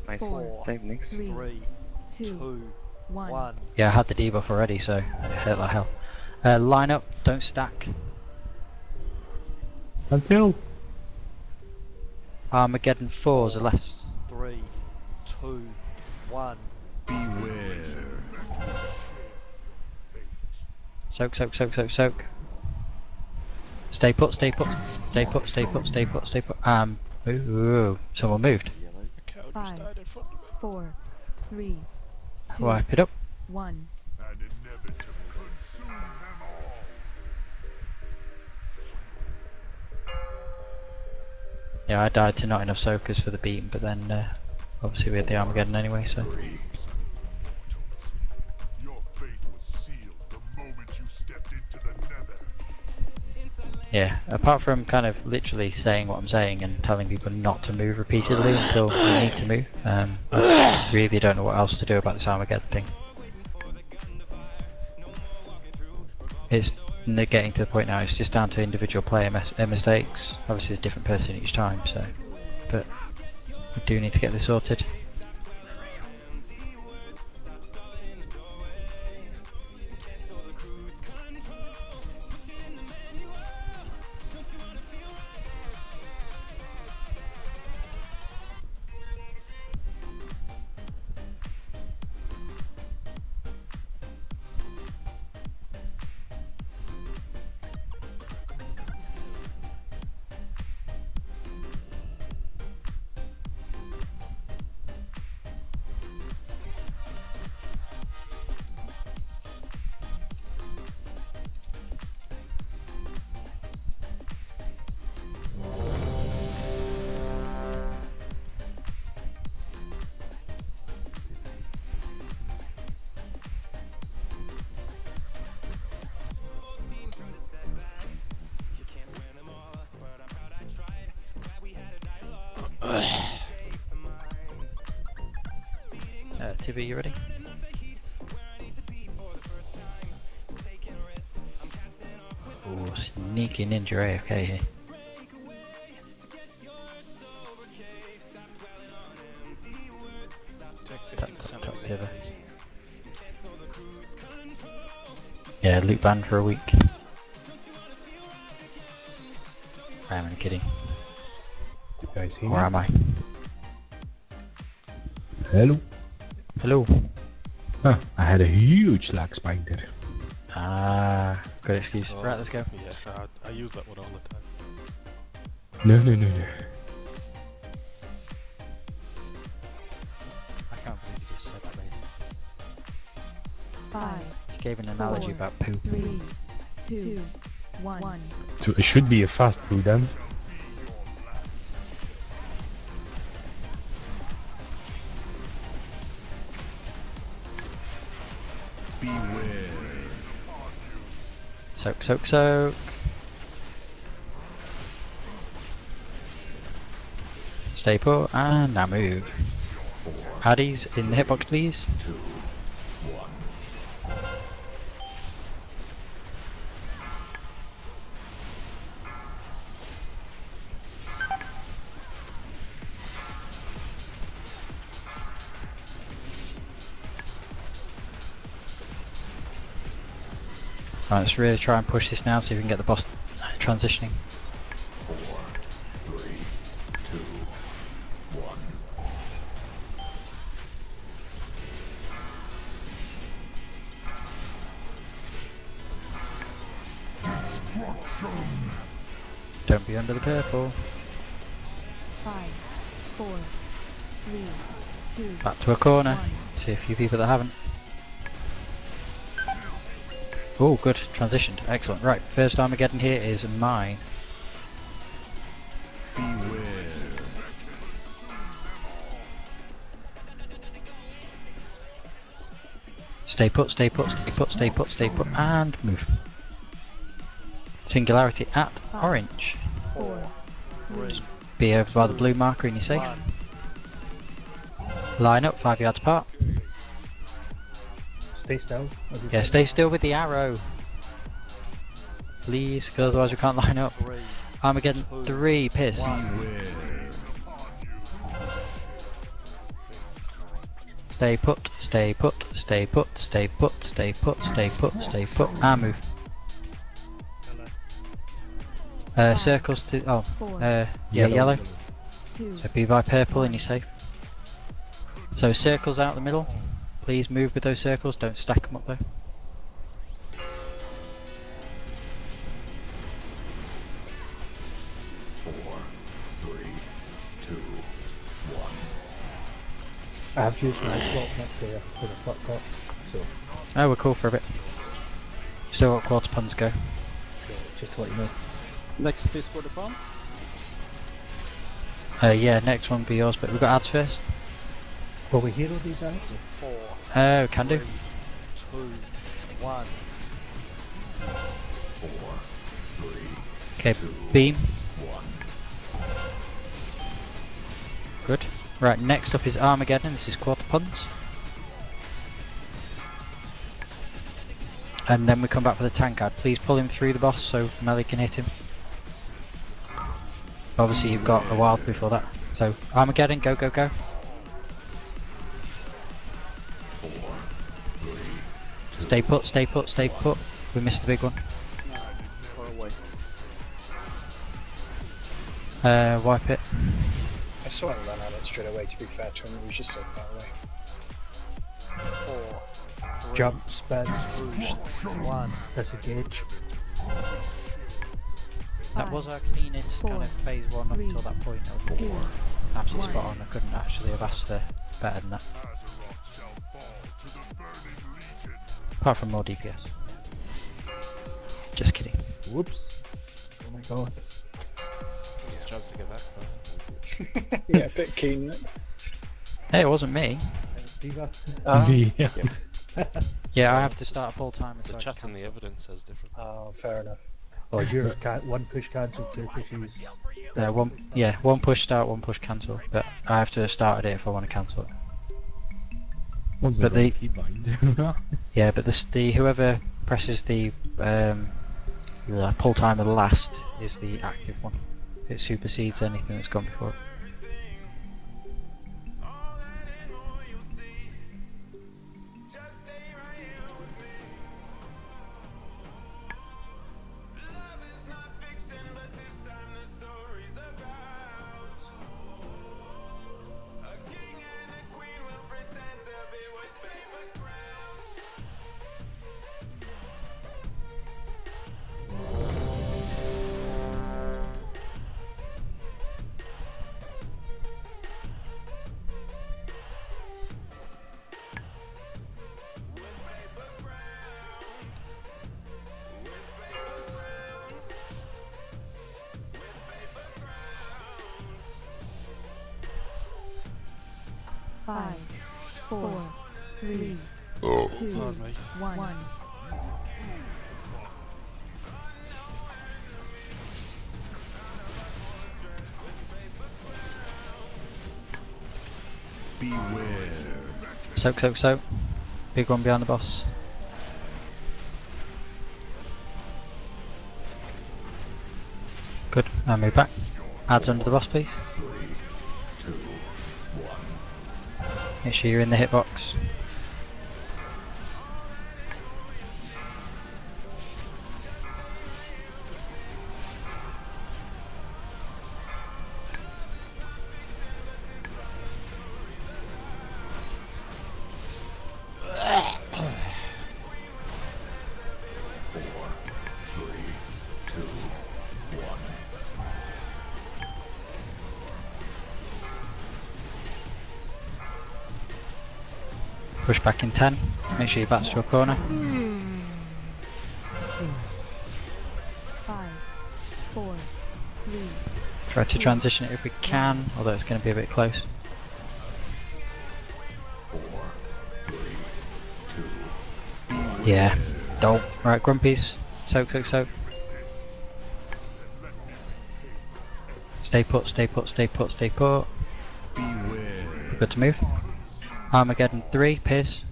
Nice. 4, Save Nix. 3, 2, 1. Yeah, I had the debuff already, so it hurt like hell. Line up, don't stack. And still. Armageddon 4s or less. 3, 2, 1. Beware. Soak, soak, soak, soak, soak. Stay put, stay put, stay put, stay put, stay put, stay put. Ooh, someone moved. 5, 4, 3, 2, Wipe it up. 1. Yeah, I died to not enough soakers for the beam, but then obviously we had the Armageddon anyway, so. Yeah, apart from kind of literally saying what I'm saying and telling people not to move repeatedly until we need to move, I really don't know what else to do about this Armageddon thing. It's getting to the point now, it's just down to individual player mistakes. Obviously it's a different person each time, so, but we do need to get this sorted. TV, you ready? Oh, sneaky ninja AFK here. Tap. Yeah, loot ban for a week. I am only kidding. You guys hear Or me? am I? Hello. Hello. Huh, I had a huge lag spike there. Ah, good excuse. Right, let's go. Yeah, I use that one all the time. No. I can't believe you just said that, lady. 5. She gave an analogy about poop. 3, 2, 1. So it should be a fast poo then. Beware. Soak. Stay put, and now move. Addies in the hitbox, please. Right, let's really try and push this now so we can get the boss transitioning. 4, 3, 2, 1. Destruction. Don't be under the purple. 5, 4, 3, 2. Back to a corner. See a few people that haven't. Oh, good. Transitioned. Excellent. Right, first Armageddon here is mine. Beware. Stay put, and move. Singularity at orange. 4, 3. Be over by the blue marker and you're safe. Line up 5 yards apart. Stay still. Yeah, stay still with the arrow. Please, because otherwise we can't line up. Armageddon 3, piss. Stay put, and move. Circles to, yeah, yellow. So be by purple and you're safe. So circles out the middle. Please move with those circles, don't stack them up though. I have used my slot next there for the fuck up, so Oh, we're cool for a bit. Still got quarter puns go. just to let you know. Next is for the farm. Yeah, next one will be yours, but we've got ads first. Will we hero these ads? 4, Oh, can do. 2, 1. 4, 3, Okay, beam. 1. Good. Right, next up is Armageddon. This is quarter puns. And then we come back for the tank ad. Please pull him through the boss so melee can hit him. Obviously you've got a while before that. So Armageddon, go. 4, 3, 2. Stay put. We missed the big one. Far away. Wipe it. I saw him run out of it straight away, to be fair to him, he was just so far away. 4, 3, Jump, spin, 2, 1. disengage. That was our cleanest kind of phase 1 up until that point. Absolutely spot on. I couldn't actually have asked for better than that. Apart from more DPS. Just kidding. Whoops. Oh my god. There's a chance to get back. Yeah, a bit keen next. Hey, it wasn't me. Diva. Yeah. Yeah, I have to start a full timer. The chat and the evidence says different. Oh, fair enough. Oh, yours one push cancelled, 2 pushes. One push start, 1 push cancel. But I have to have started it if I want to cancel it. But yeah, but the whoever presses the pull timer last is the active one. It supersedes anything that's gone before. Five, four, three, Oh, two, pardon me. one. Beware. Soak, soak, soak. Big one behind the boss. Good, now move back. Adds under the boss, please. 3, 2, 1. Make sure you're in the hitbox. Push back in 10. Make sure you bounce to a corner. 5, 4, 3. Try to transition it if we can, although it's going to be a bit close. 4, 3, 2. Yeah. Dope. Right, grumpies. Soak, soak, soak. Stay put, stay put, stay put, stay put. Beware. Good to move. Armageddon 3, Piz.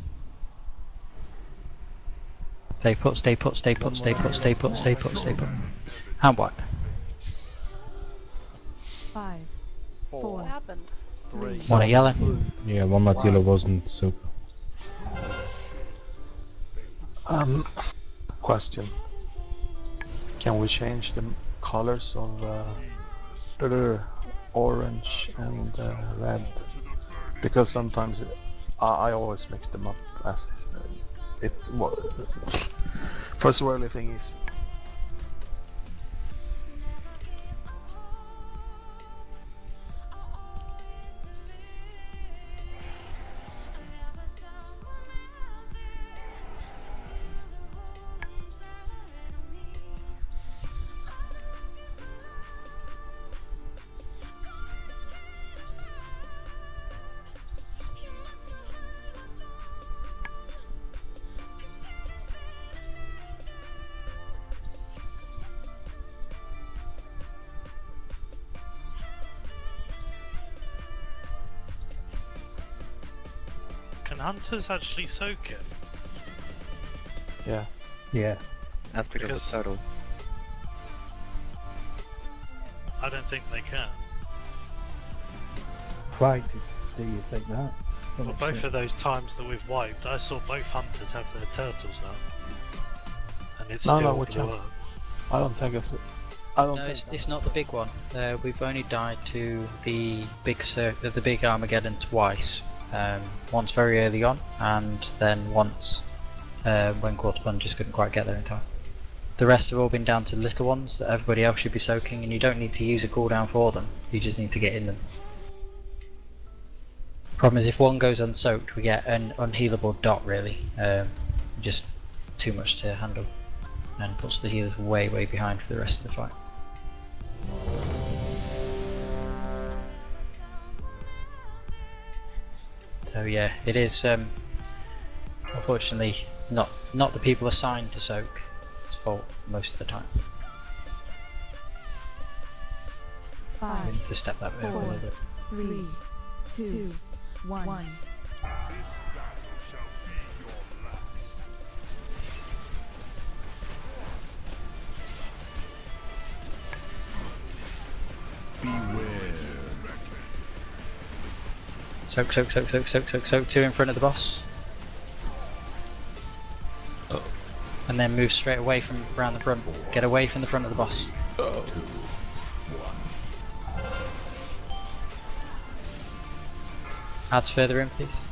Stay put, stay put, stay put, stay put, stay put, stay put, stay put. Hand wipe. 5, 4, What happened? 3. One at yellow. Yeah, one that yellow wasn't so. Question. Can we change the colors of orange and red? Because sometimes I always mix them up as it. First swirly thing is. Can hunters actually soak it? Yeah. Yeah. That's because of the total. I don't think they can. Why do you think that? Well, both of those times that we've wiped, I saw both hunters have their turtles up, and it's No, still we blew can't. up. I don't think it's. I don't No, think. it's not the big one. We've only died to the big Armageddon twice. Once very early on, and then once when Quarterpun just couldn't quite get there in time. The rest have all been down to little ones that everybody else should be soaking, and you don't need to use a cooldown for them, you just need to get in them. Problem is, if one goes unsoaked, we get an unhealable dot, really. Just too much to handle, and puts the healers way behind for the rest of the fight. So yeah, it is unfortunately not the people assigned to soak fault most of the time. 5, We need to step that way up a 4, little bit. 3, 2, 1. Soak, soak, soak, soak, soak, soak, soak. 2 in front of the boss. And then move straight away from around the front. Get away from the front of the boss. Adds further in, please.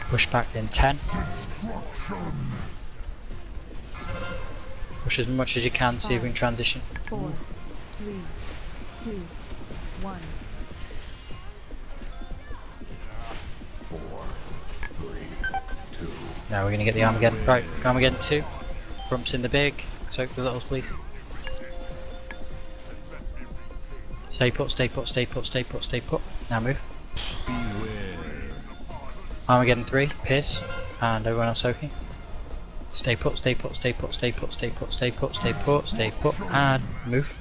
Push back in 10. Push as much as you can, see if we can transition. 4, 3, 2, 1. 4, 3, 2. Now we're going to get the Armageddon. Right, Armageddon 2. Grumps in the big. Soak the littles, please. Stay put, stay put, stay put, stay put, stay put. Now move. Armageddon 3, Pierce, and everyone else soaking. Stay put, stay put, stay put, stay put, stay put, stay put, stay put, stay put, and move.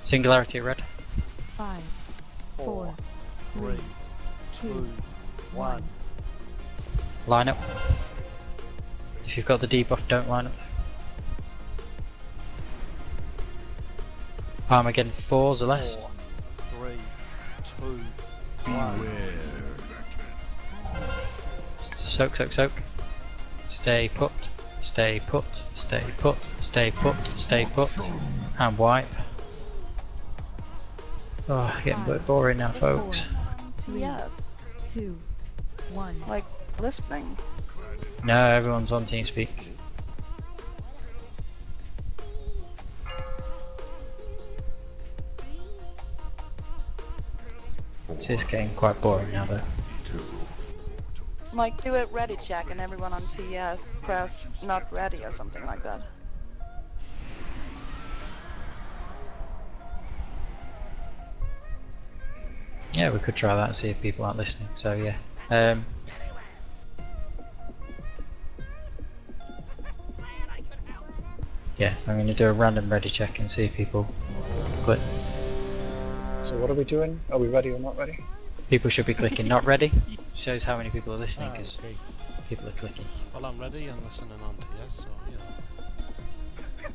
Singularity at red. 5, 4, 3, 2, 1. Line up. If you've got the debuff, don't line up. Armageddon 4, Celeste. 4, 3, 2, 1. Soak, soak, soak. Stay put, stay put, stay put, stay put, stay put, and wipe. Oh, getting a bit boring now, folks. Yes. 2, 1. Like, listening. No, everyone's on TeamSpeak. It's just getting quite boring now, though. Like, do it ready check and everyone on TS press not ready or something like that. Yeah, we could try that and see if people aren't listening, so yeah. Yeah, I'm going to do a random ready check and see if people click. So what are we doing? Are we ready or not ready? People should be clicking not ready. Shows how many people are listening because people are clicking. Well, I'm ready and listening on TS, so yeah.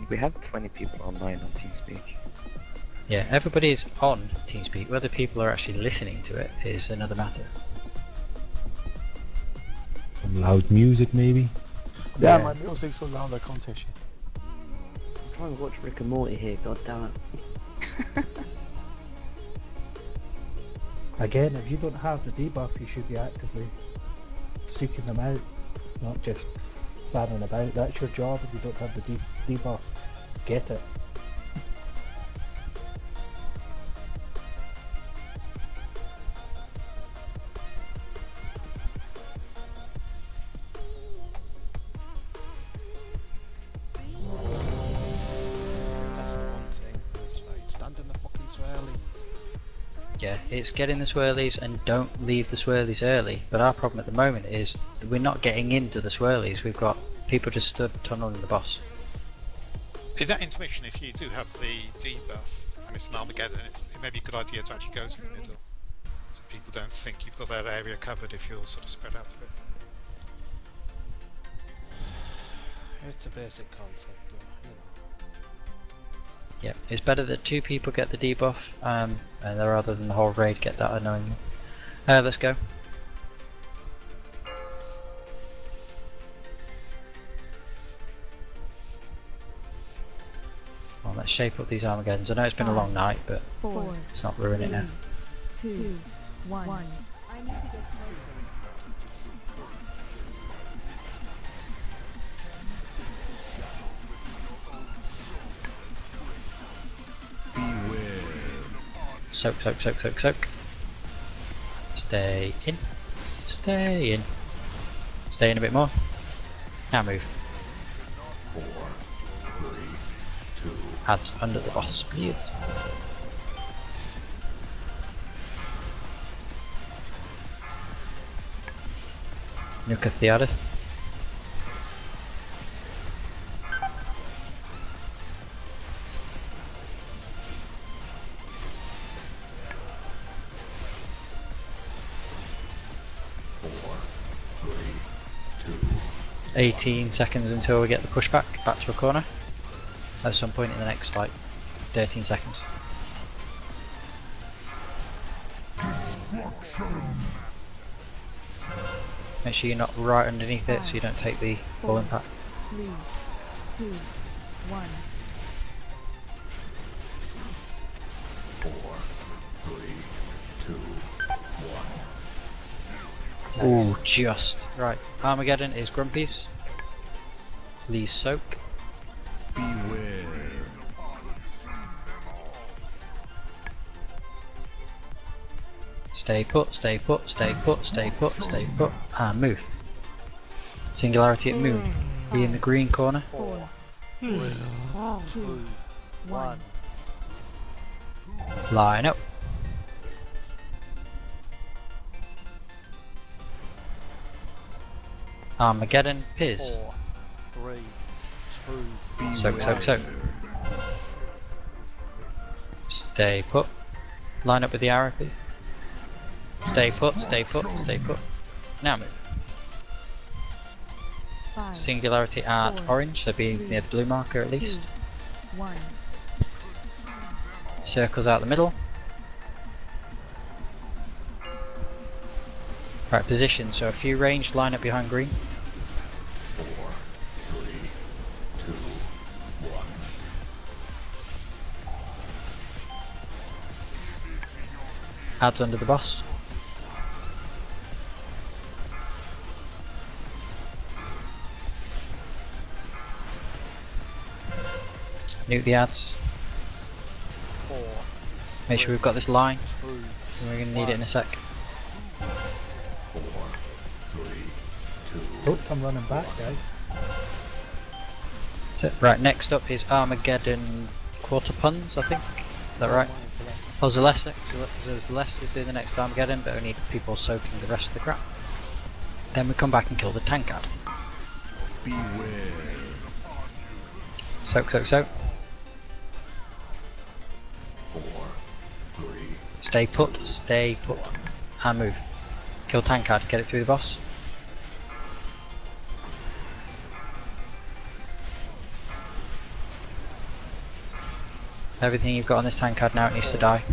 We have 20 people online on TeamSpeak. Yeah, everybody's on TeamSpeak. Whether people are actually listening to it is another matter. Some loud music, maybe? Yeah, my music's so loud I can't hear shit. I'm trying to watch Rick and Morty here, god damn it. Again, if you don't have the debuff, you should be actively seeking them out, not just fanning about. That's your job. If you don't have the debuff, get it. That's the one thing. That's right. Stand in the fucking swirly. Yeah, it's getting the swirlies and don't leave the swirlies early. But our problem at the moment is that we're not getting into the swirlies. We've got people just stood tunneling the boss. In that intermission, if you do have the debuff and it's an Armageddon, it may be a good idea to actually go to the middle, so people don't think you've got that area covered if you're sort of spread out a bit. It's a basic concept, though, you know. Yeah, it's better that 2 people get the debuff, and rather than the whole raid get that annoying. Let's go. Well, let's shape up these Armageddons. I know it's been a long night, but 4, let's not ruin it now. 2, 1. I need to get closer. Soak, soak, soak, soak, soak. Stay in. Stay in. Stay in a bit more. Now move. 4, 3, 2. Hands under the boss, please. Nuka Theodist. Four, 3, 2. 18 seconds until we get the pushback back to a corner. At some point in the next like 13 seconds. Make sure you're not right underneath it so you don't take the full impact. 3, 2, 1. 4, 3, 2, 1. Ooh, just. Right, Armageddon is Grumpy's. Please soak. Beware. Stay put, stay put, stay put, stay put, stay put, and move. Singularity at Moon. Be in the green corner. 4, 3, 2, 1. Line up. Armageddon, Piz. 4, 3, 2. Soak, soak, soak. Stay put. Line up with the arrow, please. Stay put, stay put, stay put. Now move. 5, Singularity at 4, orange, so be near the blue marker at least. 2, 1. Circles out the middle. Right, position, so a few ranged line up behind green. 4, 3, 2, 1. Adds under the boss. Nuke the ads. 4. Make sure we've got this line. 2. We're going to need it in a sec. 4, 3, 2. Don't come running back, guys. Right, next up is Armageddon Quarter Puns, I think. Is that right? Oh, Zalesek. Zalesek is doing the next Armageddon, but we need people soaking the rest of the crap. Then we come back and kill the tankard. Beware. Soak, soak, soak. 4, 3. Stay put, and move. Kill tankard, get it through the boss. Everything you've got on this tankard now, it needs to die.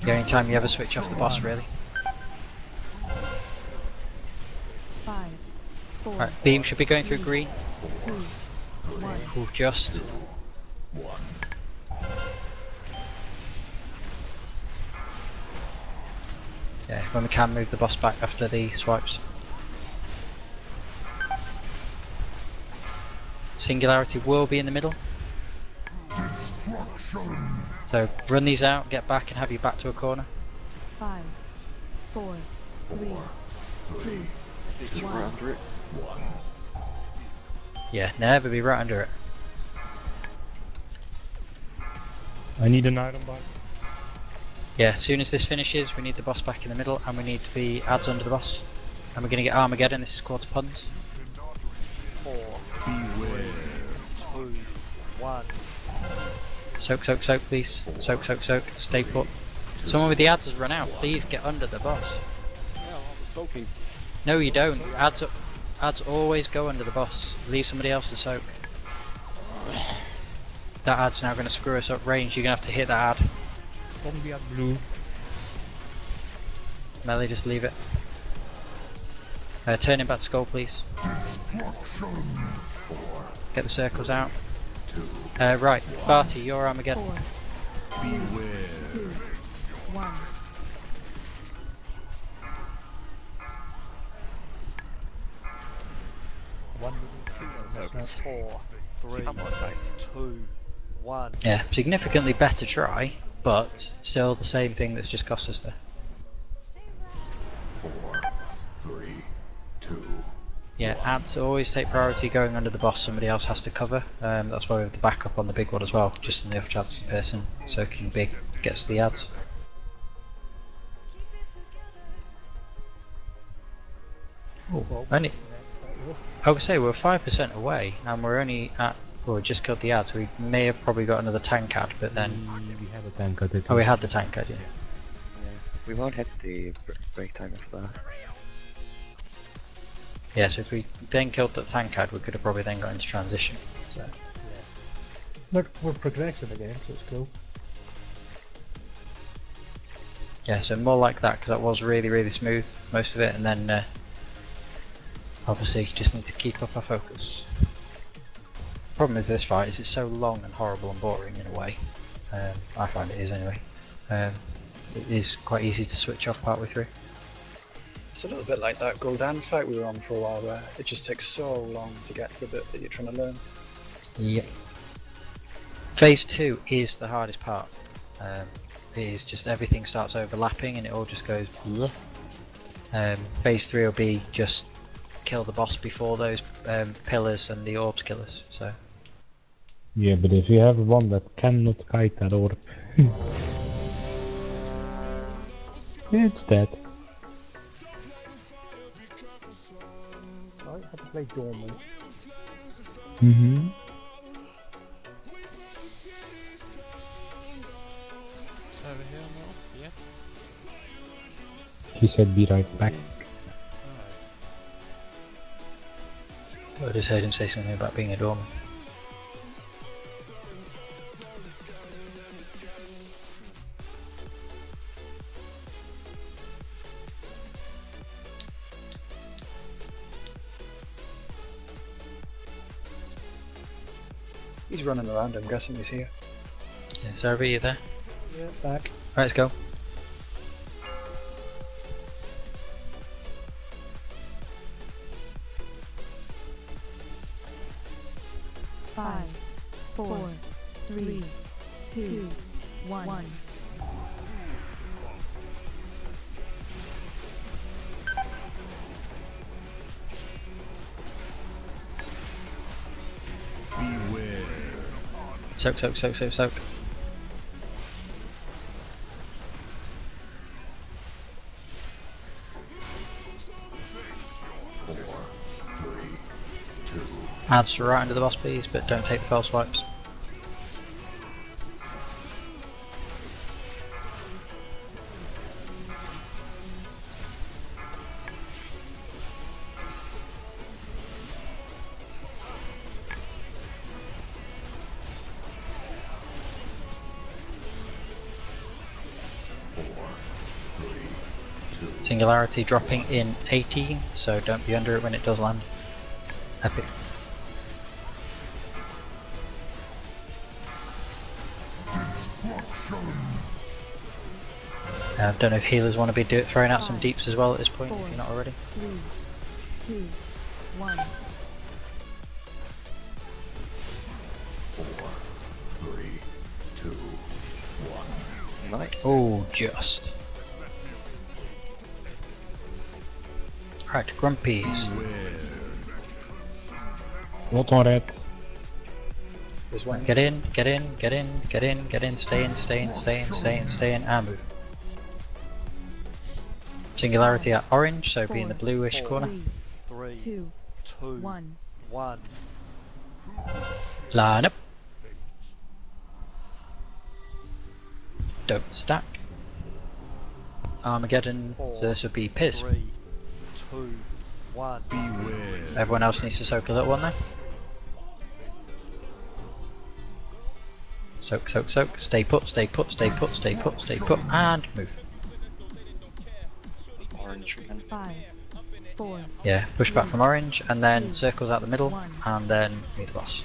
The only time you ever switch off the boss, really. 5, 4, Right, beam should be going through green. 2, 1. Ooh, just. 1. Yeah, when we can move the boss back after the swipes. Singularity will be in the middle. So run these out, get back and have you back to a corner. 5, 4, 3, 2, It's right 1. under it. Yeah, never be right under it. I need an item bar. Yeah, as soon as this finishes, we need the boss back in the middle and we need to be ads under the boss. And we're going to get Armageddon, this is Quarter Puns. 4, 3, 2, 1. Soak, soak, soak, please. Soak, soak, soak. Stay put. Someone with the ads has run out. Please get under the boss. Yeah, I was soaking. No, you don't. Ads always go under the boss. Leave somebody else to soak. That ad's now going to screw us up range. You're going to have to hit that ad. From the ad blue. Melee, just leave it. Turn him back to skull, please. Get the circles out. Right, Farty, you're Armageddon. 4, 3, 2, 1. That's 4, 3, Come on, guys. 2, 1. Yeah, significantly better try, but still the same thing that's just cost us there. 4, 3, 2. Yeah, ads always take priority going under the boss, somebody else has to cover. That's why we have the backup on the big one as well, just in the off chance the person soaking big gets the ads. Oh, only. I would say we're 5% away, and we're only at. Well, we just killed the ad, so we may have probably got another tank ad, but then. We had a tank ad. Oh, we had the tank ad, yeah. We won't hit the break timer for that. Yeah, so if we then killed the tank ad, we could have probably then got into transition. So. We're progressing again, so it's cool. Yeah, so more like that, because that was really, really smooth, most of it, and then obviously just need to keep up our focus. Problem is this fight is it's so long and horrible and boring in a way. I find it is anyway. It is quite easy to switch off partway through. It's a little bit like that Gul'dan fight we were on for a while where it just takes so long to get to the bit that you're trying to learn. Yep. Phase 2 is the hardest part. It is just everything starts overlapping and it all just goes bleh. Phase 3 will be just kill the boss before those pillars and the orbs kill us. So. Yeah, but if you have one that cannot kite that orb, it's dead. I had to play Dormant. Mm-hmm. Over here now? Yeah. He said be right back. I just heard him say something about being a dormant. He's running around, I'm guessing he's here. Yeah, Sargeras, are you there? Yeah, back. Right, let's go. Five, 4, 3, 2, 1. Beware. Soak, soak, soak, soak, soak. Adds right under the boss please, but don't take the fell swipes. Singularity dropping in 18, so don't be under it when it does land. Epic. Don't know if healers want to be throwing out some deeps as well at this point, if you're not already. 3, 2, 1. 4, 3, 2, 1. Nice. Oh, just. Right, Grumpies. Not on red. There's one. Get in, get in, get in, get in, get in, stay in, stay in, stay in, stay in, stay in, and move. Singularity at orange, so be in the bluish corner. 3, 2, 1. Line up. Don't stack. Armageddon, so this would be Piz. 3, 2, 1. Beware. Everyone else needs to soak a little one there. Soak, soak, soak. Stay put, stay put, stay put, stay put, stay put, and move. Orange. 5, 4. Yeah, push back from orange, and then circles out the middle, and then meet the boss.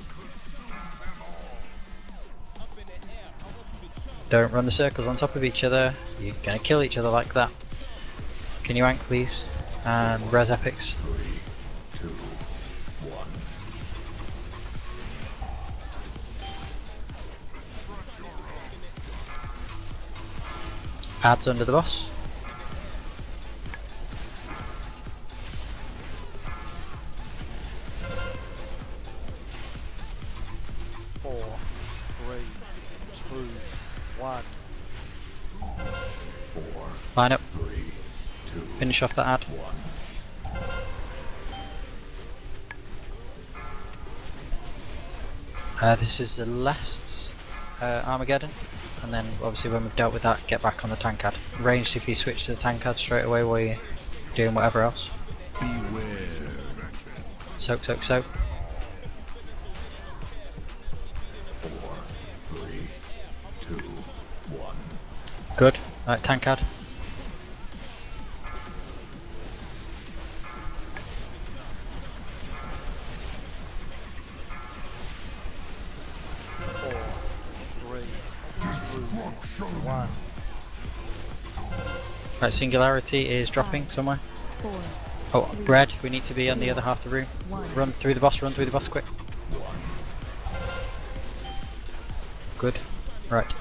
Don't run the circles on top of each other. You're gonna kill each other like that. Can you rank please? And res epics. 3, 2, 1. Adds under the boss. Line up. 3, 2, Finish off that ad. 1. This is the last Armageddon, and then obviously when we've dealt with that, get back on the tankard. Ranged if you switch to the tankard straight away while you're doing whatever else. Soak, soak, soak. 4, 3, 2, 1. Good. Right, tankard. Right, Singularity is dropping somewhere. Oh, Red, we need to be on the other half of the room. Run through the boss, quick. Good. Right,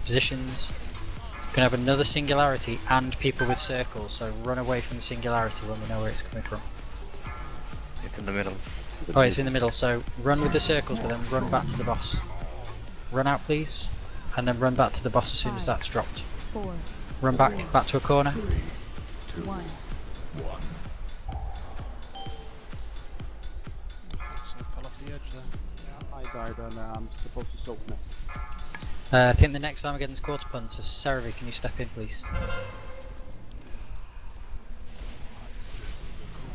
positions. Gonna have another Singularity and people with circles, so run away from the Singularity when we know where it's coming from. It's in the middle. Oh, it's in the middle, so run with the circles, but then run back to the boss. Run out, please, and then run back to the boss as soon as that's dropped. Run back to a corner. 3, 2, 1. Fell off the edge there. I died and I'm supposed to soak next. I think the next Armageddon's quarter punch, so Sarvi, can you step in, please?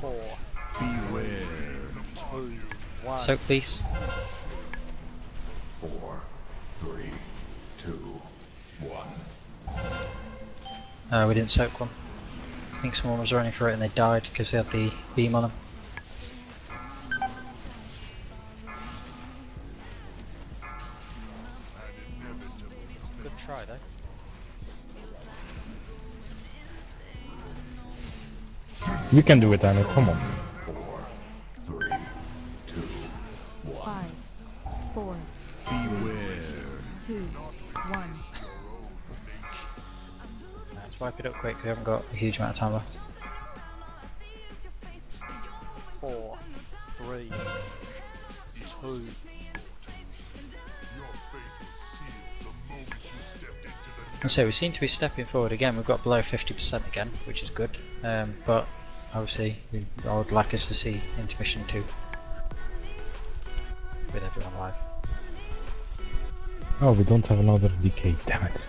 4. Beware. 2, 1. Soak, please. 4, 3, 2, 1. We didn't soak one. I think someone was running for it and they died because they had the beam on them. Good try though. We can do it, Anna, come on. 4, 3, 2, 1. 5, 4, Beware. 2, 1. Let's wipe it up quick, we haven't got a huge amount of time left. 4, 3, 2. And so we seem to be stepping forward again. We've got below 50% again, which is good. But obviously, I would like us to see intermission 2 with everyone live. Oh, we don't have another decay, damn it.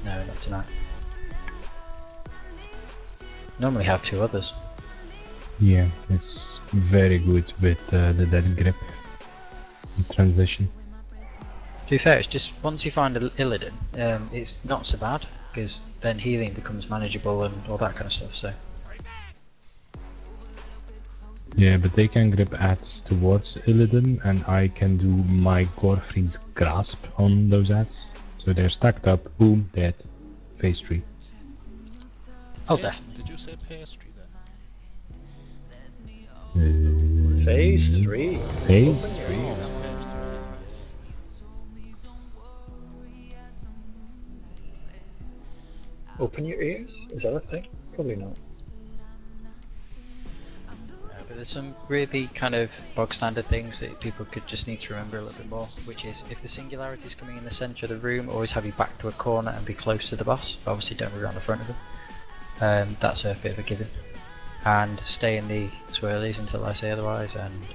No, not tonight. Normally have 2 others. Yeah, it's very good with the dead grip transition. To be fair, it's just once you find Illidan, it's not so bad because then healing becomes manageable and all that kind of stuff. So Yeah, but they can grip adds towards Illidan, and I can do my Gorfried's Grasp on those adds. So they're stacked up, boom, dead. Phase 3. Oh, definitely. Did you say pastry there? Phase 3. Phase 3. Open your ears? Is that a thing? Probably not. But there's some really kind of bog standard things that people could just need to remember a little bit more, which is if the Singularity is coming in the centre of the room, always have you back to a corner and be close to the boss. Obviously don't be around the front of them. That's a bit of a given. And stay in the swirlies until I say otherwise, and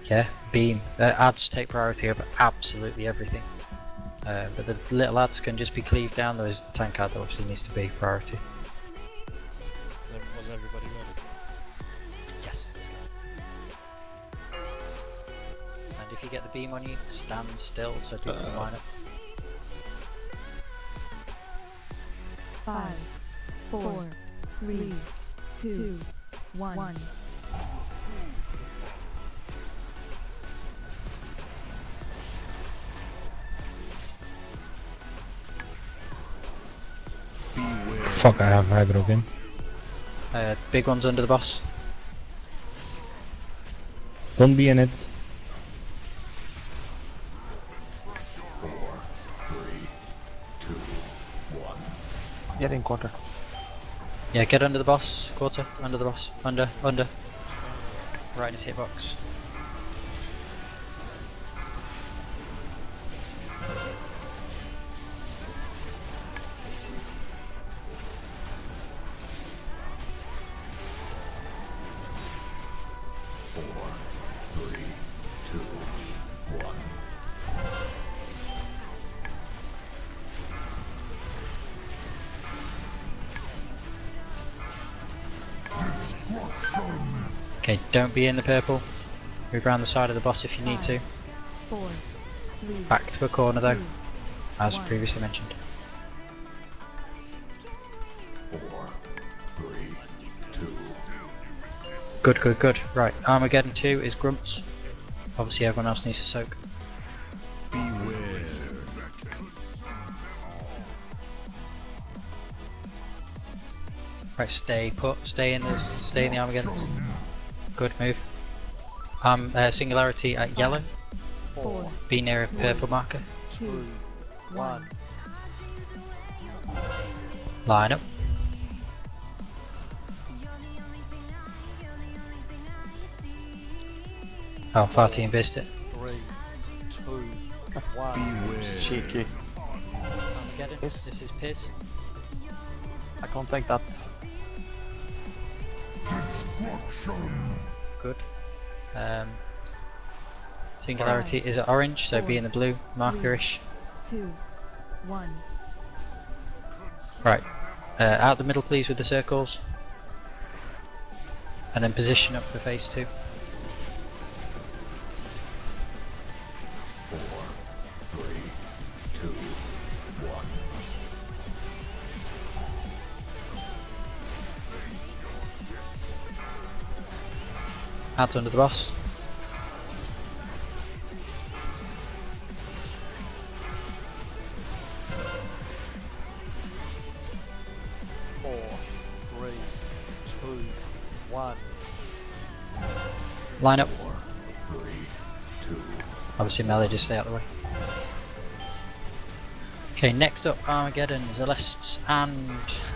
yeah, beam. Adds take priority over absolutely everything. But the little ads can just be cleaved down, those the tank ad obviously needs to be priority. Was everybody ready? Yes, let's go. And if you get the beam on you, stand still so people can line up. 5, 4, 3, 2, 1. Fuck, I have Hydro again. Big ones under the boss. Don't be in it. 4, 3, 2, 1. Get in quarter. Yeah, get under the boss, quarter, under the boss, under. Right in his hitbox. Okay, don't be in the purple. Move around the side of the boss if you need to. 4, 3, Back to a corner though, 2, as 1. previously mentioned. 4, 3, 2. Good, good, good. Right, Armageddon 2 is Grumps. Obviously everyone else needs to soak. Beware. Right, stay put. Stay in the Armageddons. Good move. Singularity at yellow. 4, Be near a purple marker. 2, 1. Line up. Oh, Farty invised it. 3, 2, 1. Cheeky. Armageddon. Yes. This is Piz. I can't take that. Good. Singularity is at orange, so be in the blue markerish. 2, 1. Right. Out the middle, please, with the circles. And then position up for phase 2. 4, 3, 2, 1. Out under the boss. Line up. 3, 2. Obviously melee, just stay out of the way. Okay, next up Armageddon, Zelests and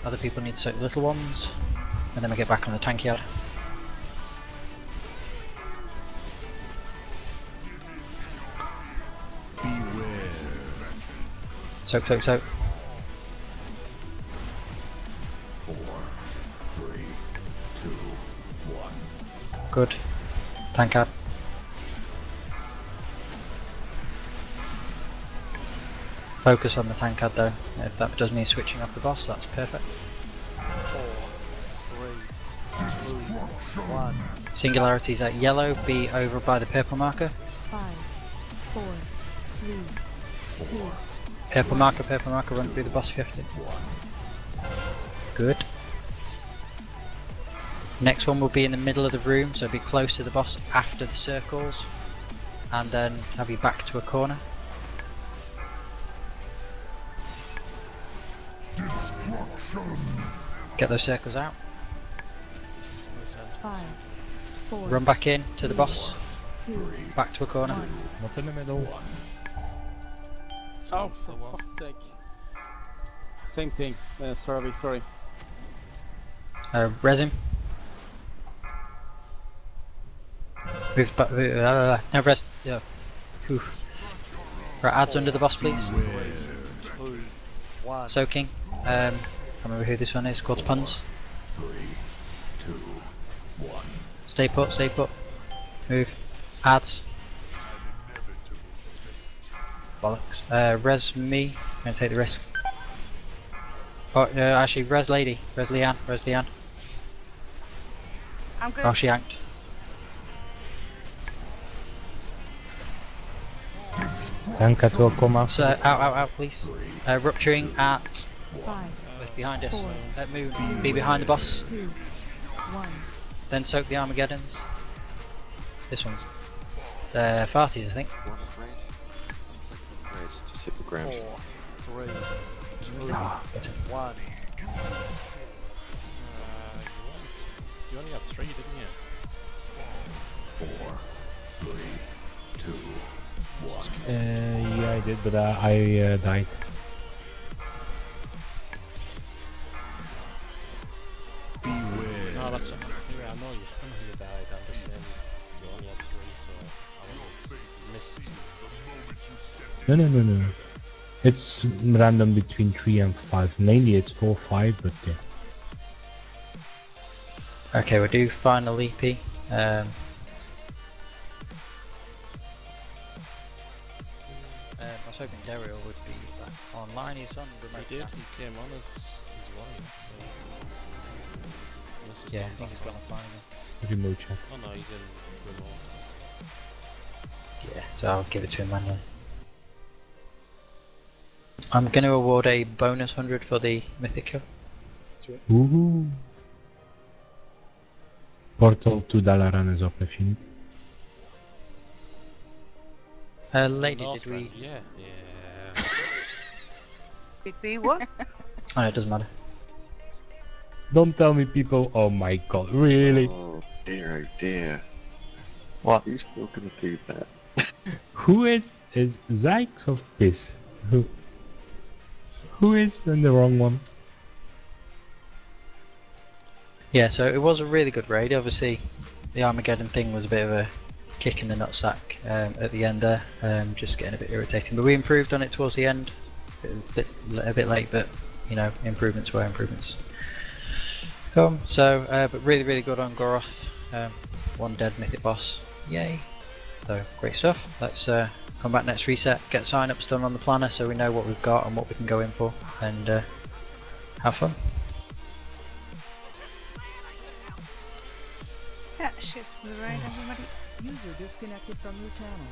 other people need to soak the little ones. And then we get back on the tank yard. Beware. Soak, soak, soak. 4, 3, 2, 1. Good. Tank yard. Focus on the tank card though. If that does mean switching off the boss, that's perfect. 4, 3, 2, 1. Singularities at yellow, be over by the purple marker. 5, 4, 3, 2. Purple marker, run through the boss if you have to. Good. Next one will be in the middle of the room, so be close to the boss after the circles. And then have you back to a corner. Get those circles out. 5, 4. Run back in to the boss. 2. Back to a corner. Not in the middle. Oh, for fuck's sake. Same thing. Sorry. Resin. Move back. No, res. Yeah. Whew. Right, adds under the boss, please. 2, 1. Soaking. I can't remember who this one is. Called Puns. 3, 2, 1. Stay put. Stay put. Move. Adds. Bollocks. Res me. I'm gonna take the risk. Oh, actually, res lady. Res Leanne. I'm good. Oh, she yanked. Tank at will come up. So, out, please. Rupturing at. 5, Behind us. 4, Move. Be behind the boss. 2, 1. Then soak the Armageddons. This one's. Farties, I think. One afraid. Just hit the ground. 4, 3, 2, 1. You only had 3, didn't you? 4, 3, 2, 1. Yeah, I did, but I died. Beware. No, that's okay. Yeah, I know you died. I'm just saying you only had 3, so I missed some. No. It's random between 3 and 5. Mainly it's 4, 5, but yeah. Okay, we'll do final EP. I was hoping Daryl would be back online. He's on remote He did. chat. He came on as live. Yeah, I think he's gone offline again. remote chat. Oh no, he's in remote. Yeah, so I'll give it to him manually. I'm going to award a bonus 100 for the Mythic kill. Woohoo! Portal to Dalaran is up if you need. Lady, North did we... Yeah. Did we what? Oh no, it doesn't matter. Don't tell me people, oh my god, really? Oh dear. What? Who's still gonna do that? Who is Zykes of Piss? Who is in the wrong one? Yeah, so it was a really good raid. Obviously, the Armageddon thing was a bit of a kick in the nutsack at the end there, just getting a bit irritating. But we improved on it towards the end, a bit late, but you know, improvements were improvements. Cool. So, but really good on Gorath. One dead mythic boss. Yay! So great stuff. Let's come back next reset, get sign-ups done on the planner so we know what we've got and what we can go in for, and have fun. That's just for the raid, everybody. User disconnected from your channel.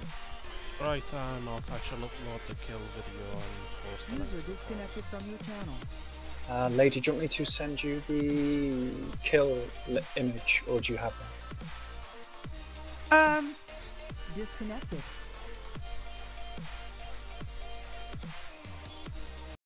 Right, I'll actually upload the kill video and post it. User disconnected from your channel. Lady, do you want me to send you the kill image, or do you have that? Disconnected.